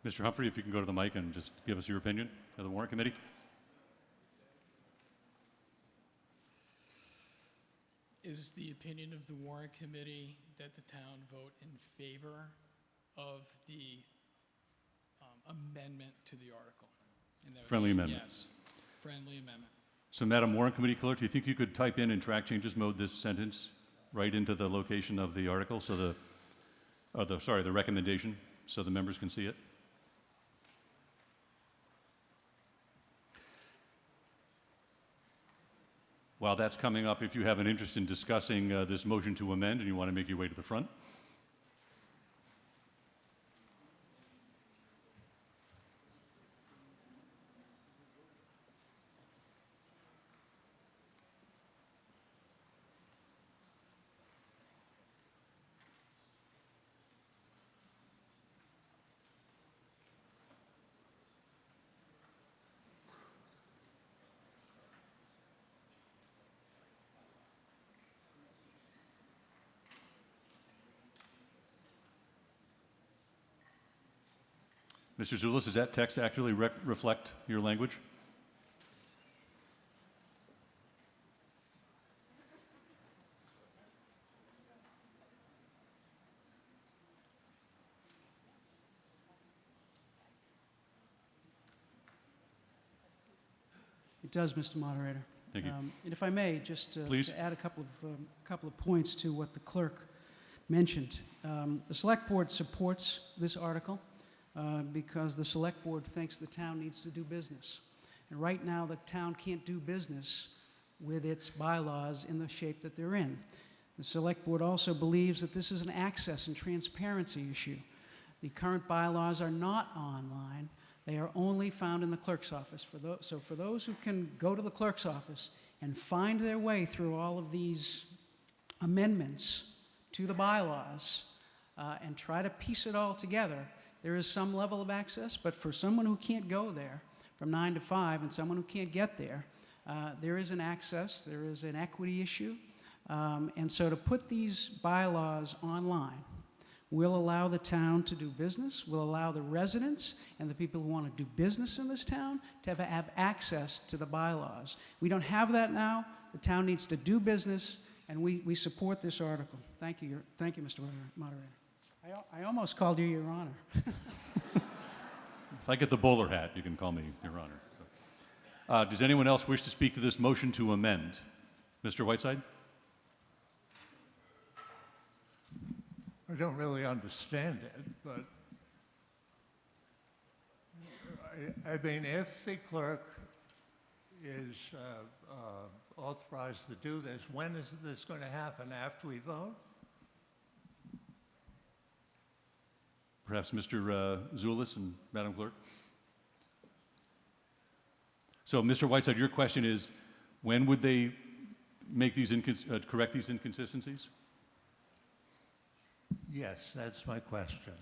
Mr. Humphrey, if you can go to the mic and just give us your opinion of the warrant committee. Is the opinion of the warrant committee that the town vote in favor of the amendment to the article? And that would Friendly be amendment. Yes, friendly amendment. So, Madam Warrant Committee Clerk, do you think you could type in track changes mode this sentence right into the location of the article, so the recommendation, so the members can see it? While that's coming up, if you have an interest in discussing this motion to amend and you want to make your way to the front. Mr. Zulus, does that text actually reflect your language? It does, Mr. Moderator. Thank you. And if I may, just Please. to add a couple of points to what the clerk mentioned. The Select Board supports this article because the Select Board thinks the town needs to do business. And right now, the town can't do business with its bylaws in the shape that they're in. The Select Board also believes that this is an access and transparency issue. The current bylaws are not online. They are only found in the clerk's office. So for those who can go to the clerk's office and find their way through all of these amendments to the bylaws and try to piece it all together, there is some level of access. But for someone who can't go there from 9 to 5 and someone who can't get there, there is an access, there is an equity issue. And so to put these bylaws online will allow the town to do business, will allow the residents and the people who want to do business in this town to have access to the bylaws. We don't have that now. The town needs to do business, and we support this article. Thank you, Mr. Moderator. I almost called you Your Honor. If I get the bowler hat, you can call me Your Honor. So, does anyone else wish to speak to this motion to amend? Mr. Whiteside? I don't really understand it, but I mean, if the clerk is authorized to do this, when is this going to happen? After we vote? Perhaps Mr. Zulus and Madam Clerk? So, Mr. Whiteside, your question is, when would they make these correct these inconsistencies? Yes, that's my question.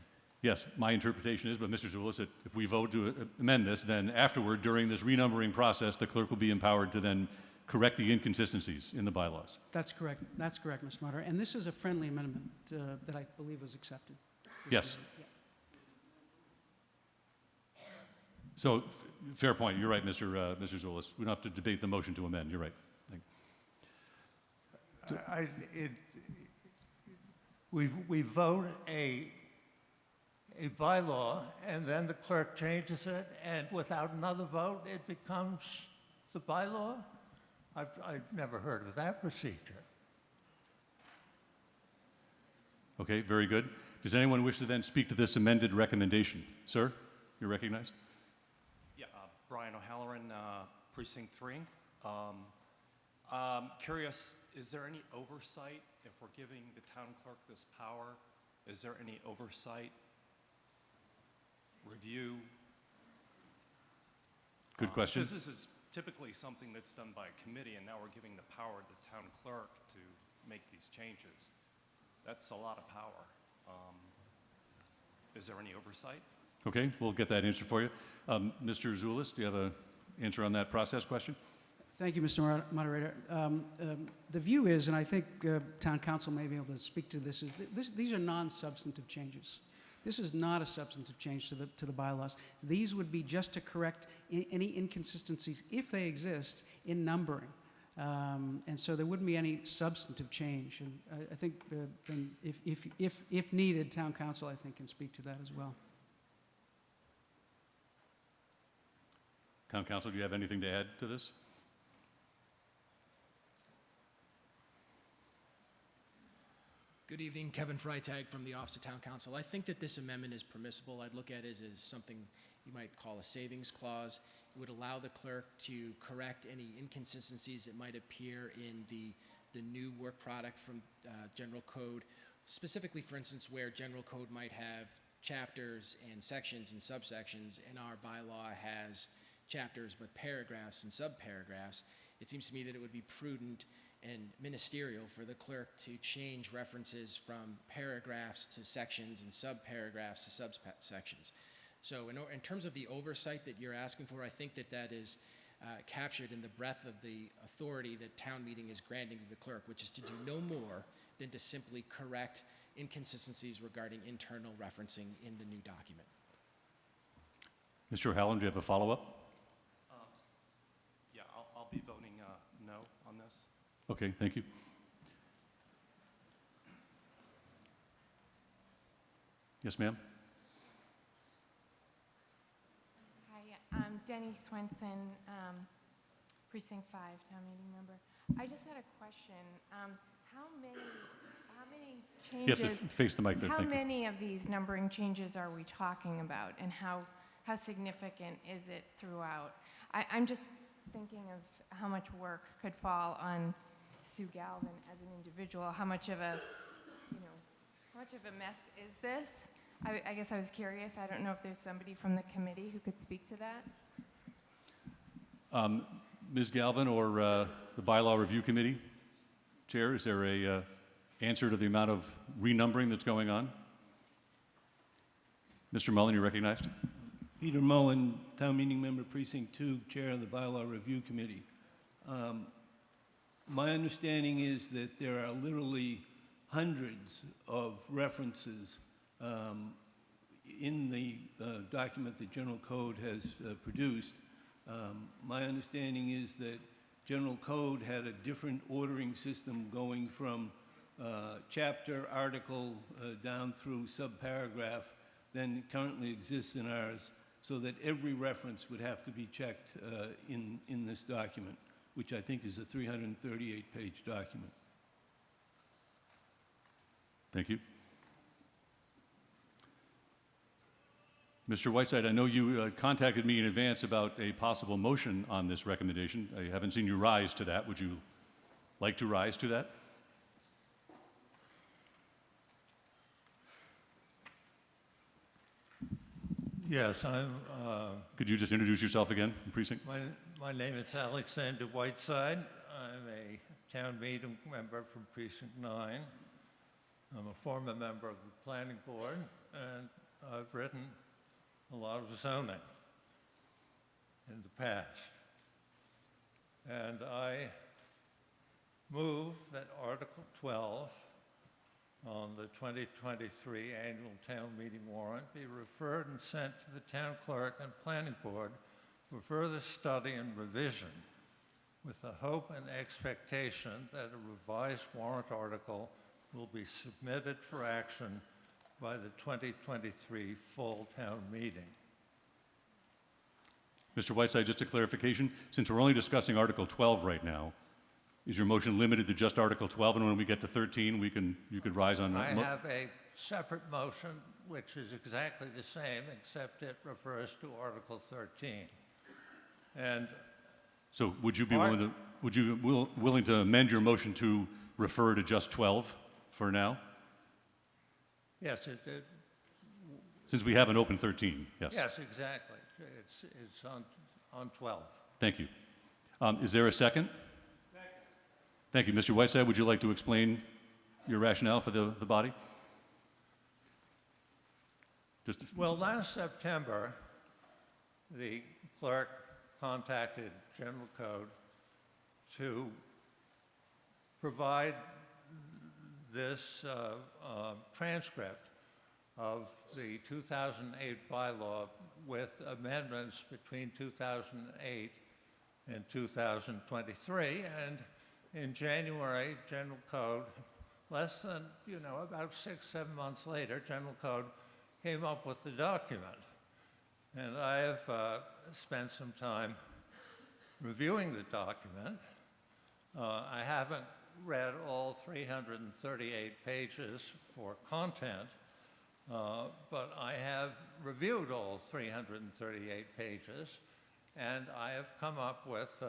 Yes, my interpretation is, but Mr. Zulus, that if we vote to amend this, then afterward, during this renumbering process, the clerk will be empowered to then correct the inconsistencies in the bylaws. That's correct. That's correct, Mr. Moderator. And this is a friendly amendment that I believe was accepted. Yes. Yeah. So, fair point. You're right, Mr. Zulus. We don't have to debate the motion to amend. You're right. We vote a bylaw, and then the clerk changes it, and without another vote, it becomes the bylaw? I've never heard of that procedure. Okay, very good. Does anyone wish to then speak to this amended recommendation? Sir, you're recognized. Yeah, Brian O'Halloran, Precinct 3. Curious, is there any oversight if we're giving the town clerk this power? Is there any oversight, review? Good question. Because this is typically something that's done by a committee, and now we're giving the power to the town clerk to make these changes. That's a lot of power. Is there any oversight? Okay, we'll get that answer for you. Mr. Zulus, do you have an answer on that process question? Thank you, Mr. Moderator. The view is, and I think town council may be able to speak to this, is these are non-substantive changes. This is not a substantive change to the bylaws. These would be just to correct any inconsistencies, if they exist, in numbering. And so there wouldn't be any substantive change. And I think then if needed, town council, I think, can speak to that as well. Town council, do you have anything to add to this? Good evening, Kevin Freitag from the Office of Town Council. I think that this amendment is permissible. I'd look at it as something you might call a savings clause. It would allow the clerk to correct any inconsistencies that might appear in the new work product from General Code, specifically, for instance, where General Code might have chapters and sections and subsections, and our bylaw has chapters but paragraphs and subparagraphs. It seems to me that it would be prudent and ministerial for the clerk to change references from paragraphs to sections and subparagraphs to subsections. So in terms of the oversight that you're asking for, I think that that is captured in the breadth of the authority that town meeting is granting to the clerk, which is to do no more than to simply correct inconsistencies regarding internal referencing in the new document. Mr. O'Halloran, do you have a follow-up? Yeah, I'll be voting no on this. Okay, thank you. Yes, ma'am? Hi, I'm Denny Swenson, Precinct 5, town meeting member. I just had a question. How many changes? You have to face the mic there, How thank you. many of these numbering changes are we talking about, and how significant is it throughout? I'm just thinking of how much work could fall on Sue Galvin as an individual. How much of a mess is this? I guess I was curious. I don't know if there's somebody from the committee who could speak to that. Ms. Galvin or the Bylaw Review Committee Chair, is there a answer to the amount of renumbering that's going on? Mr. Mullen, you're recognized. Peter Mullen, Town Meeting Member, Precinct 2, Chair of the Bylaw Review Committee. My understanding is that there are literally hundreds of references in the document that General Code has produced. My understanding is that General Code had a different ordering system going from chapter, article, down through subparagraph than currently exists in ours, so that every reference would have to be checked in this document, which I think is a 338-page document. Thank you. Mr. Whiteside, I know you contacted me in advance about a possible motion on this recommendation. I haven't seen you rise to that. Would you like to rise to that? Yes, I'm. Could you just introduce yourself again, precinct? My name is Alexander Whiteside. I'm a town meeting member from Precinct 9. I'm a former member of the Planning Board, and I've written a lot of zoning in the past. And I move that Article 12 on the 2023 annual town meeting warrant be referred and sent to the town clerk and planning board for further study and revision, with the hope and expectation that a revised warrant article will be submitted for action by the 2023 fall town meeting. Mr. Whiteside, just a clarification. Since we're only discussing Article 12 right now, is your motion limited to just Article 12, and when we get to 13, you could rise on I that? have a separate motion which is exactly the same, except it refers to Article 13. And So would you be willing to amend your motion to refer to just 12 for now? yes, Since we have an open 13, yes. yes, exactly. It's on 12. Thank you. Is there a second? Thank you. Mr. Whiteside, would you like to explain your rationale for the body? Well, last September, the clerk contacted General Code to provide this transcript of the 2008 bylaw with amendments between 2008 and 2023. And in January, General Code, less than, about 6-7 months later, General Code came up with the document. And I have spent some time reviewing the document. I haven't read all 338 pages for content, but I have reviewed all 338 pages, and I have come up with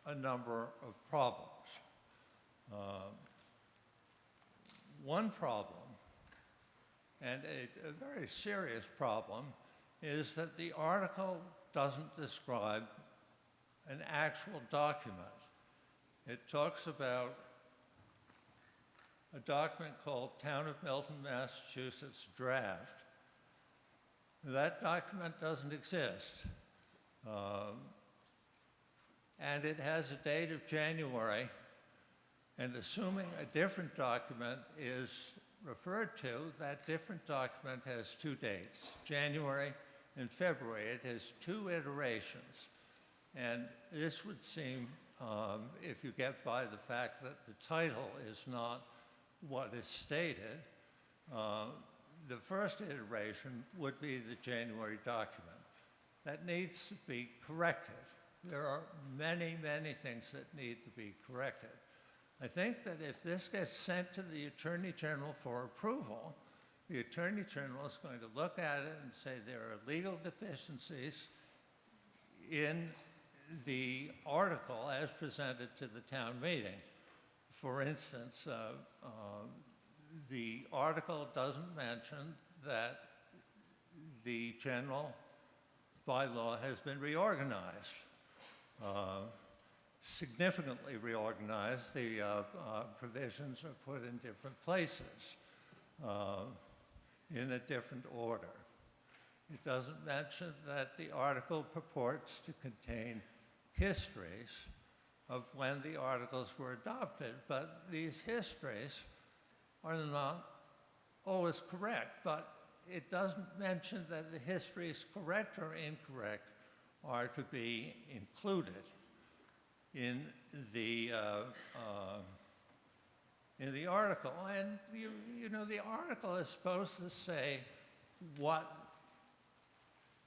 a number of problems. One problem, and a very serious problem, is that the article doesn't describe an actual document. It talks about a document called Town of Milton, Massachusetts Draft. That document doesn't exist. And it has a date of January, and assuming a different document is referred to, that different document has 2 dates, January and February. It has 2 iterations. And this would seem, if you get by the fact that the title is not what is stated, the first iteration would be the January document. That needs to be corrected. There are many, many things that need to be corrected. I think that if this gets sent to the Attorney General for approval, the Attorney General is going to look at it and say there are legal deficiencies in the article as presented to the town meeting. For instance, the article doesn't mention that the general bylaw has been reorganized. Significantly reorganized. The provisions are put in different places, in a different order. It doesn't mention that the article purports to contain histories of when the articles were adopted, but these histories are not always correct. But it doesn't mention that the histories, correct or incorrect, are to be included in the article. And the article is supposed to say what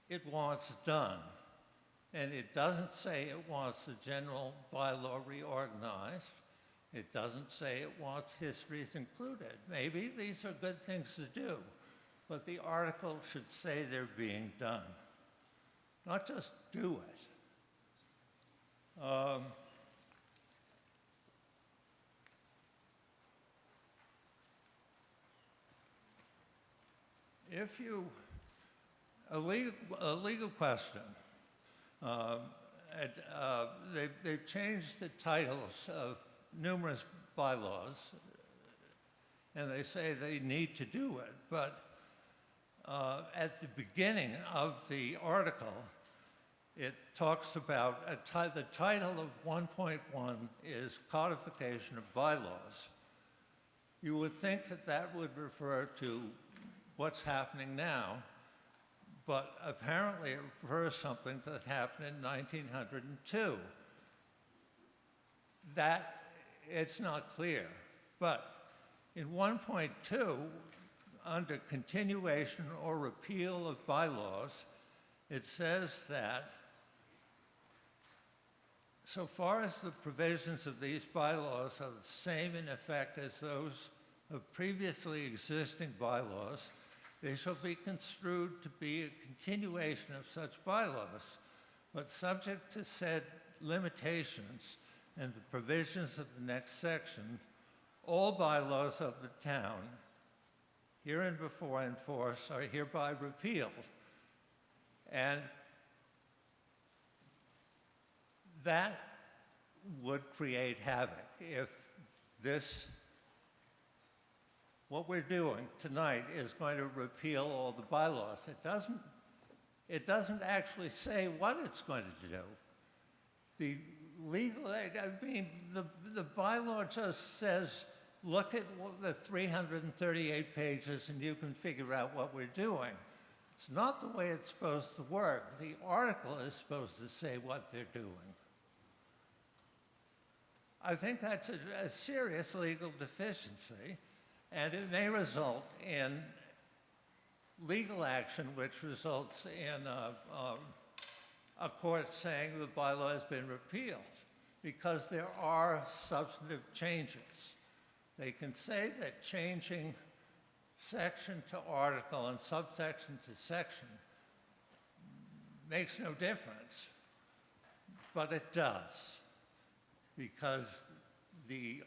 it wants done. And it doesn't say it wants the general bylaw reorganized. It doesn't say it wants histories included. Maybe these are good things to do, but the article should say they're being done, not just do it. If you, a legal question, they've changed the titles of numerous bylaws, and they say they need to do it, but at the beginning of the article, it talks about, the title of 1.1 is Codification of Bylaws. You would think that that would refer to what's happening now, but apparently it refers to something that happened in 1902. That, it's not clear. But in 1.2, under continuation or repeal of bylaws, it says that so far as the provisions of these bylaws are the same in effect as those of previously existing bylaws, they shall be construed to be a continuation of such bylaws, but subject to said limitations and the provisions of the next section, all bylaws of the town, hereinbefore in force, are hereby repealed. And that would create havoc if this, what we're doing tonight, is going to repeal all the bylaws. It doesn't actually say what it's going to do. The legal, the bylaw just says look at the 338 pages and you can figure out what we're doing. It's not the way it's supposed to work. The article is supposed to say what they're doing. I think that's a serious legal deficiency, and it may result in legal action, which results in a court saying the bylaw has been repealed, because there are substantive changes. They can say that changing section to article and subsection to section makes no difference, but it does, because the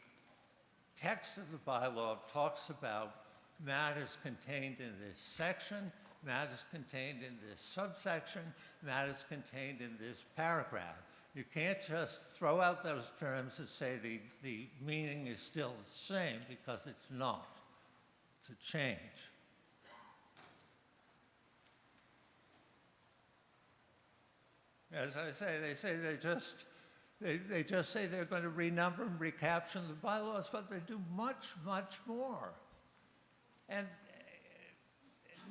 text of the bylaw talks about matters contained in this section, matters contained in this subsection, matters contained in this paragraph. You can't just throw out those terms and say the meaning is still the same, because it's not. It's a change. As I say, they just say they're going to renumber and recaption the bylaws, but they do much, much more. And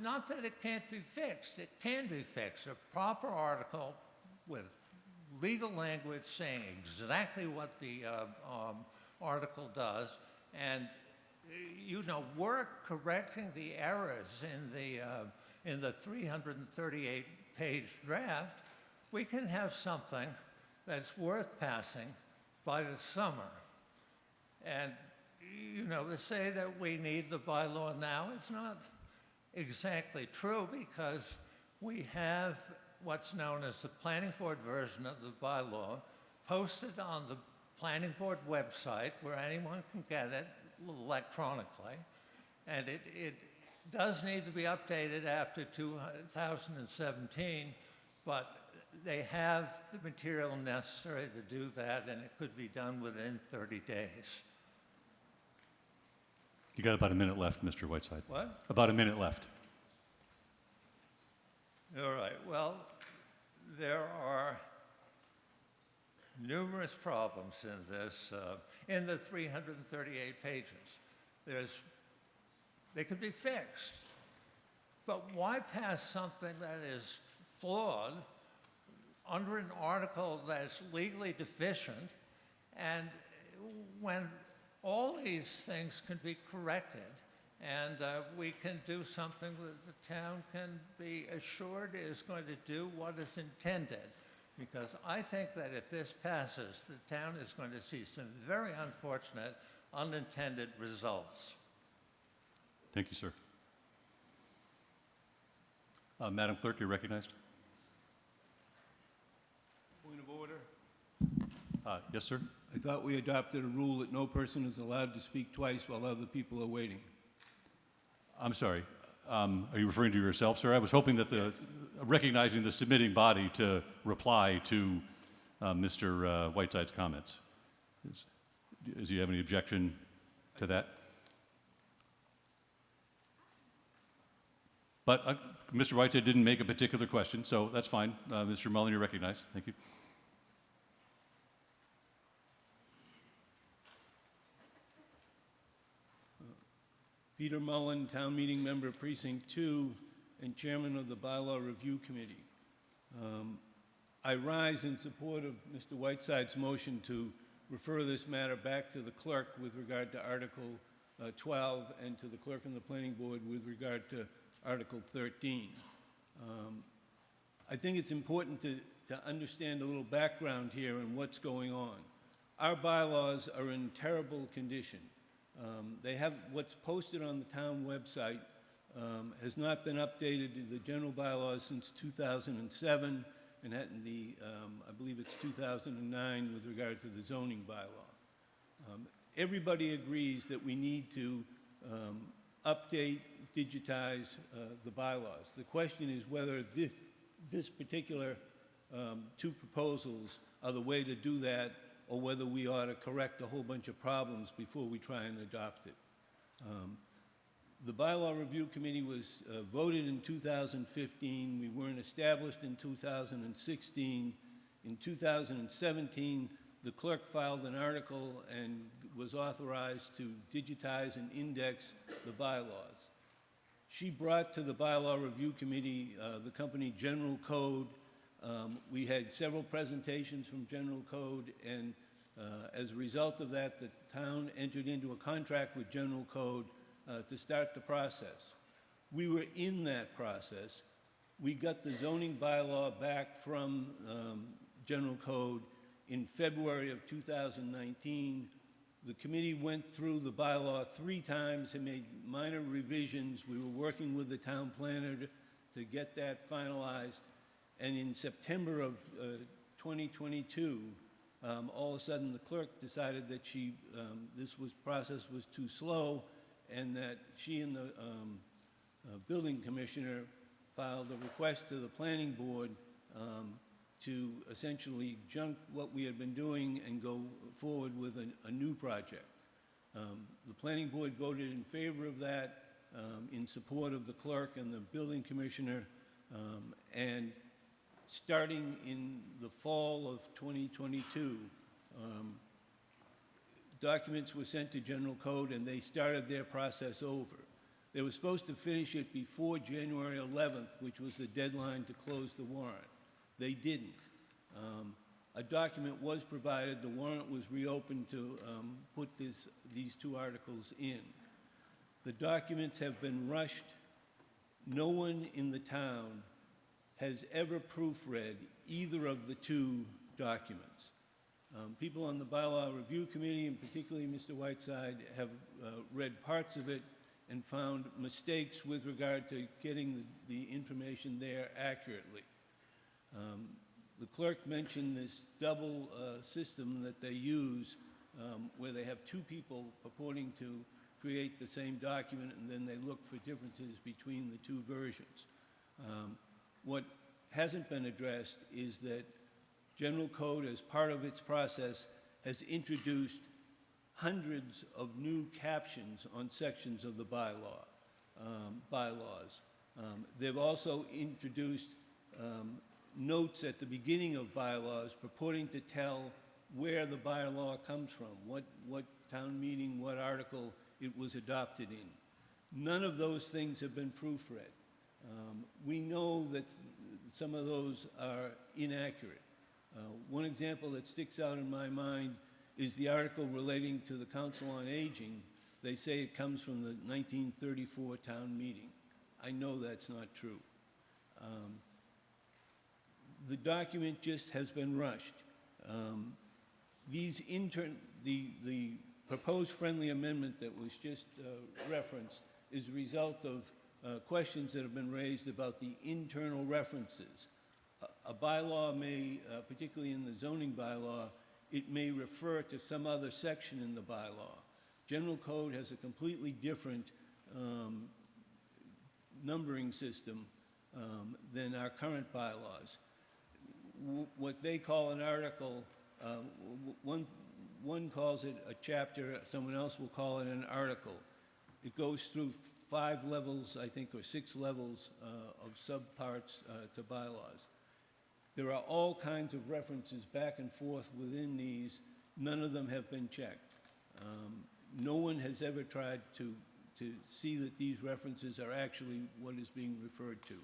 not that it can't be fixed. It can be fixed. A proper article with legal language saying exactly what the article does, and we're correcting the errors in the 338-page draft. We can have something that's worth passing by the summer. And to say that we need the bylaw now, it's not exactly true, because we have what's known as the planning board version of the bylaw posted on the planning board website, where anyone can get it electronically. And it does need to be updated after 2017, but they have the material necessary to do that, and it could be done within 30 days. You got about a minute left, Mr. Whiteside. What? About a minute left. All right. Well, there are numerous problems in this, in the 338 pages. They could be fixed. But why pass something that is flawed under an article that's legally deficient, and when all these things can be corrected, and we can do something that the town can be assured is going to do what is intended? Because I think that if this passes, the town is going to see some very unfortunate unintended results. Thank you, sir. Madam Clerk, you're recognized. Point of order. Yes, sir. I thought we adopted a rule that no person is allowed to speak twice while other people are waiting. I'm sorry. Are you referring to yourself, sir? I was hoping that recognizing the submitting body to reply to Mr. Whiteside's comments. Does he have any objection to that? But Mr. Whiteside didn't make a particular question, so that's fine. Mr. Mullen, you're recognized. Thank you. Peter Mullen, Town Meeting Member, Precinct 2, and Chairman of the Bylaw Review Committee. I rise in support of Mr. Whiteside's motion to refer this matter back to the clerk with regard to Article 12 and to the clerk and the planning board with regard to Article 13. I think it's important to understand a little background here and what's going on. Our bylaws are in terrible condition. They have what's posted on the town website has not been updated to the general bylaws since 2007, and I believe it's 2009 with regard to the zoning bylaw. Everybody agrees that we need to update, digitize the bylaws. The question is whether this particular two proposals are the way to do that, or whether we ought to correct a whole bunch of problems before we try and adopt it. The Bylaw Review Committee was voted in 2015. We weren't established in 2016. In 2017, the clerk filed an article and was authorized to digitize and index the bylaws. She brought to the Bylaw Review Committee the company General Code. We had several presentations from General Code, and as a result of that, the town entered into a contract with General Code to start the process. We were in that process. We got the zoning bylaw back from General Code in February of 2019. The committee went through the bylaw 3 times and made minor revisions. We were working with the town planner to get that finalized. And in September of 2022, all of a sudden the clerk decided that this process was too slow, and that she and the building commissioner filed a request to the planning board to essentially junk what we had been doing and go forward with a new project. The planning board voted in favor of that, in support of the clerk and the building commissioner, and starting in the fall of 2022, documents were sent to General Code and they started their process over. They were supposed to finish it before January 11th, which was the deadline to close the warrant. They didn't. A document was provided. The warrant was reopened to put these 2 articles in. The documents have been rushed. No one in the town has ever proofread either of the 2 documents. People on the Bylaw Review Committee, and particularly Mr. Whiteside, have read parts of it and found mistakes with regard to getting the information there accurately. The clerk mentioned this double system that they use where they have 2 people purporting to create the same document, and then they look for differences between the 2 versions. What hasn't been addressed is that General Code, as part of its process, has introduced hundreds of new captions on sections of the bylaws. They've also introduced notes at the beginning of bylaws purporting to tell where the bylaw comes from, what town meeting, what article it was adopted in. None of those things have been proofread. We know that some of those are inaccurate. One example that sticks out in my mind is the article relating to the Council on Aging. They say it comes from the 1934 town meeting. I know that's not true. The document just has been rushed. The proposed friendly amendment that was just referenced is a result of questions that have been raised about the internal references. A bylaw may, particularly in the zoning bylaw, it may refer to some other section in the bylaw. General Code has a completely different numbering system than our current bylaws. What they call an article, one calls it a chapter, someone else will call it an article. It goes through 5 levels, I think, or 6 levels of subparts to bylaws. There are all kinds of references back and forth within these. None of them have been checked. No one has ever tried to see that these references are actually what is being referred to.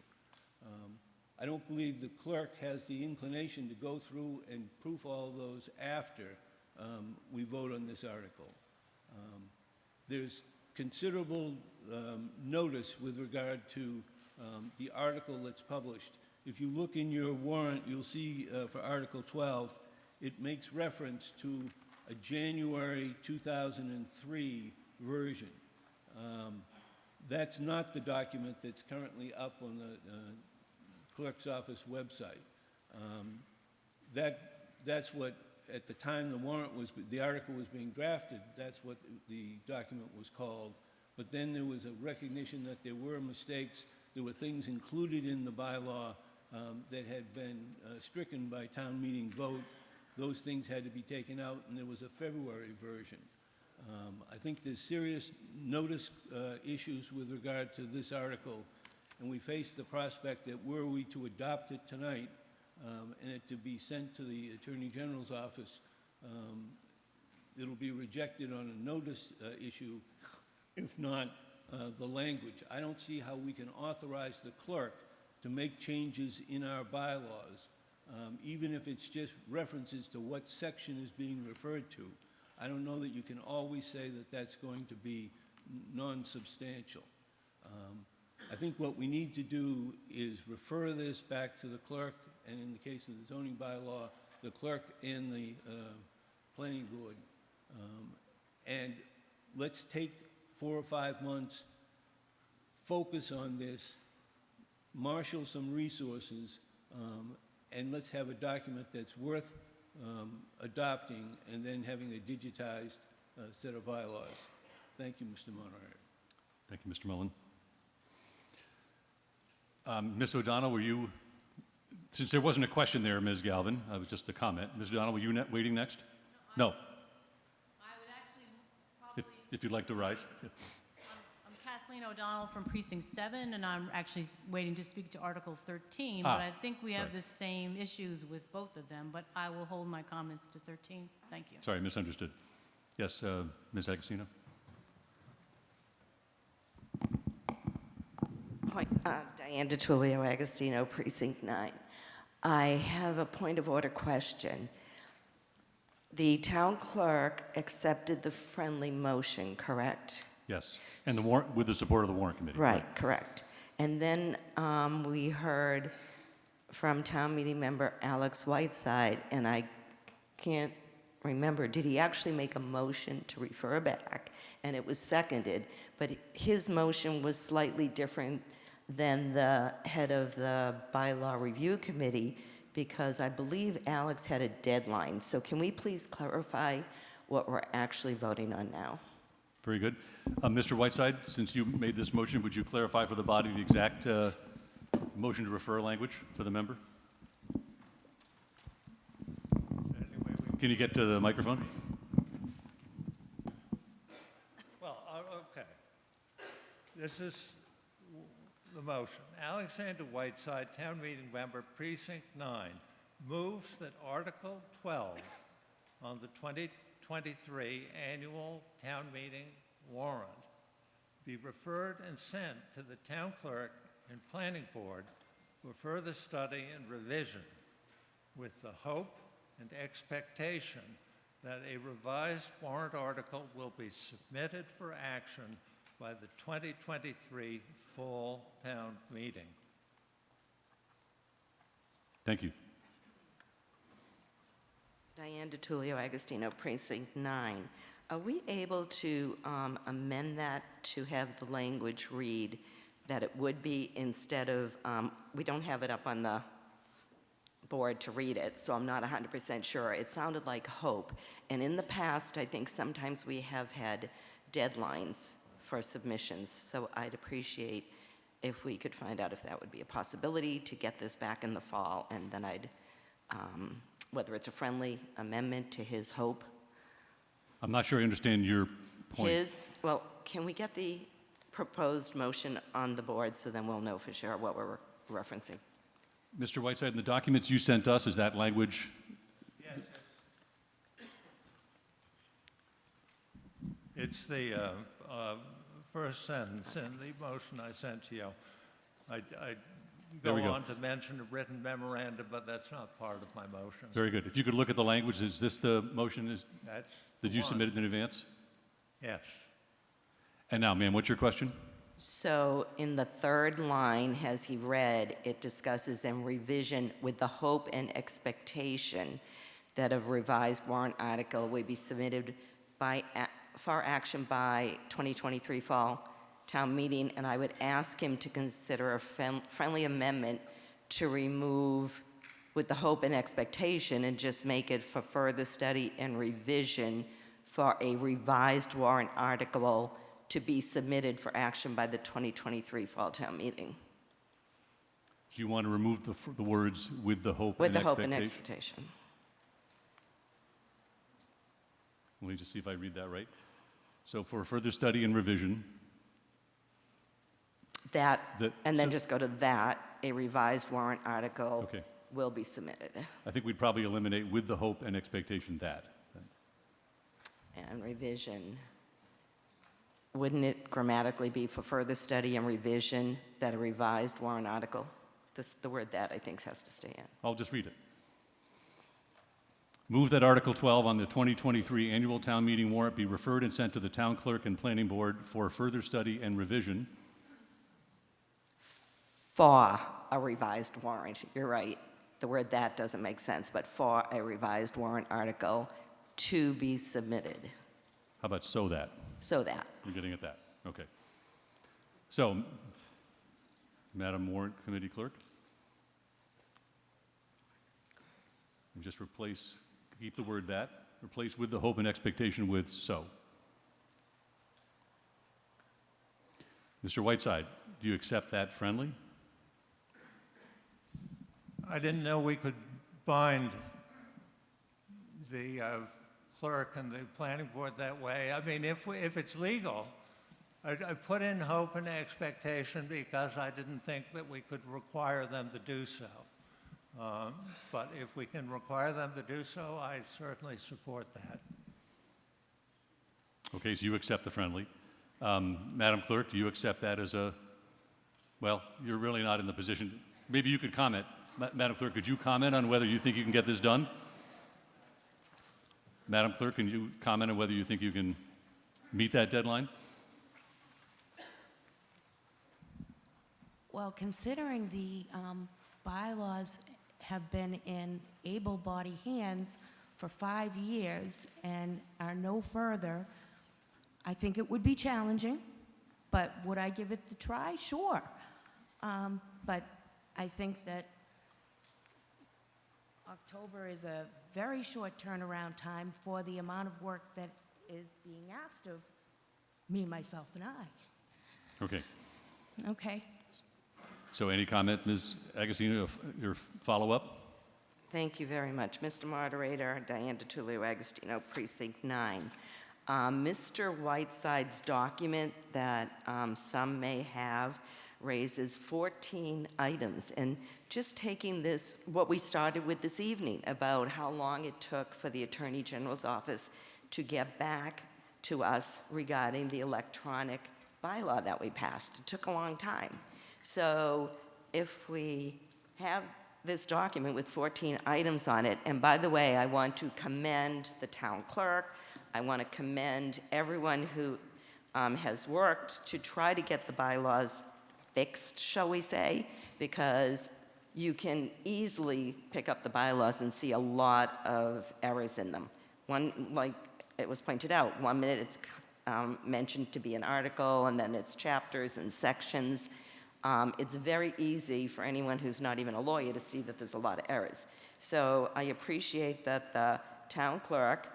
I don't believe the clerk has the inclination to go through and proof all of those after we vote on this article. There's considerable notice with regard to the article that's published. If you look in your warrant, you'll see for Article 12, it makes reference to a January 2003 version. That's not the document that's currently up on the clerk's office website. That's what, at the time the article was being drafted, that's what the document was called. But then there was a recognition that there were mistakes. There were things included in the bylaw that had been stricken by town meeting vote. Those things had to be taken out, and there was a February version. I think there's serious notice issues with regard to this article, and we face the prospect that were we to adopt it tonight and it to be sent to the Attorney General's office, it'll be rejected on a notice issue, if not the language. I don't see how we can authorize the clerk to make changes in our bylaws, even if it's just references to what section is being referred to. I don't know that you can always say that that's going to be non-substantial. I think what we need to do is refer this back to the clerk, and in the case of the zoning bylaw, the clerk and the planning board. And let's take 4 or 5 months, focus on this, marshal some resources, and let's have a document that's worth adopting and then having a digitized set of bylaws. Thank you, Mr. Moderator. Thank you, Mr. Milton. Ms. O'Donnell, were you, since there wasn't a question there, Ms. Galvin, it was just a comment. Ms. O'Donnell, were you waiting next? No. I would actually probably... If you'd like to rise. I'm Kathleen O'Donnell from Precinct 7, and I'm actually waiting to speak to Article 13, but I think we have the same issues with both of them, but I will hold my comments to 13. Thank you. Sorry, misunderstood. Yes, Ms. Agostino. Diane DiTullio Agostino, Precinct 9. I have a point of order question. The town clerk accepted the friendly motion, correct? Yes, and the warrant, with the support of the warrant committee. Right, correct. And then we heard from town meeting member Alex Whiteside, and I can't remember, did he actually make a motion to refer back? And it was seconded, but his motion was slightly different than the head of the bylaw review committee, because I believe Alex had a deadline. So can we please clarify what we're actually voting on now? Very good. Mr. Whiteside, since you made this motion, would you clarify for the body the exact motion to refer language for the member? Can you get to the microphone? Well, okay. This is the motion. Alexander Whiteside, town meeting member, Precinct 9, moves that Article 12 on the 2023 annual town meeting warrant be referred and sent to the town clerk and planning board for further study and revision, with the hope and expectation that a revised warrant article will be submitted for action by the 2023 fall town meeting. Thank you. Diane DiTullio Agostino, Precinct 9. Are we able to amend that to have the language read that it would be, instead of, we don't have it up on the board to read it, so I'm not 100% sure. It sounded like hope. And in the past, I think sometimes we have had deadlines for submissions, so I'd appreciate if we could find out if that would be a possibility to get this back in the fall, and then I'd, whether it's a friendly amendment to his hope. I'm not sure I understand your point. Well, can we get the proposed motion on the board so then we'll know for sure what we're referencing? Mr. Whiteside, in the documents you sent us, is that language? Yes. It's the first sentence in the motion I sent to you. I go on to mention a written memorandum, but that's not part of my motion. Very good. If you could look at the language, is this the motion That's that you submitted in advance? Yes. And now, ma'am, what's your question? So in the third line, as he read, it discusses in revision with the hope and expectation that a revised warrant article will be submitted for action by 2023 fall town meeting, and I would ask him to consider a friendly amendment to remove with the hope and expectation and just make it for further study and revision for a revised warrant article to be submitted for action by the 2023 fall town meeting. Do you want to remove the words with the hope With and the expectation? hope and expectation. Let me just see if I read that right. So for further study and revision. And then just go to that, a revised warrant article will be submitted. I think we'd probably eliminate with the hope and expectation that. and revision. Wouldn't it grammatically be for further study and revision that a revised warrant article? The word "that" I think has to stay in. I'll just read it. Move that Article 12 on the 2023 annual town meeting warrant be referred and sent to the town clerk and planning board for further study and revision. For a revised warrant, you're right. The word "that" doesn't make sense, but for a revised warrant article to be submitted. How about so that? So that. You're getting at that. Okay. So, Madam Warrant Committee Clerk, and just keep the word "that," replace "with the hope and expectation" with "so." Mr. Whiteside, do you accept that friendly? I didn't know we could bind the clerk and the planning board that way. I mean, if it's legal, I put in hope and expectation because I didn't think that we could require them to do so. But if we can require them to do so, I certainly support that. Okay, so you accept the friendly. Madam Clerk, do you accept that as a, well, you're really not in the position, maybe you could comment. Madam Clerk, could you comment on whether you think you can get this done? Madam Clerk, can you comment on whether you think you can meet that deadline? Well, considering the bylaws have been in able-bodied hands for 5 years and are no further, I think it would be challenging, but would I give it the try? Sure. But I think that October is a very short turnaround time for the amount of work that is being asked of me, myself, and I. Okay. Okay. So any comment, Ms. Agostino, your follow-up? Thank you very much. Mr. Moderator, Diane DiTullio Agostino, Precinct 9. Mr. Whiteside's document that some may have raises 14 items. And just taking this, what we started with this evening, about how long it took for the Attorney General's office to get back to us regarding the electronic bylaw that we passed. It took a long time. So if we have this document with 14 items on it, and by the way, I want to commend the town clerk, I want to commend everyone who has worked to try to get the bylaws fixed, shall we say, because you can easily pick up the bylaws and see a lot of errors in them. One, like it was pointed out, 1 minute it's mentioned to be an article, and then it's chapters and sections. It's very easy for anyone who's not even a lawyer to see that there's a lot of errors. So I appreciate that the town clerk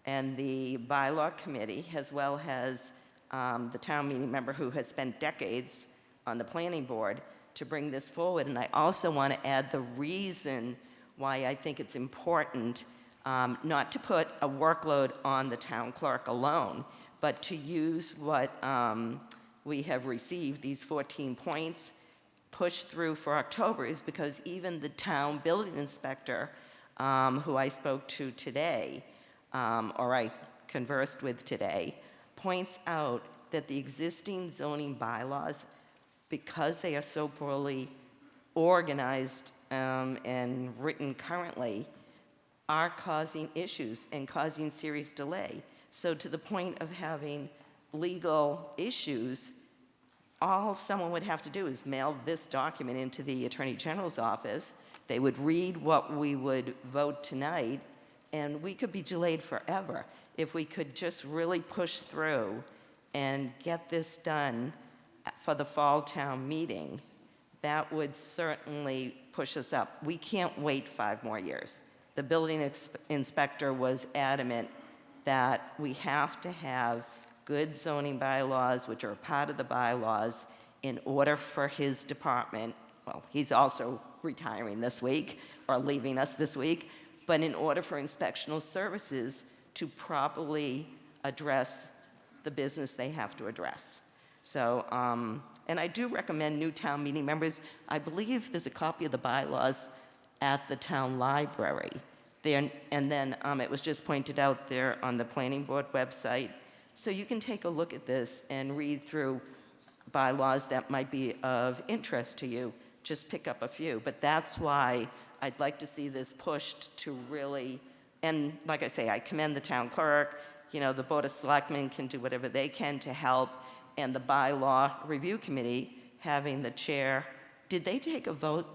and the bylaw committee, as well as the town meeting member who has spent decades on the planning board, to bring this forward. And I also want to add the reason why I think it's important not to put a workload on the town clerk alone, but to use what we have received, these 14 points, pushed through for October, is because even the town building inspector, who I spoke to today, or I conversed with today, points out that the existing zoning bylaws, because they are so poorly organized and written currently, are causing issues and causing serious delay. So to the point of having legal issues, all someone would have to do is mail this document into the Attorney General's office. They would read what we would vote tonight, and we could be delayed forever. If we could just really push through and get this done for the fall town meeting, that would certainly push us up. We can't wait 5 more years. The building inspector was adamant that we have to have good zoning bylaws, which are a part of the bylaws, in order for his department, well, he's also retiring this week or leaving us this week, but in order for inspectional services to properly address the business they have to address. So, and I do recommend new town meeting members. I believe there's a copy of the bylaws at the town library. There, and then it was just pointed out there on the planning board website. So you can take a look at this and read through bylaws that might be of interest to you. Just pick up a few. But that's why I'd like to see this pushed to really, and like I say, I commend the town clerk. You know, the Board of Selectmen can do whatever they can to help, and the bylaw review committee, having the chair. Did they take a vote,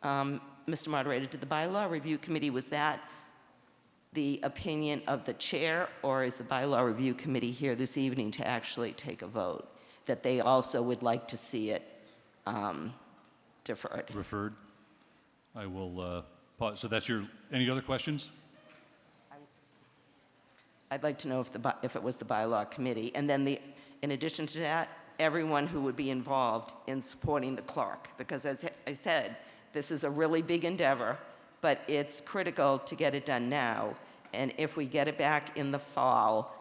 Mr. Moderator? Did the bylaw review committee, was that the opinion of the chair, or is the bylaw review committee here this evening to actually take a vote that they also would like to see it deferred? Referred. I will pause. So that's your, any other questions? I'd like to know if it was the bylaw committee. And then in addition to that, everyone who would be involved in supporting the clerk. Because as I said, this is a really big endeavor, but it's critical to get it done now. And if we get it back in the fall,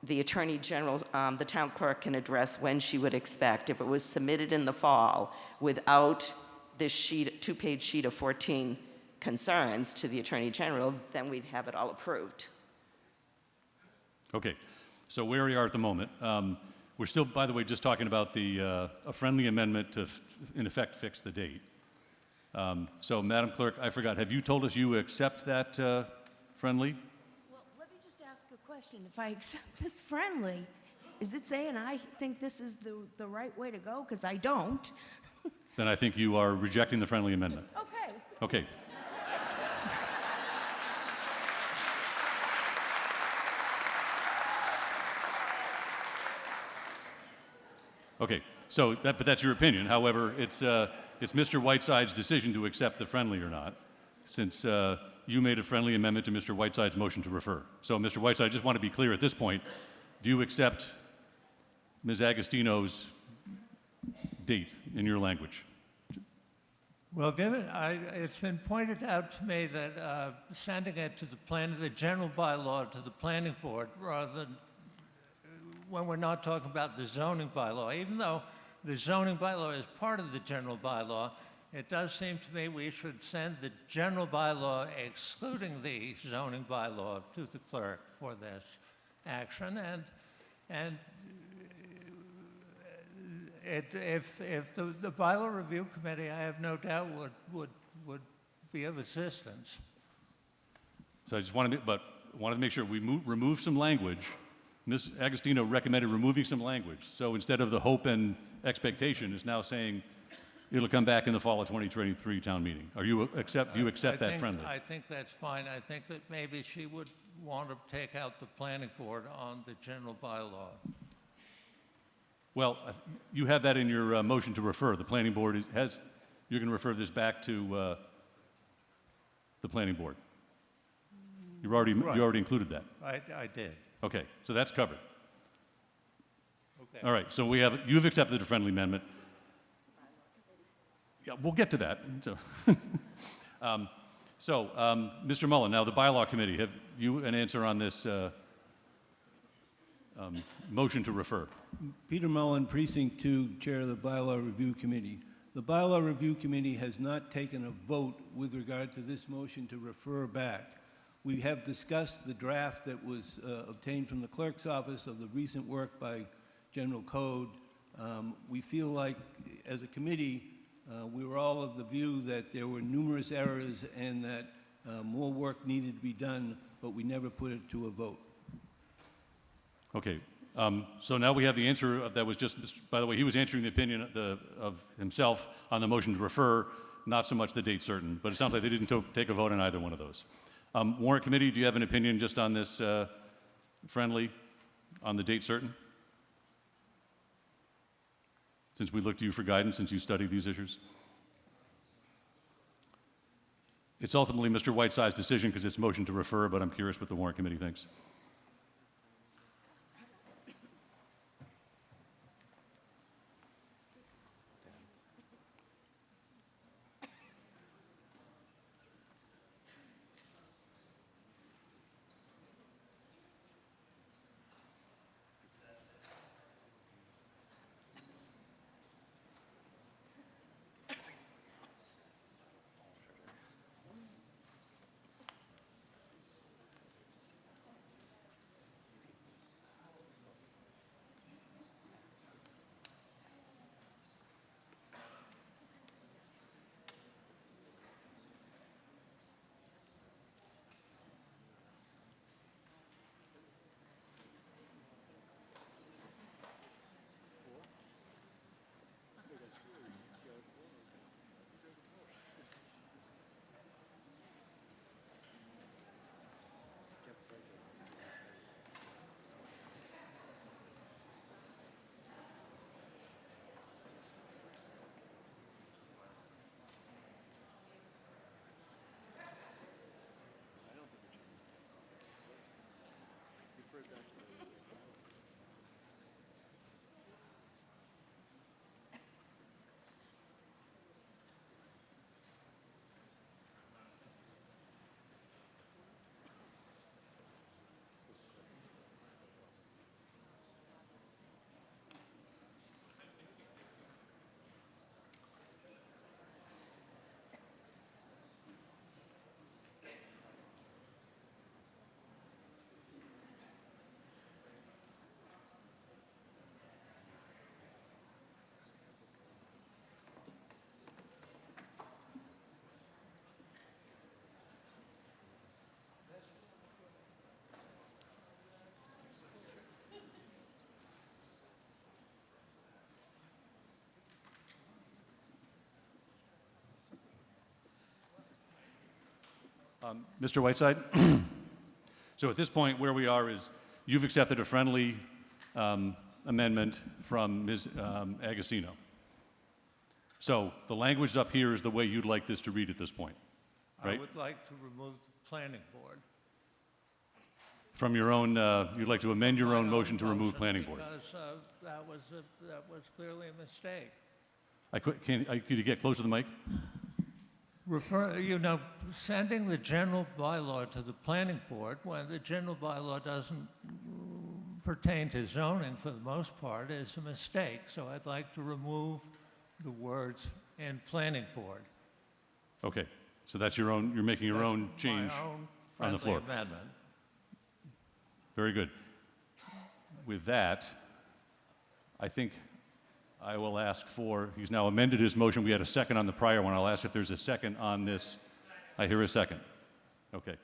the Attorney General, the town clerk can address when she would expect. If it was submitted in the fall without this sheet, two-page sheet of 14 concerns to the Attorney General, then we'd have it all approved. Okay, so where we are at the moment, we're still, by the way, just talking about a friendly amendment to, in effect, fix the date. So, Madam Clerk, I forgot, have you told us you accept that friendly? Well, let me just ask a question. If I accept this friendly, is it saying I think this is the right way to go? Because I don't. Then I think you are rejecting the friendly amendment. Okay. Okay. Okay, so but that's your opinion. However, it's Mr. Whiteside's decision to accept the friendly or not, since you made a friendly amendment to Mr. Whiteside's motion to refer. So, Mr. Whiteside, I just want to be clear at this point. Do you accept Ms. Agostino's date in your language? Well, it's been pointed out to me that sending it to the general bylaw to the planning board rather than when we're not talking about the zoning bylaw, even though the zoning bylaw is part of the general bylaw, it does seem to me we should send the general bylaw excluding the zoning bylaw to the clerk for this action. And if the bylaw review committee, I have no doubt would be of assistance. So I just wanted to make sure we remove some language. Ms. Agostino recommended removing some language. So instead of the hope and expectation, is now saying it'll come back in the fall of 2023 town meeting. Do you accept that friendly? I think that's fine. I think that maybe she would want to take out the planning board on the general bylaw. Well, you have that in your motion to refer. The planning board you're going to refer this back to the planning board. You already included that. I did. Okay, so that's covered. Okay. All right, so you've accepted the friendly amendment. Yeah, we'll get to that. So, Mr. Mullen, now the bylaw committee, have you an answer on this motion to refer? Peter Mullen, Precinct 2, Chair of the Bylaw Review Committee. The Bylaw Review Committee has not taken a vote with regard to this motion to refer back. We have discussed the draft that was obtained from the clerk's office of the recent work by General Code. We feel like, as a committee, we were all of the view that there were numerous errors and that more work needed to be done, but we never put it to a vote. Okay, so now we have the answer that was just, by the way, he was answering the opinion of himself on the motion to refer, not so much the date certain, but it sounds like they didn't take a vote on either one of those. Warrant Committee, do you have an opinion just on this friendly, on the date certain? Since we look to you for guidance, since you study these issues? It's ultimately Mr. Whiteside's decision because it's motion to refer, but I'm curious what the Warrant Committee thinks. Mr. Whiteside? So at this point, where we are is you've accepted a friendly amendment from Ms. Agostino. So the language up here is the way you'd like this to read at this point, right? I would like to remove the planning board. From your own, you'd like to amend your own motion to remove planning board. Because that was clearly a mistake. Could you get closer to the mic? Sending the general bylaw to the planning board when the general bylaw doesn't pertain to zoning for the most part is a mistake. So I'd like to remove the words "and planning board." Okay, so that's your own, you're making your own change My own on the floor. amendment. Very good. With that, I think I will ask for, he's now amended his motion. We had a second on the prior one. I'll ask if there's a second on this. I hear a second. Okay.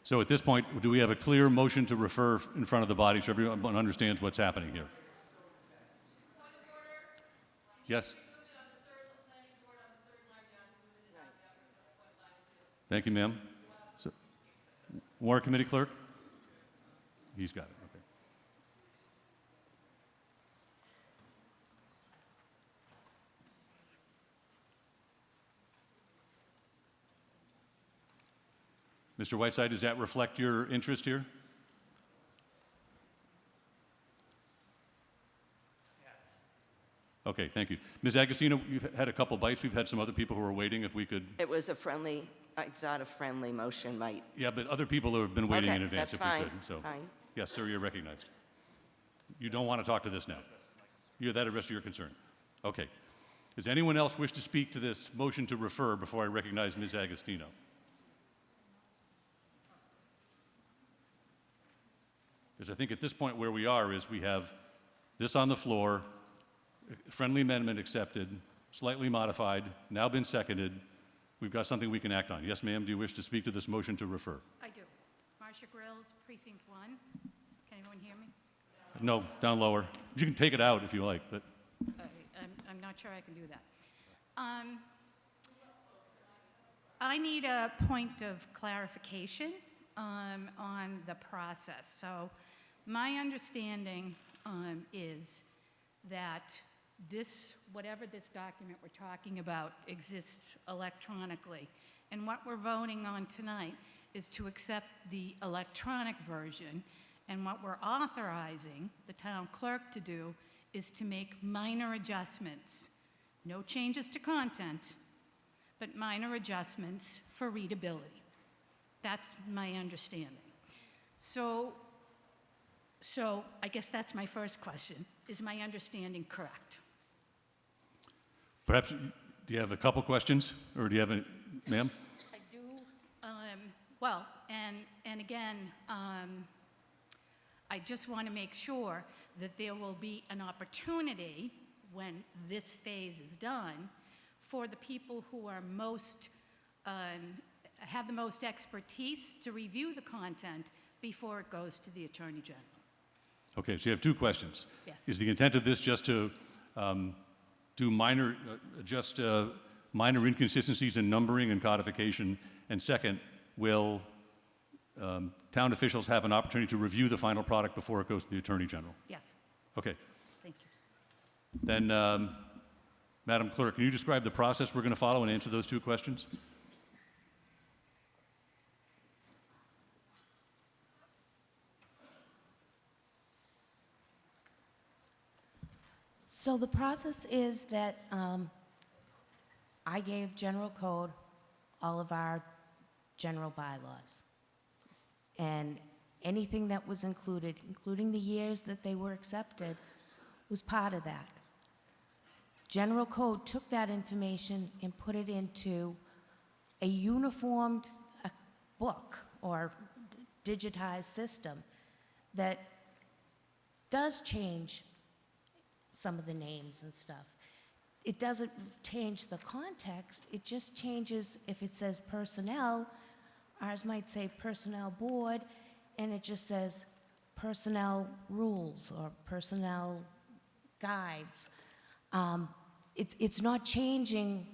So at this point, do we have a clear motion to refer in front of the body so everyone understands what's happening here? Yes? Thank you, ma'am. So, Warrant Committee Clerk? He's got it, okay. Mr. Whiteside, does that reflect your interest here? Okay, thank you. Ms. Agostino, you've had a couple bites. We've had some other people who are waiting. If we could... It was a friendly, I thought a friendly motion might. Yeah, but other people have been waiting Okay, in advance that's if fine, we could. So, fine. yes, sir, you're recognized. You don't want to talk to this now. You're that address your concern. Okay. Does anyone else wish to speak to this motion to refer before I recognize Ms. Agostino? Because I think at this point where we are is we have this on the floor, friendly amendment accepted, slightly modified, now been seconded. We've got something we can act on. Yes, ma'am, do you wish to speak to this motion to refer? I do. Marcia Grills, Precinct 1. Can anyone hear me? No, down lower. You can take it out if you like, but... I'm not sure I can do that. I need a point of clarification on the process. So my understanding is that whatever this document we're talking about exists electronically. And what we're voting on tonight is to accept the electronic version. And what we're authorizing the town clerk to do is to make minor adjustments. No changes to content, but minor adjustments for readability. That's my understanding. So I guess that's my first question. Is my understanding correct? Perhaps, do you have a couple questions? Or do you have a, ma'am? I do. Well, and again, I just want to make sure that there will be an opportunity when this phase is done for the people who are most, have the most expertise to review the content before it goes to the Attorney General. Okay, so you have two questions. Yes. Is the intent of this just to do minor, minor inconsistencies in numbering and codification? And second, will town officials have an opportunity to review the final product before it goes to the Attorney General? Yes. Okay. Thank you. Then, Madam Clerk, can you describe the process we're going to follow and answer those two questions? So the process is that I gave general code all of our general bylaws. And anything that was included, including the years that they were accepted, was part of that. General code took that information and put it into a uniformed book or digitized system that does change some of the names and stuff. It doesn't change the context, it just changes if it says personnel, ours might say personnel board, and it just says personnel rules or personnel guides. It's not changing,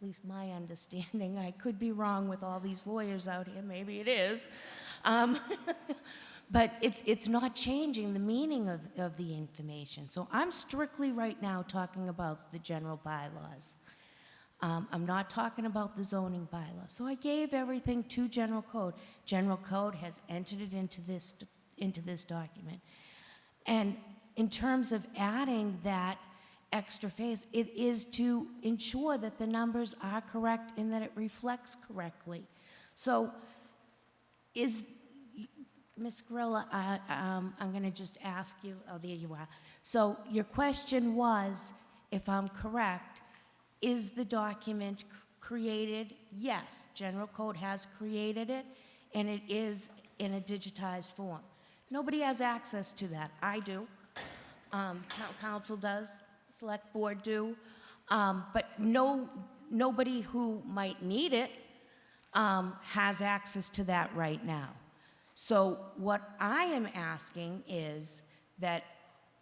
at least my understanding. I could be wrong with all these lawyers out here, maybe it is. But it's not changing the meaning of the information. So I'm strictly right now talking about the general bylaws. I'm not talking about the zoning bylaws. So I gave everything to general code. General code has entered it into this document. And in terms of adding that extra phase, it is to ensure that the numbers are correct and that it reflects correctly. So Ms. Gorilla, I'm going to just ask you, oh, there you are. So your question was, if I'm correct, is the document created? Yes, General Code has created it, and it is in a digitized form. Nobody has access to that. I do. Town Council does. Select Board do. But nobody who might need it has access to that right now. So what I am asking is that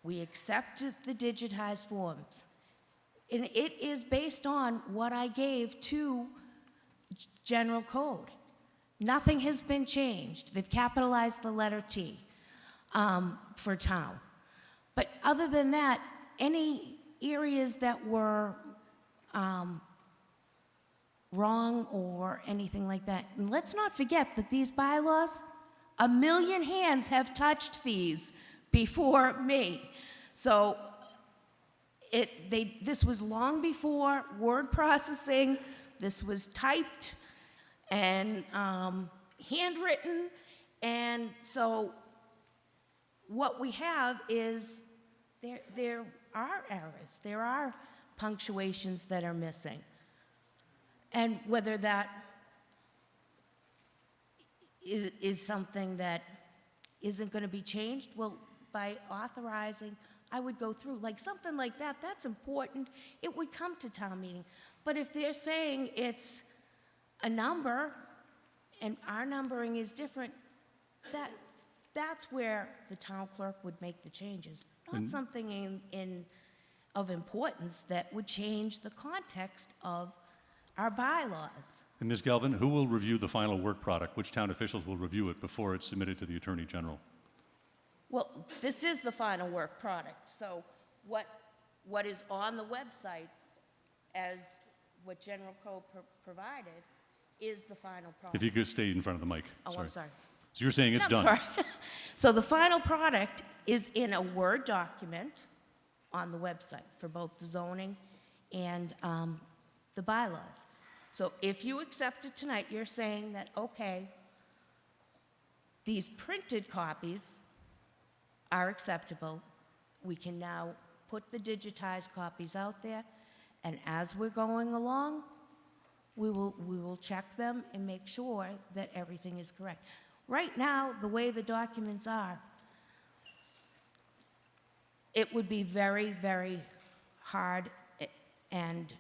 we accept the digitized forms. And it is based on what I gave to General Code. Nothing has been changed. They've capitalized the letter T for town. But other than that, any areas that were wrong or anything like that, and let's not forget that these bylaws, 1 million hands have touched these before me. So this was long before word processing. This was typed and handwritten. And so what we have is there are errors. There are punctuations that are missing. And whether that is something that isn't going to be changed, well, by authorizing, I would go through, like something like that, that's important. It would come to town meeting. But if they're saying it's a number and our numbering is different, that's where the town clerk would make the changes, not something of importance that would change the context of our bylaws. And Ms. Galvin, who will review the final work product? Which town officials will review it before it's submitted to the Attorney General? Well, this is the final work product. So what is on the website as what General Code provided is the final product. If you could stay in front of the mic. Oh, I'm sorry. So you're saying it's done? Sorry. So the final product is in a Word document on the website for both the zoning and the bylaws. So if you accept it tonight, you're saying that, okay, these printed copies are acceptable. We can now put the digitized copies out there, and as we're going along, we will check them and make sure that everything is correct. Right now, the way the documents are, it would be very, very hard, and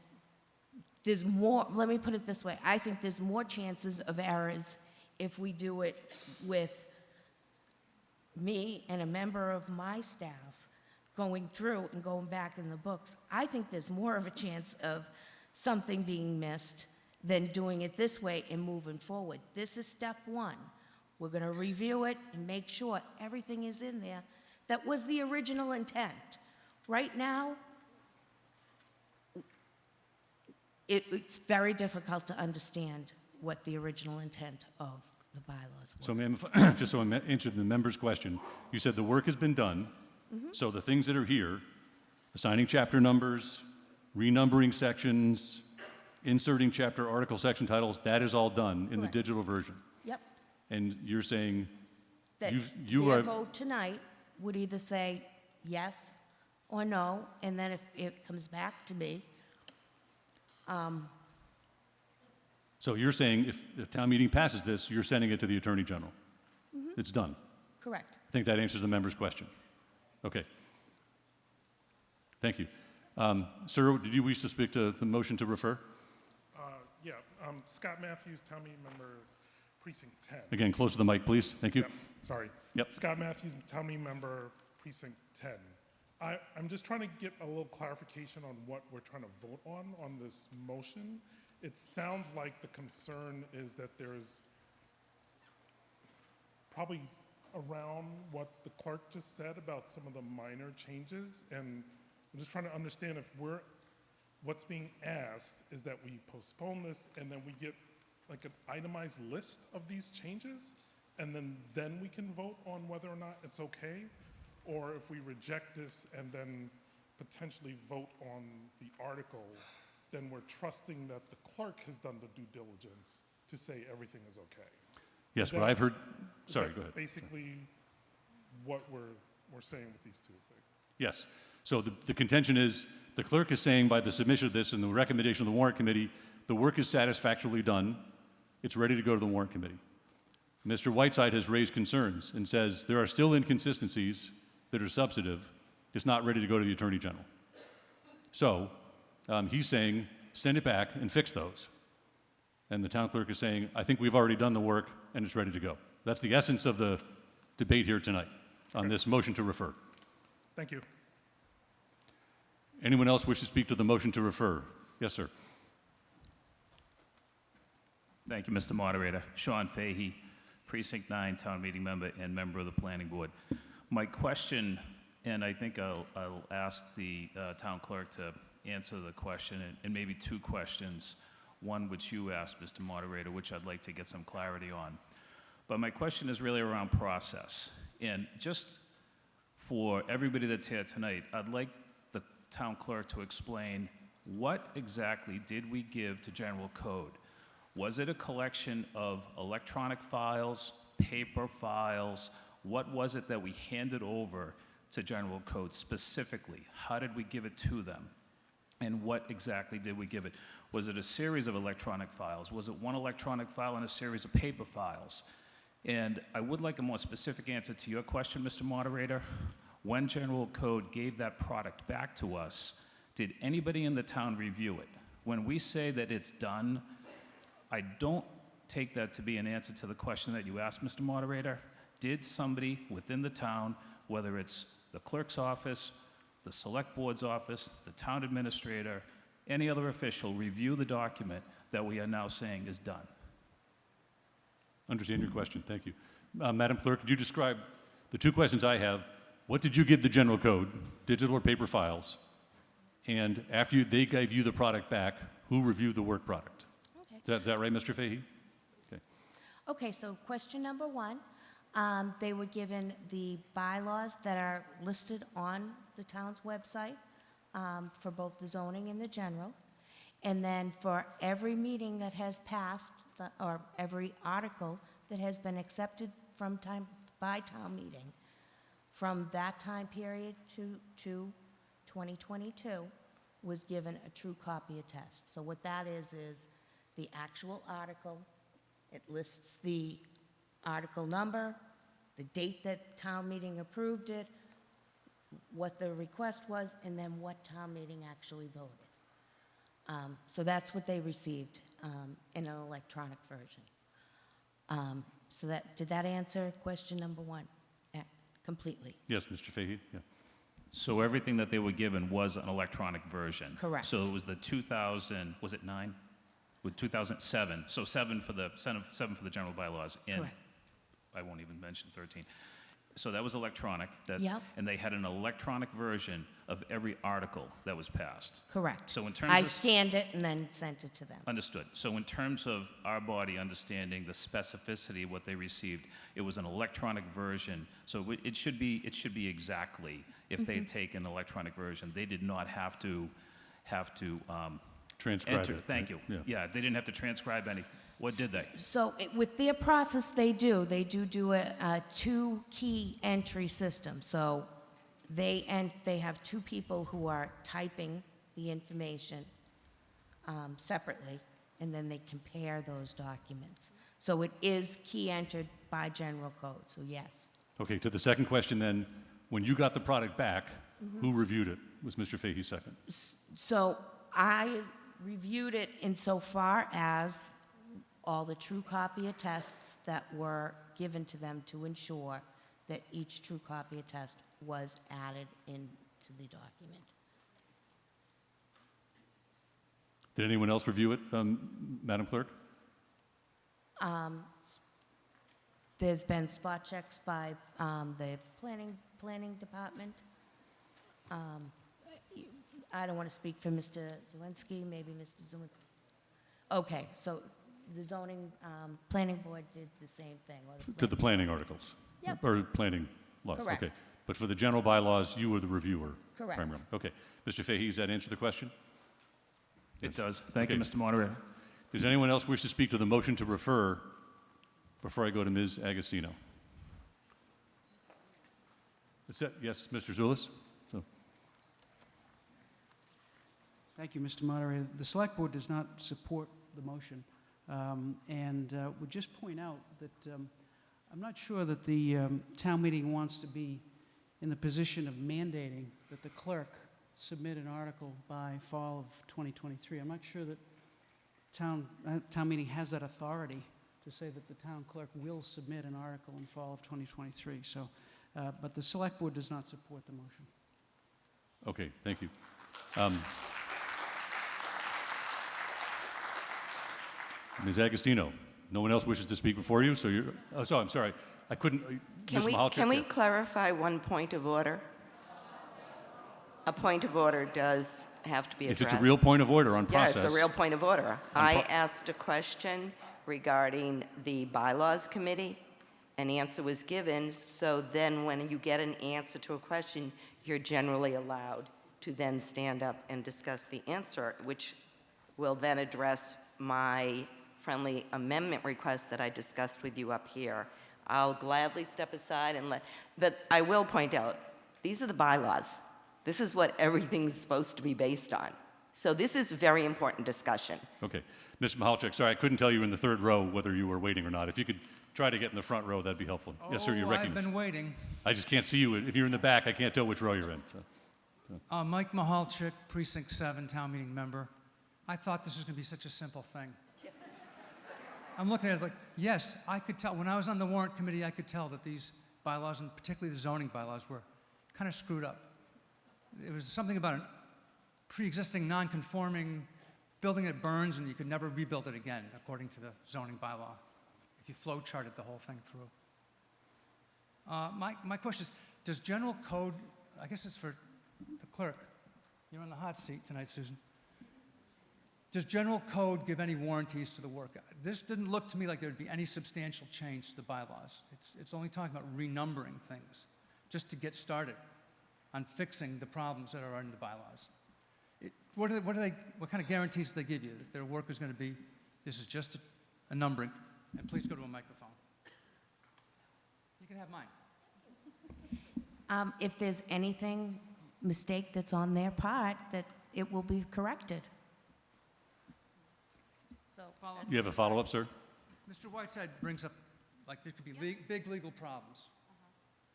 there's more, let me put it this way, I think there's more chances of errors if we do it with me and a member of my staff going through and going back in the books. I think there's more of a chance of something being missed than doing it this way and moving forward. This is step one. We're going to review it and make sure everything is in there that was the original intent. Right now, it's very difficult to understand what the original intent of the bylaws was. So, ma'am, just so I'm answering the member's question, you said the work has been done. So the things that are here, assigning chapter numbers, renumbering sections, inserting chapter, article, section titles, that is all done in the digital version. Yep. And you're saying That you their are... vote tonight would either say yes or no, and then if it comes back to me, So you're saying if the town meeting passes this, you're sending it to the Attorney General? It's done? correct. I think that answers the member's question. Okay. Thank you. Sir, did you wish to speak to the motion to refer? Yeah, Scott Matthews, town meeting member, precinct 10. Again, close to the mic, please. Thank you. Yep, sorry. Yep. Scott Matthews, town meeting member, precinct 10. I'm just trying to get a little clarification on what we're trying to vote on this motion. It sounds like the concern is that there's probably around what the clerk just said about some of the minor changes, and I'm just trying to understand if what's being asked is that we postpone this and then we get like an itemized list of these changes, and then we can vote on whether or not it's okay, or if we reject this and then potentially vote on the article, then we're trusting that the clerk has done the due diligence to say everything is okay. Yes, but I've heard, sorry, go ahead. Basically what we're saying with these two things. Yes. So the contention is the clerk is saying by the submission of this and the recommendation of the warrant committee, the work is satisfactorily done. It's ready to go to the warrant committee. Mr. Whiteside has raised concerns and says there are still inconsistencies that are substantive. It's not ready to go to the Attorney General. So he's saying send it back and fix those. And the town clerk is saying, I think we've already done the work and it's ready to go. That's the essence of the debate here tonight on this motion to refer. Thank you. Anyone else wish to speak to the motion to refer? Yes, sir. Thank you, Mr. Moderator. Sean Fahey, Precinct 9, Town Meeting Member and member of the Planning Board. My question, and I think I'll ask the town clerk to answer the question, and maybe two questions, one which you asked, Mr. Moderator, which I'd like to get some clarity on. But my question is really around process. And just for everybody that's here tonight, I'd like the town clerk to explain what exactly did we give to General Code? Was it a collection of electronic files, paper files? What was it that we handed over to General Code specifically? How did we give it to them? And what exactly did we give it? Was it a series of electronic files? Was it one electronic file and a series of paper files? And I would like a more specific answer to your question, Mr. Moderator. When General Code gave that product back to us, did anybody in the town review it? When we say that it's done, I don't take that to be an answer to the question that you asked, Mr. Moderator. Did somebody within the town, whether it's the clerk's office, the select board's office, the town administrator, any other official, review the document that we are now saying is done? Understand your question. Thank you. Madam Clerk, could you describe the two questions I have? What did you give the General Code, digital or paper files? And after they gave you the product back, who reviewed the work product? Okay. Is that right, Mr. Fahey? Okay. Okay, so question number one, they were given the bylaws that are listed on the town's website for both the zoning and the general. And then for every meeting that has passed, or every article that has been accepted by town meeting, from that time period to 2022, was given a true copy attest. So what that is the actual article. It lists the article number, the date that town meeting approved it, what the request was, and then what town meeting actually voted. So that's what they received in an electronic version. Did that answer question number one completely? Yes, Mr. Fahey. Yeah. So everything that they were given was an electronic version? Correct. So it was the 2000, was it 9? With 2007, so 7 for the general bylaws, and Correct. I won't even mention 13. So that was electronic, Yep. and they had an electronic version of every article that was passed. Correct. So in terms I of scanned it and then sent it to them. Understood. So in terms of our body understanding the specificity of what they received, it was an electronic version. So it should be exactly if they had taken an electronic version. They did not have to transcribe enter. it. Thank right? you. Yeah, they didn't have to transcribe any. What did they? So with their process, they do a two-key entry system. So they have two people who are typing the information separately, and then they compare those documents. So it is key entered by General Code, so yes. Okay, to the second question then, when you got the product back, who reviewed it? Was Mr. Fahey second? So I reviewed it insofar as all the true copy attests that were given to them to ensure that each true copy attest was added into to the document. Did anyone else review it, Madam Clerk? There's been spot checks by the planning department. I don't want to speak for Mr. Zawinski, maybe Mr. Zawinski. Okay, so the zoning, planning board did the same thing. Or To the planning articles? Yep. Or planning laws? Correct. Okay. But for the general bylaws, you were the reviewer? Correct. Primarily. Okay. Mr. Fahey, does that answer the question? It does. Thank you, Okay. Mr. Moderator. Does anyone else wish to speak to the motion to refer before I go to Ms. Agostino? That's it. Yes, Mr. Zulus? So, Thank you, Mr. Moderator. The Select Board does not support the motion, and would just point out that I'm not sure that the town meeting wants to be in the position of mandating that the clerk submit an article by fall of 2023. I'm not sure that town meeting has that authority to say that the town clerk will submit an article in fall of 2023. So, but the Select Board does not support the motion. okay, thank you. Ms. Agostino, no one else wishes to speak before you, so you're, oh, so I'm sorry. I couldn't, Can Ms. we, Mahalchik, can we yeah. clarify one point of order? A point of order does have to be If addressed. it's a real point of order on process. Yeah, it's a real point of order. On I asked a question regarding the bylaws committee. An answer was given, so then when you get an answer to a question, you're generally allowed to then stand up and discuss the answer, which will then address my friendly amendment request that I discussed with you up here. I'll gladly step aside and but I will point out, these are the bylaws. This is what everything's supposed to be based on. So this is a very important discussion. Okay. Mr. Mahalchik, sorry, I couldn't tell you in the third row whether you were waiting or not. If you could try to get in the front row, that'd be helpful. Yes, sir, you're I've recognized. been waiting. I just can't see you. If you're in the back, I can't tell which row you're in. So. Mike Mahalchik, Precinct 7, town meeting member. I thought this was going to be such a simple thing. I'm looking at it like, yes, I could tell. When I was on the warrant committee, I could tell that these bylaws, and particularly the zoning bylaws, were kind of screwed up. It was something about a pre-existing non-conforming building that burns and you could never rebuild it again, according to the zoning bylaw, if you flow charted the whole thing through. My question is, does general code, I guess it's for the clerk, you're on the hot seat tonight, Susan. Does general code give any warranties to the work? This didn't look to me like there would be any substantial change to the bylaws. It's only talking about renumbering things, just to get started on fixing the problems that are in the bylaws. What kind of guarantees do they give you that their work is going to be, this is just a numbering, and please go to a microphone. You can have mine. If there's anything mistake that's on their part, that it will be corrected. So, You have a follow-up, sir? Mr. Whiteside brings up, like, there could be big legal problems.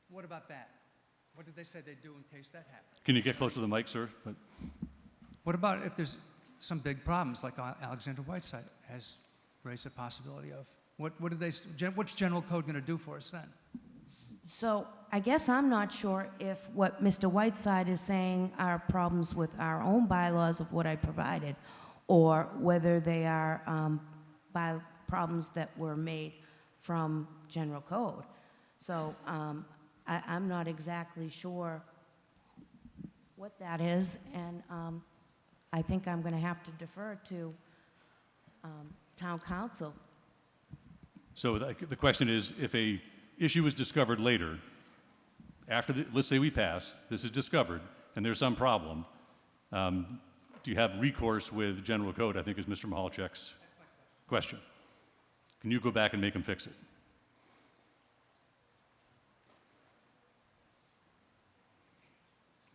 What about that? What did they say they'd do in case that happened? Can you get close to the mic, sir? What about if there's some big problems, like Alexander Whiteside has raised a possibility of? What's general code going to do for us then? So I guess I'm not sure if what Mr. Whiteside is saying are problems with our own bylaws of what I provided, or whether they are by problems that were made from general code. So I'm not exactly sure what that is, and I think I'm going to have to defer to town council. So the question is, if a issue is discovered later, after let's say we pass, this is discovered, and there's some problem, do you have recourse with general code, I think is Mr. Mahalchik's question. Can you go back and make them fix it?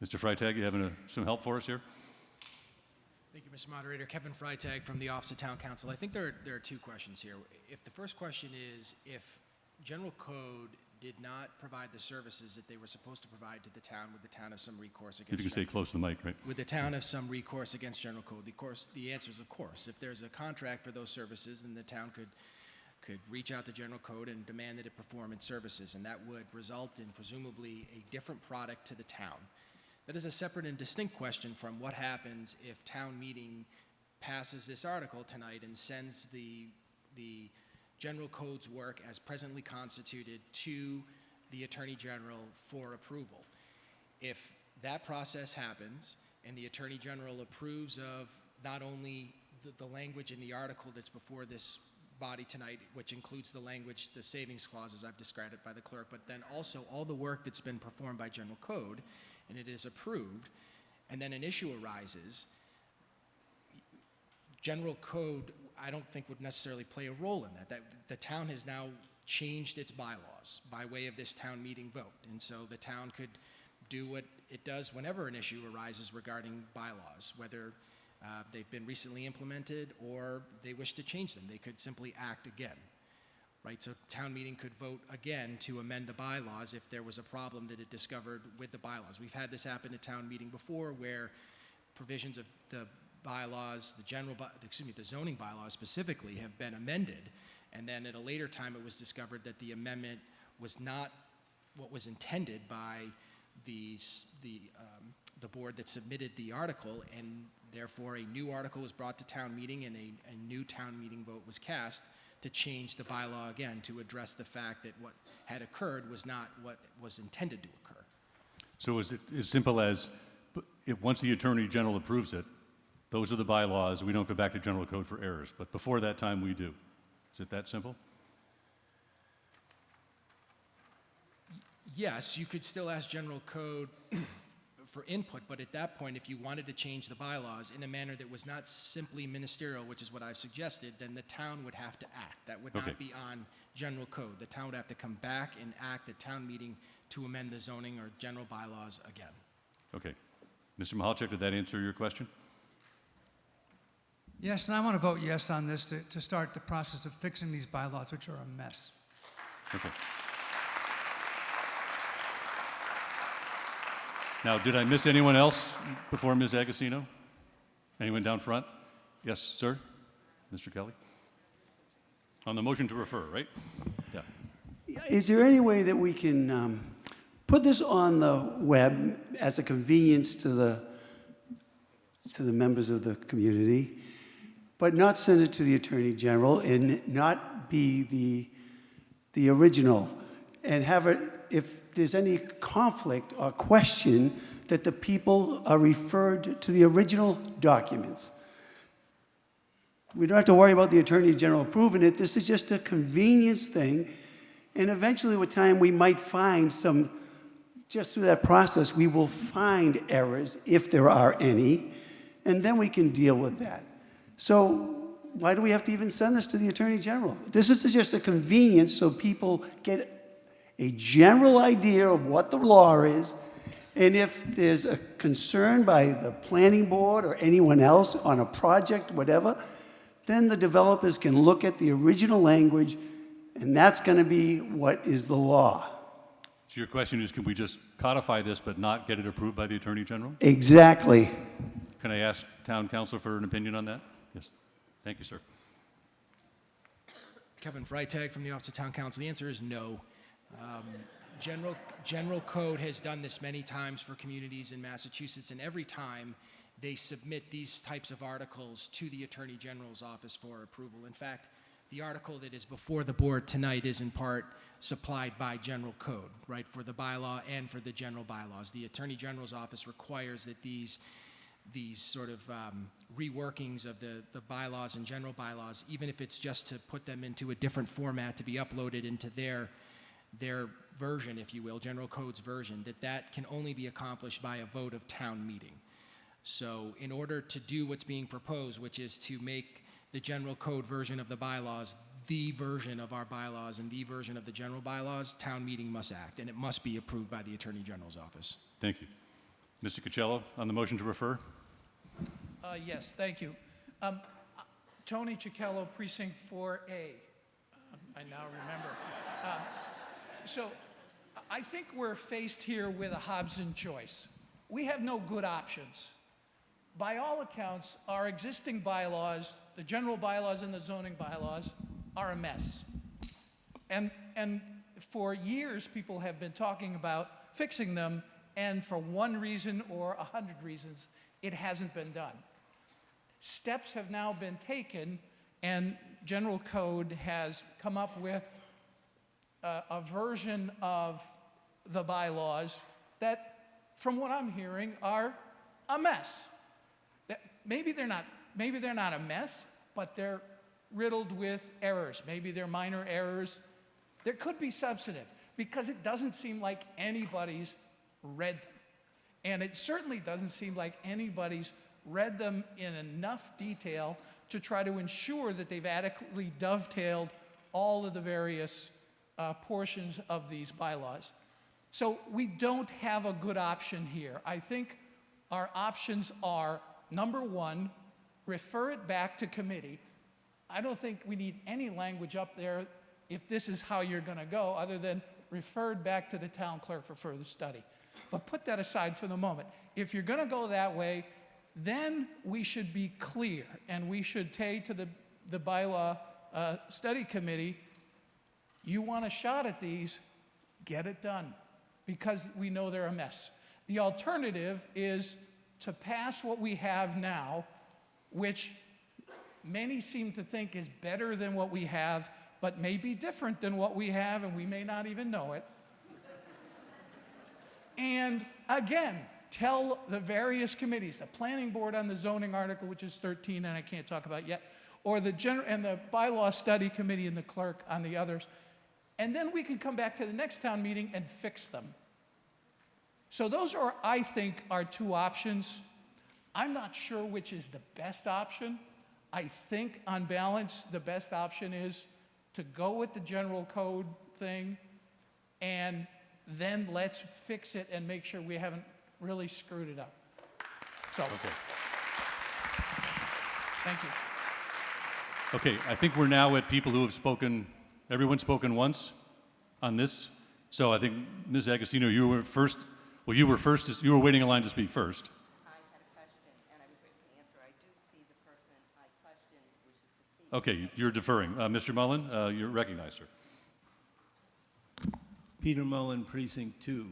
Mr. Freitag, you having some help for us here? Thank you, Mr. Moderator. Kevin Freitag from the Office of Town Council. I think there are two questions here. If the first question is if general code did not provide the services that they were supposed to provide to the town, would the town have some recourse against? If you can stay close to the mic, right? Would the town have some recourse against general code? The answer is of course. If there's a contract for those services, then the town could reach out to general code and demand that it perform its services, and that would result in presumably a different product to the town. That is a separate and distinct question from what happens if town meeting passes this article tonight and sends the general code's work as presently constituted to the Attorney General for approval. If that process happens and the Attorney General approves of not only the language in the article that's before this body tonight, which includes the language, the savings clauses I've described it by the clerk, but then also all the work that's been performed by General Code, and it is approved, and then an issue arises, General Code, I don't think would necessarily play a role in that. The town has now changed its bylaws by way of this town meeting vote, and so the town could do what it does whenever an issue arises regarding bylaws, whether they've been recently implemented or they wish to change them. They could simply act again, right? So town meeting could vote again to amend the bylaws if there was a problem that it discovered with the bylaws. We've had this happen at town meeting before where provisions of the bylaws, the zoning bylaws specifically have been amended, and then at a later time it was discovered that the amendment was not what was intended by the board that submitted the article, and therefore a new article was brought to town meeting and a new town meeting vote was cast to change the bylaw again to address the fact that what had occurred was not what was intended to occur. So is it as simple as, once the Attorney General approves it, those are the bylaws, we don't go back to General Code for errors, but before that time we do? Is it that simple? Yes, you could still ask General Code for input, but at that point, if you wanted to change the bylaws in a manner that was not simply ministerial, which is what I've suggested, then the town would have to act. That would not be on General Code. The town would have to come back and act at town meeting to amend the zoning or general bylaws again. Okay. Mr. Mahalchik, did that answer your question? Yes, and I want to vote yes on this to start the process of fixing these bylaws, which are a mess. Okay. Now, did I miss anyone else before Ms. Agostino? Anyone down front? Yes, sir? Mr. Kelly? On the motion to refer, right? Yeah. Is there any way that we can put this on the web as a convenience to the members of the community, but not send it to the Attorney General and not be the original, and have it, if there's any conflict or question, that the people are referred to the original documents? We don't have to worry about the Attorney General approving it. This is just a convenience thing. And eventually with time, we might find just through that process, we will find errors if there are any, and then we can deal with that. So why do we have to even send this to the Attorney General? This is just a convenience so people get a general idea of what the law is, and if there's a concern by the planning board or anyone else on a project, whatever, then the developers can look at the original language, and that's going to be what is the law. So your question is, can we just codify this but not get it approved by the Attorney General? Exactly. Can I ask Town Council for an opinion on that? Yes. Thank you, sir. Kevin Freitag from the Office of Town Council. The answer is no. General Code has done this many times for communities in Massachusetts, and every time they submit these types of articles to the Attorney General's office for approval. In fact, the article that is before the board tonight is in part supplied by General Code, right, for the bylaw and for the general bylaws. The Attorney General's office requires that these sort of reworkings of the bylaws and general bylaws, even if it's just to put them into a different format to be uploaded into their version, if you will, General Code's version, that can only be accomplished by a vote of town meeting. So in order to do what's being proposed, which is to make the General Code version of the bylaws the version of our bylaws and the version of the general bylaws, town meeting must act, and it must be approved by the Attorney General's office. Thank you. Mr. Cocello, on the motion to refer? Yes, thank you. Tony Cicchello, Precinct 4A. I now remember. So I think we're faced here with a Hobson choice. We have no good options. By all accounts, our existing bylaws, the general bylaws and the zoning bylaws, are a mess. And for years, people have been talking about fixing them, and for one reason or 100 reasons, it hasn't been done. Steps have now been taken, and General Code has come up with a version of the bylaws that, from what I'm hearing, are a mess. Maybe they're not a mess, but they're riddled with errors. Maybe they're minor errors. There could be substantive, because it doesn't seem like anybody's read them. And it certainly doesn't seem like anybody's read them in enough detail to try to ensure that they've adequately dovetailed all of the various portions of these bylaws. So we don't have a good option here. I think our options are, number one, refer it back to committee. I don't think we need any language up there if this is how you're going to go, other than referred back to the town clerk for further study. But put that aside for the moment. If you're going to go that way, then we should be clear, and we should say to the bylaw study committee, you want a shot at these, get it done, because we know they're a mess. The alternative is to pass what we have now, which many seem to think is better than what we have, but may be different than what we have, and we may not even know it. And again, tell the various committees, the planning board on the zoning article, which is 13 and I can't talk about yet, or the bylaw study committee and the clerk on the others, and then we can come back to the next town meeting and fix them. So those are, I think, our two options. I'm not sure which is the best option. I think, on balance, the best option is to go with the general code thing, and then let's fix it and make sure we haven't really screwed it up. So, Okay. Thank you. Okay, I think we're now at people who have spoken, everyone's spoken once on this. So I think, Ms. Agostino, you were first. Well, you were first, you were waiting in line to speak first. I had a question, and I was waiting for the answer. I do see the person I questioned wishes to speak. Okay, you're deferring. Mr. Mullen, you're recognized, sir. Peter Mullen, Precinct 2.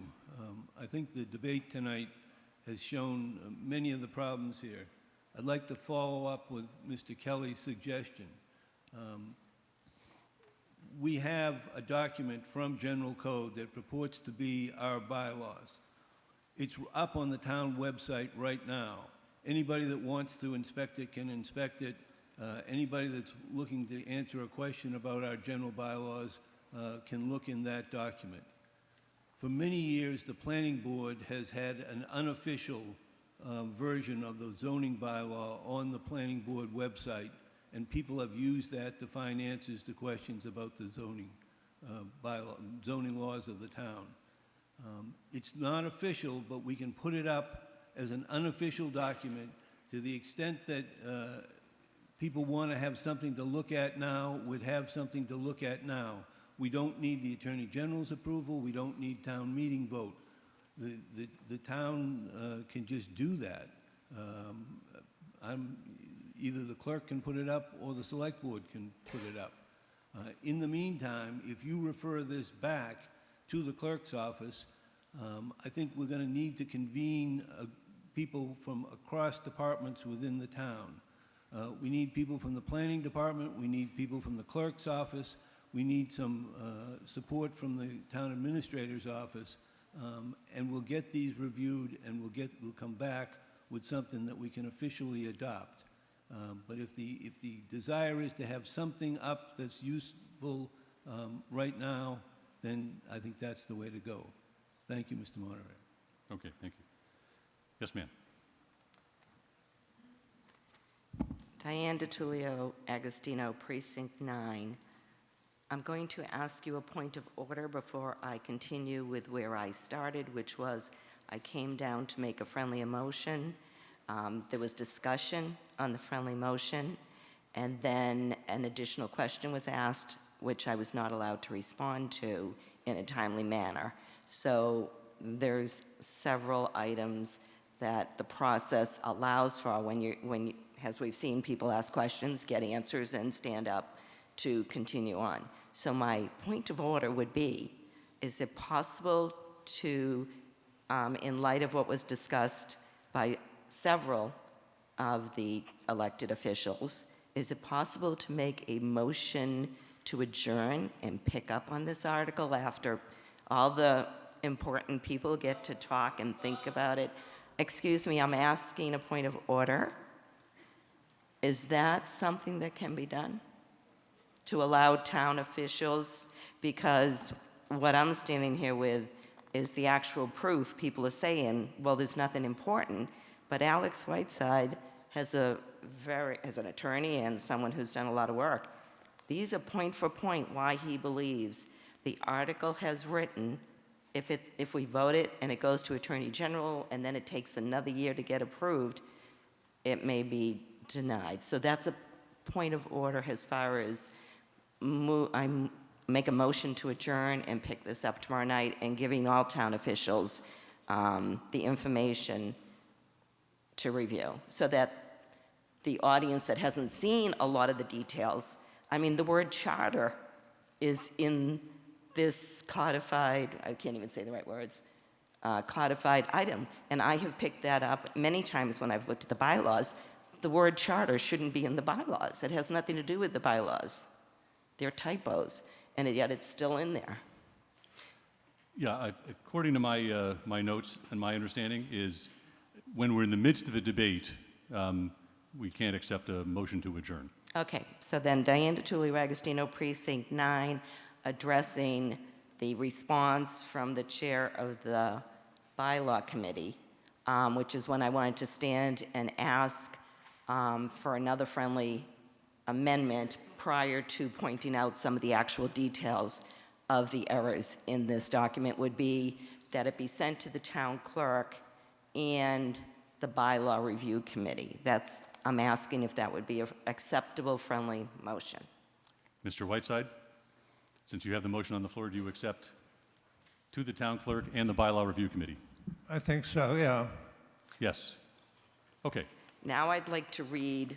I think the debate tonight has shown many of the problems here. I'd like to follow up with Mr. Kelly's suggestion. We have a document from General Code that purports to be our bylaws. It's up on the town website right now. Anybody that wants to inspect it can inspect it. Anybody that's looking to answer a question about our general bylaws can look in that document. For many years, the planning board has had an unofficial version of the zoning bylaw on the planning board website, and people have used that to find answers to questions about the zoning zoning laws of the town. It's not official, but we can put it up as an unofficial document to the extent that people want to have something to look at now, would have something to look at now. We don't need the Attorney General's approval. We don't need town meeting vote. The town can just do that. Either the clerk can put it up or the select board can put it up. In the meantime, if you refer this back to the clerk's office, I think we're going to need to convene people from across departments within the town. We need people from the planning department. We need people from the clerk's office. We need some support from the town administrator's office, and we'll get these reviewed, and we'll come back with something that we can officially adopt. But if the desire is to have something up that's useful right now, then I think that's the way to go. Thank you, Mr. Moderator. Okay, thank you. Yes, ma'am. Diane DiTullio, Agostino, Precinct 9. I'm going to ask you a point of order before I continue with where I started, which was I came down to make a friendly motion. There was discussion on the friendly motion, and then an additional question was asked, which I was not allowed to respond to in a timely manner. So there's several items that the process allows for when as we've seen people ask questions, get answers, and stand up to continue on. So my point of order would be, is it possible to in light of what was discussed by several of the elected officials, is it possible to make a motion to adjourn and pick up on this article after all the important people get to talk and think about it? Excuse me, I'm asking a point of order. Is that something that can be done? To allow town officials, because what I'm standing here with is the actual proof. People are saying, well, there's nothing important, but Alex Whiteside as an attorney and someone who's done a lot of work, these are point for point why he believes the article has written, if we vote it and it goes to Attorney General and then it takes another year to get approved, it may be denied. So that's a point of order as far as I make a motion to adjourn and pick this up tomorrow night and giving all town officials the information to review so that the audience that hasn't seen a lot of the details, I mean, the word charter is in this codified, I can't even say the right words, codified item. And I have picked that up many times when I've looked at the bylaws. The word charter shouldn't be in the bylaws. It has nothing to do with the bylaws. They're typos, and yet it's still in there. Yeah, according to my notes and my understanding is when we're in the midst of a debate, we can't accept a motion to adjourn. Okay, so then Diane DeTulli-Ragostino, Precinct 9, addressing the response from the chair of the bylaw committee, which is when I wanted to stand and ask for another friendly amendment prior to pointing out some of the actual details of the errors in this document, would be that it be sent to the town clerk and the bylaw review committee. I'm asking if that would be an acceptable, friendly motion. Mr. Whiteside, since you have the motion on the floor, do you accept to the town clerk and the bylaw review committee? I think so, yeah. Yes. Okay. Now I'd like to read,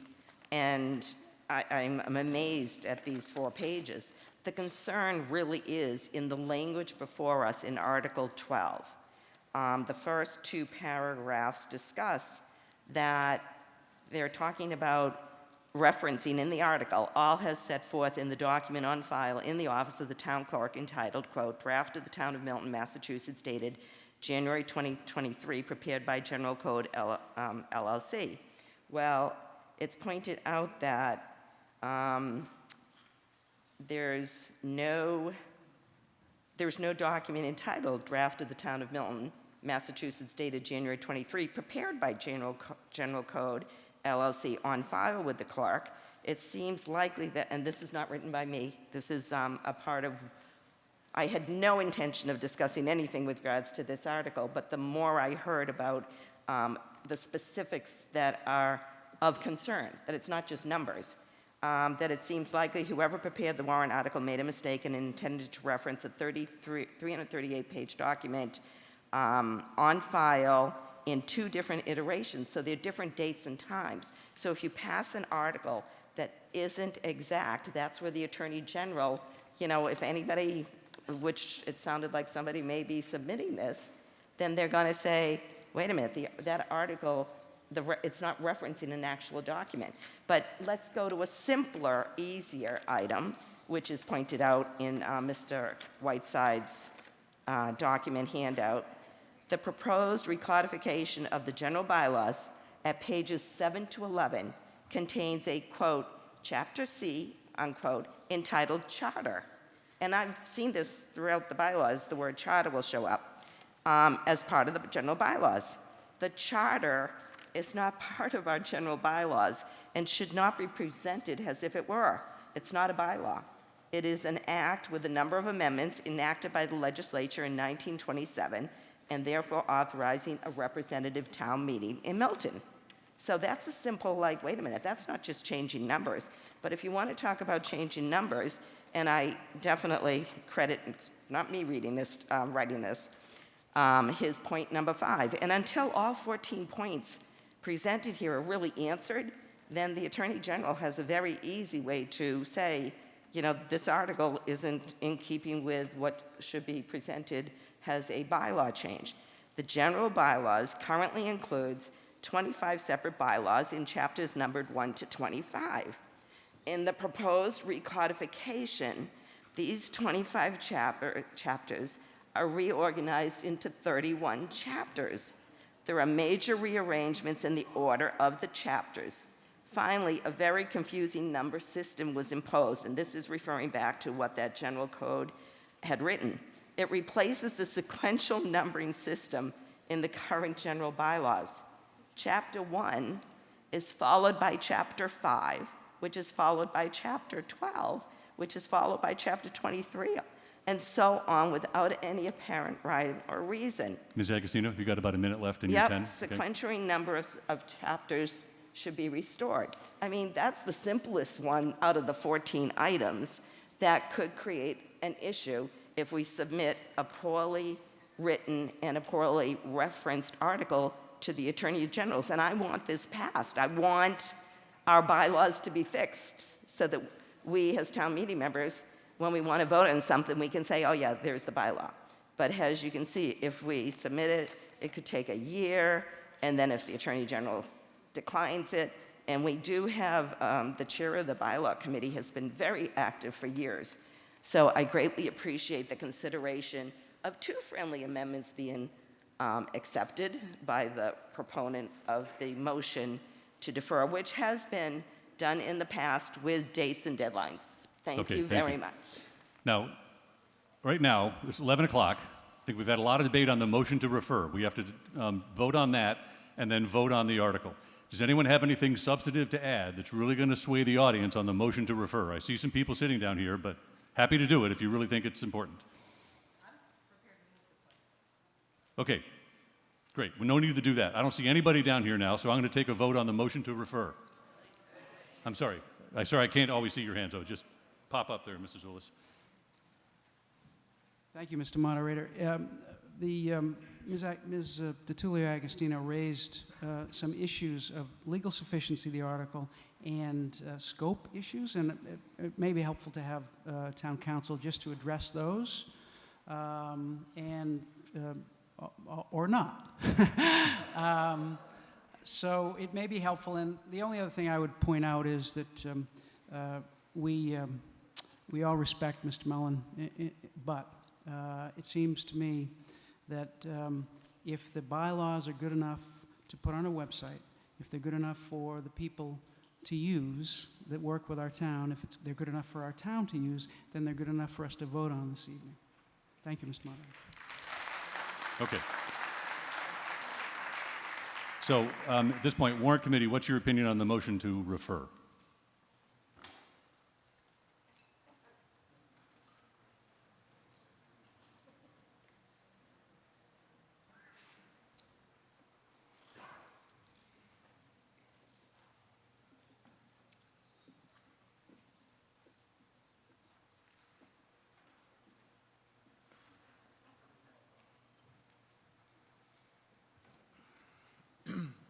and I'm amazed at these 4 pages. The concern really is in the language before us in Article 12. The first 2 paragraphs discuss that they're talking about referencing in the article, all has set forth in the document on file in the office of the town clerk entitled, quote, draft of the town of Milton, Massachusetts, dated January 2023, prepared by General Code LLC. Well, it's pointed out that there's no document entitled draft of the town of Milton, Massachusetts, dated January 23, prepared by General Code LLC on file with the clerk. It seems likely that, and this is not written by me, this is a part of, I had no intention of discussing anything with regards to this article, but the more I heard about the specifics that are of concern, that it's not just numbers, that it seems likely whoever prepared the warrant article made a mistake and intended to reference a 338-page document on file in 2 different iterations, so they're different dates and times. So if you pass an article that isn't exact, that's where the Attorney General, if anybody, which it sounded like somebody may be submitting this, then they're going to say, wait a minute, that article, it's not referencing an actual document. But let's go to a simpler, easier item, which is pointed out in Mr. Whiteside's document handout. The proposed recodification of the general bylaws at pages 7 to 11 contains a, quote, chapter C, unquote, entitled Charter. And I've seen this throughout the bylaws, the word charter will show up as part of the general bylaws. The charter is not part of our general bylaws and should not be presented as if it were. It's not a bylaw. It is an act with a number of amendments enacted by the legislature in 1927 and therefore authorizing a representative town meeting in Milton. So that's a simple, wait a minute, that's not just changing numbers. But if you want to talk about changing numbers, and I definitely credit, it's not me reading this, writing this, his point number 5. And until all 14 points presented here are really answered, then the Attorney General has a very easy way to say, this article isn't in keeping with what should be presented as a bylaw change. The general bylaws currently includes 25 separate bylaws in chapters numbered 1 to 25. In the proposed recodification, these 25 chapters are reorganized into 31 chapters. There are major rearrangements in the order of the chapters. Finally, a very confusing number system was imposed, and this is referring back to what that general code had written. It replaces the sequential numbering system in the current general bylaws. Chapter 1 is followed by Chapter 5, which is followed by Chapter 12, which is followed by Chapter 23, and so on without any apparent rhyme or reason. Ms. Agostino, you got about a minute left in your 10. Sequential number of chapters should be restored. I mean, that's the simplest one out of the 14 items that could create an issue if we submit a poorly written and a poorly referenced article to the Attorney General's. And I want this passed. I want our bylaws to be fixed so that we, as town meeting members, when we want to vote on something, we can say, oh yeah, there's the bylaw. But as you can see, if we submit it, it could take a year, and then if the Attorney General declines it, and we do have, the chair of the bylaw committee has been very active for years. So I greatly appreciate the consideration of 2 friendly amendments being accepted by the proponent of the motion to defer, which has been done in the past with dates and deadlines. Thank you very much. Now, right now, it's 11 o'clock. I think we've had a lot of debate on the motion to refer. We have to vote on that and then vote on the article. Does anyone have anything substantive to add that's really going to sway the audience on the motion to refer? I see some people sitting down here, but happy to do it if you really think it's important. Okay, great. Well, no need to do that. I don't see anybody down here now, so I'm going to take a vote on the motion to refer. I'm sorry. I can't always see your hands, so just pop up there, Mr. Zulus. Thank you, Mr. Moderator. Ms. DeTullio Agostino raised some issues of legal sufficiency of the article and scope issues, and it may be helpful to have town council just to address those, or not. So it may be helpful, and the only other thing I would point out is that we all respect Mr. Mullen, but it seems to me that if the bylaws are good enough to put on a website, if they're good enough for the people to use that work with our town, if they're good enough for our town to use, then they're good enough for us to vote on this evening. Thank you, Mr. Moderator. Okay. So at this point, Warrant Committee, what's your opinion on the motion to refer?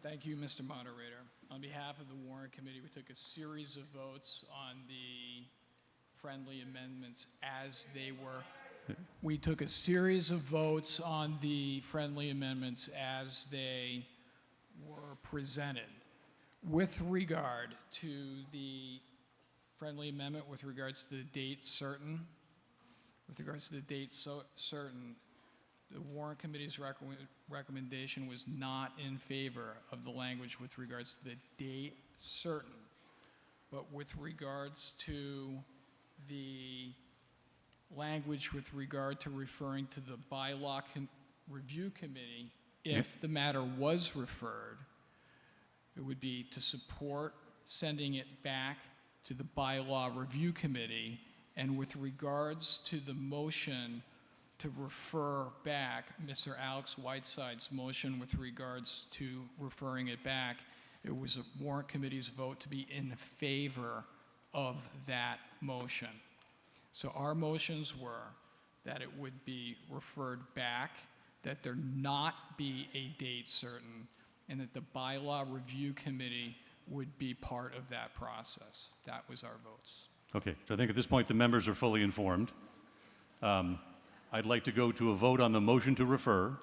Thank you, Mr. Moderator. On behalf of the Warrant Committee, we took a series of votes on the friendly amendments as they were. We took a series of votes on the friendly amendments as they were presented. With regard to the friendly amendment with regards to the date certain, the Warrant Committee's recommendation was not in favor of the language with regards to the date certain. But with regards to the language with regard to referring to the bylaw review committee, if the matter was referred, it would be to support sending it back to the bylaw review committee. And with regards to the motion to refer back, Mr. Alex Whiteside's motion with regards to referring it back, it was a Warrant Committee's vote to be in favor of that motion. So our motions were that it would be referred back, that there not be a date certain, and that the bylaw review committee would be part of that process. That was our votes. Okay, so I think at this point the members are fully informed. I'd like to go to a vote on the motion to refer.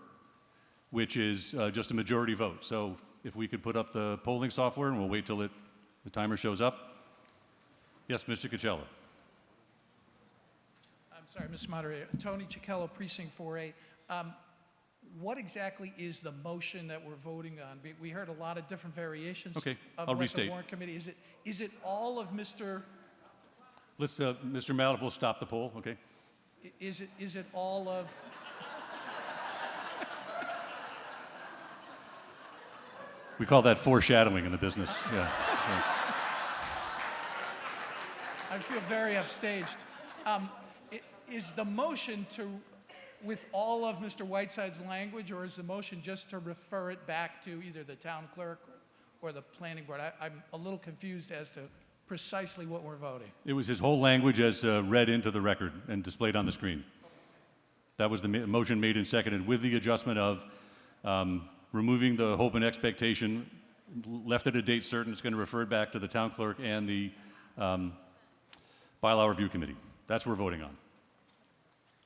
which is just a majority vote. So if we could put up the polling software, and we'll wait till the timer shows up. Yes, Mr. Coachella. I'm sorry, Mr. Moderator. Tony Cicchello, Precinct 4A. What exactly is the motion that we're voting on? We heard a lot of different variations Okay, of I'll what restate. the warrant committee. Is it all of Mr. Let's, Mr. Mallett will stop the poll, okay? Is it all of? We call that foreshadowing in the business, yeah. I feel very upstaged. Is the motion with all of Mr. Whiteside's language, or is the motion just to refer it back to either the town clerk or the planning board? I'm a little confused as to precisely what we're voting. It was his whole language as read into the record and displayed on the screen. That was the motion made and seconded with the adjustment of removing the hope and expectation, left at a date certain. It's going to refer it back to the town clerk and the bylaw review committee. That's what we're voting on.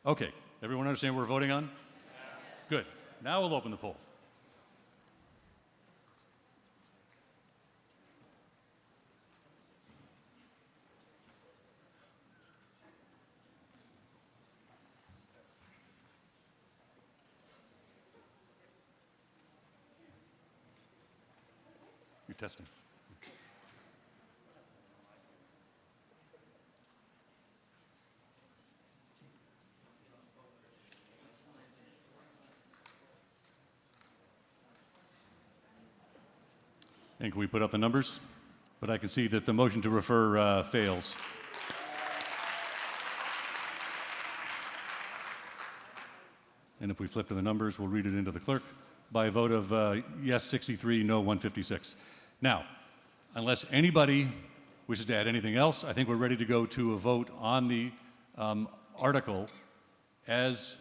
Okay, everyone understand what we're voting on? Good. Now we'll open the poll. You're testing. And can we put up the numbers? But I can see that the motion to refer fails. And if we flip to the numbers, we'll read it into the clerk. By a vote of yes 63, no 156. Now, unless anybody wishes to add anything else, I think we're ready to go to a vote on the article as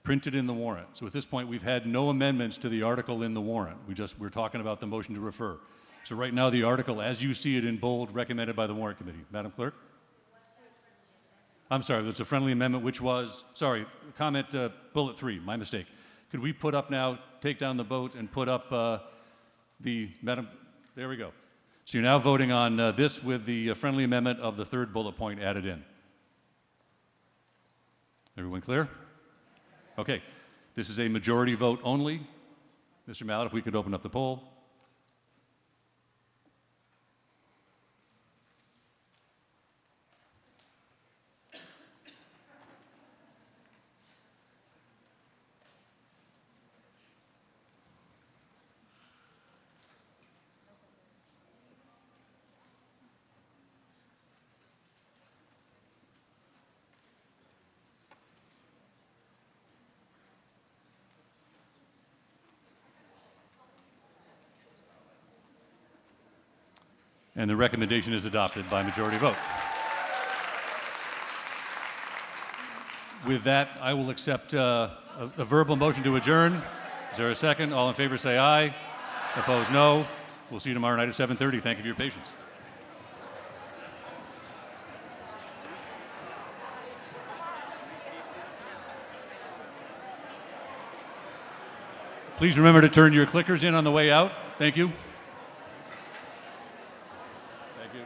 printed in the warrant. So at this point, we've had no amendments to the article in the warrant. We're talking about the motion to refer. So right now, the article, as you see it in bold, recommended by the warrant committee. Madam Clerk? I'm sorry, that's a friendly amendment, which was, sorry, comment bullet 3, my mistake. Could we put up now, take down the vote and put up there we go. So you're now voting on this with the friendly amendment of the third bullet point added in. Everyone clear? Okay, this is a majority vote only. Mr. Mallett, if we could open up the poll. And the recommendation is adopted by majority vote. With that, I will accept a verbal motion to adjourn. Is there a second? All in favor say aye. Opposed, no. We'll see you tomorrow night at 7:30. Thank you for your patience. Please remember to turn your clickers in on the way out. Thank you. Thank you.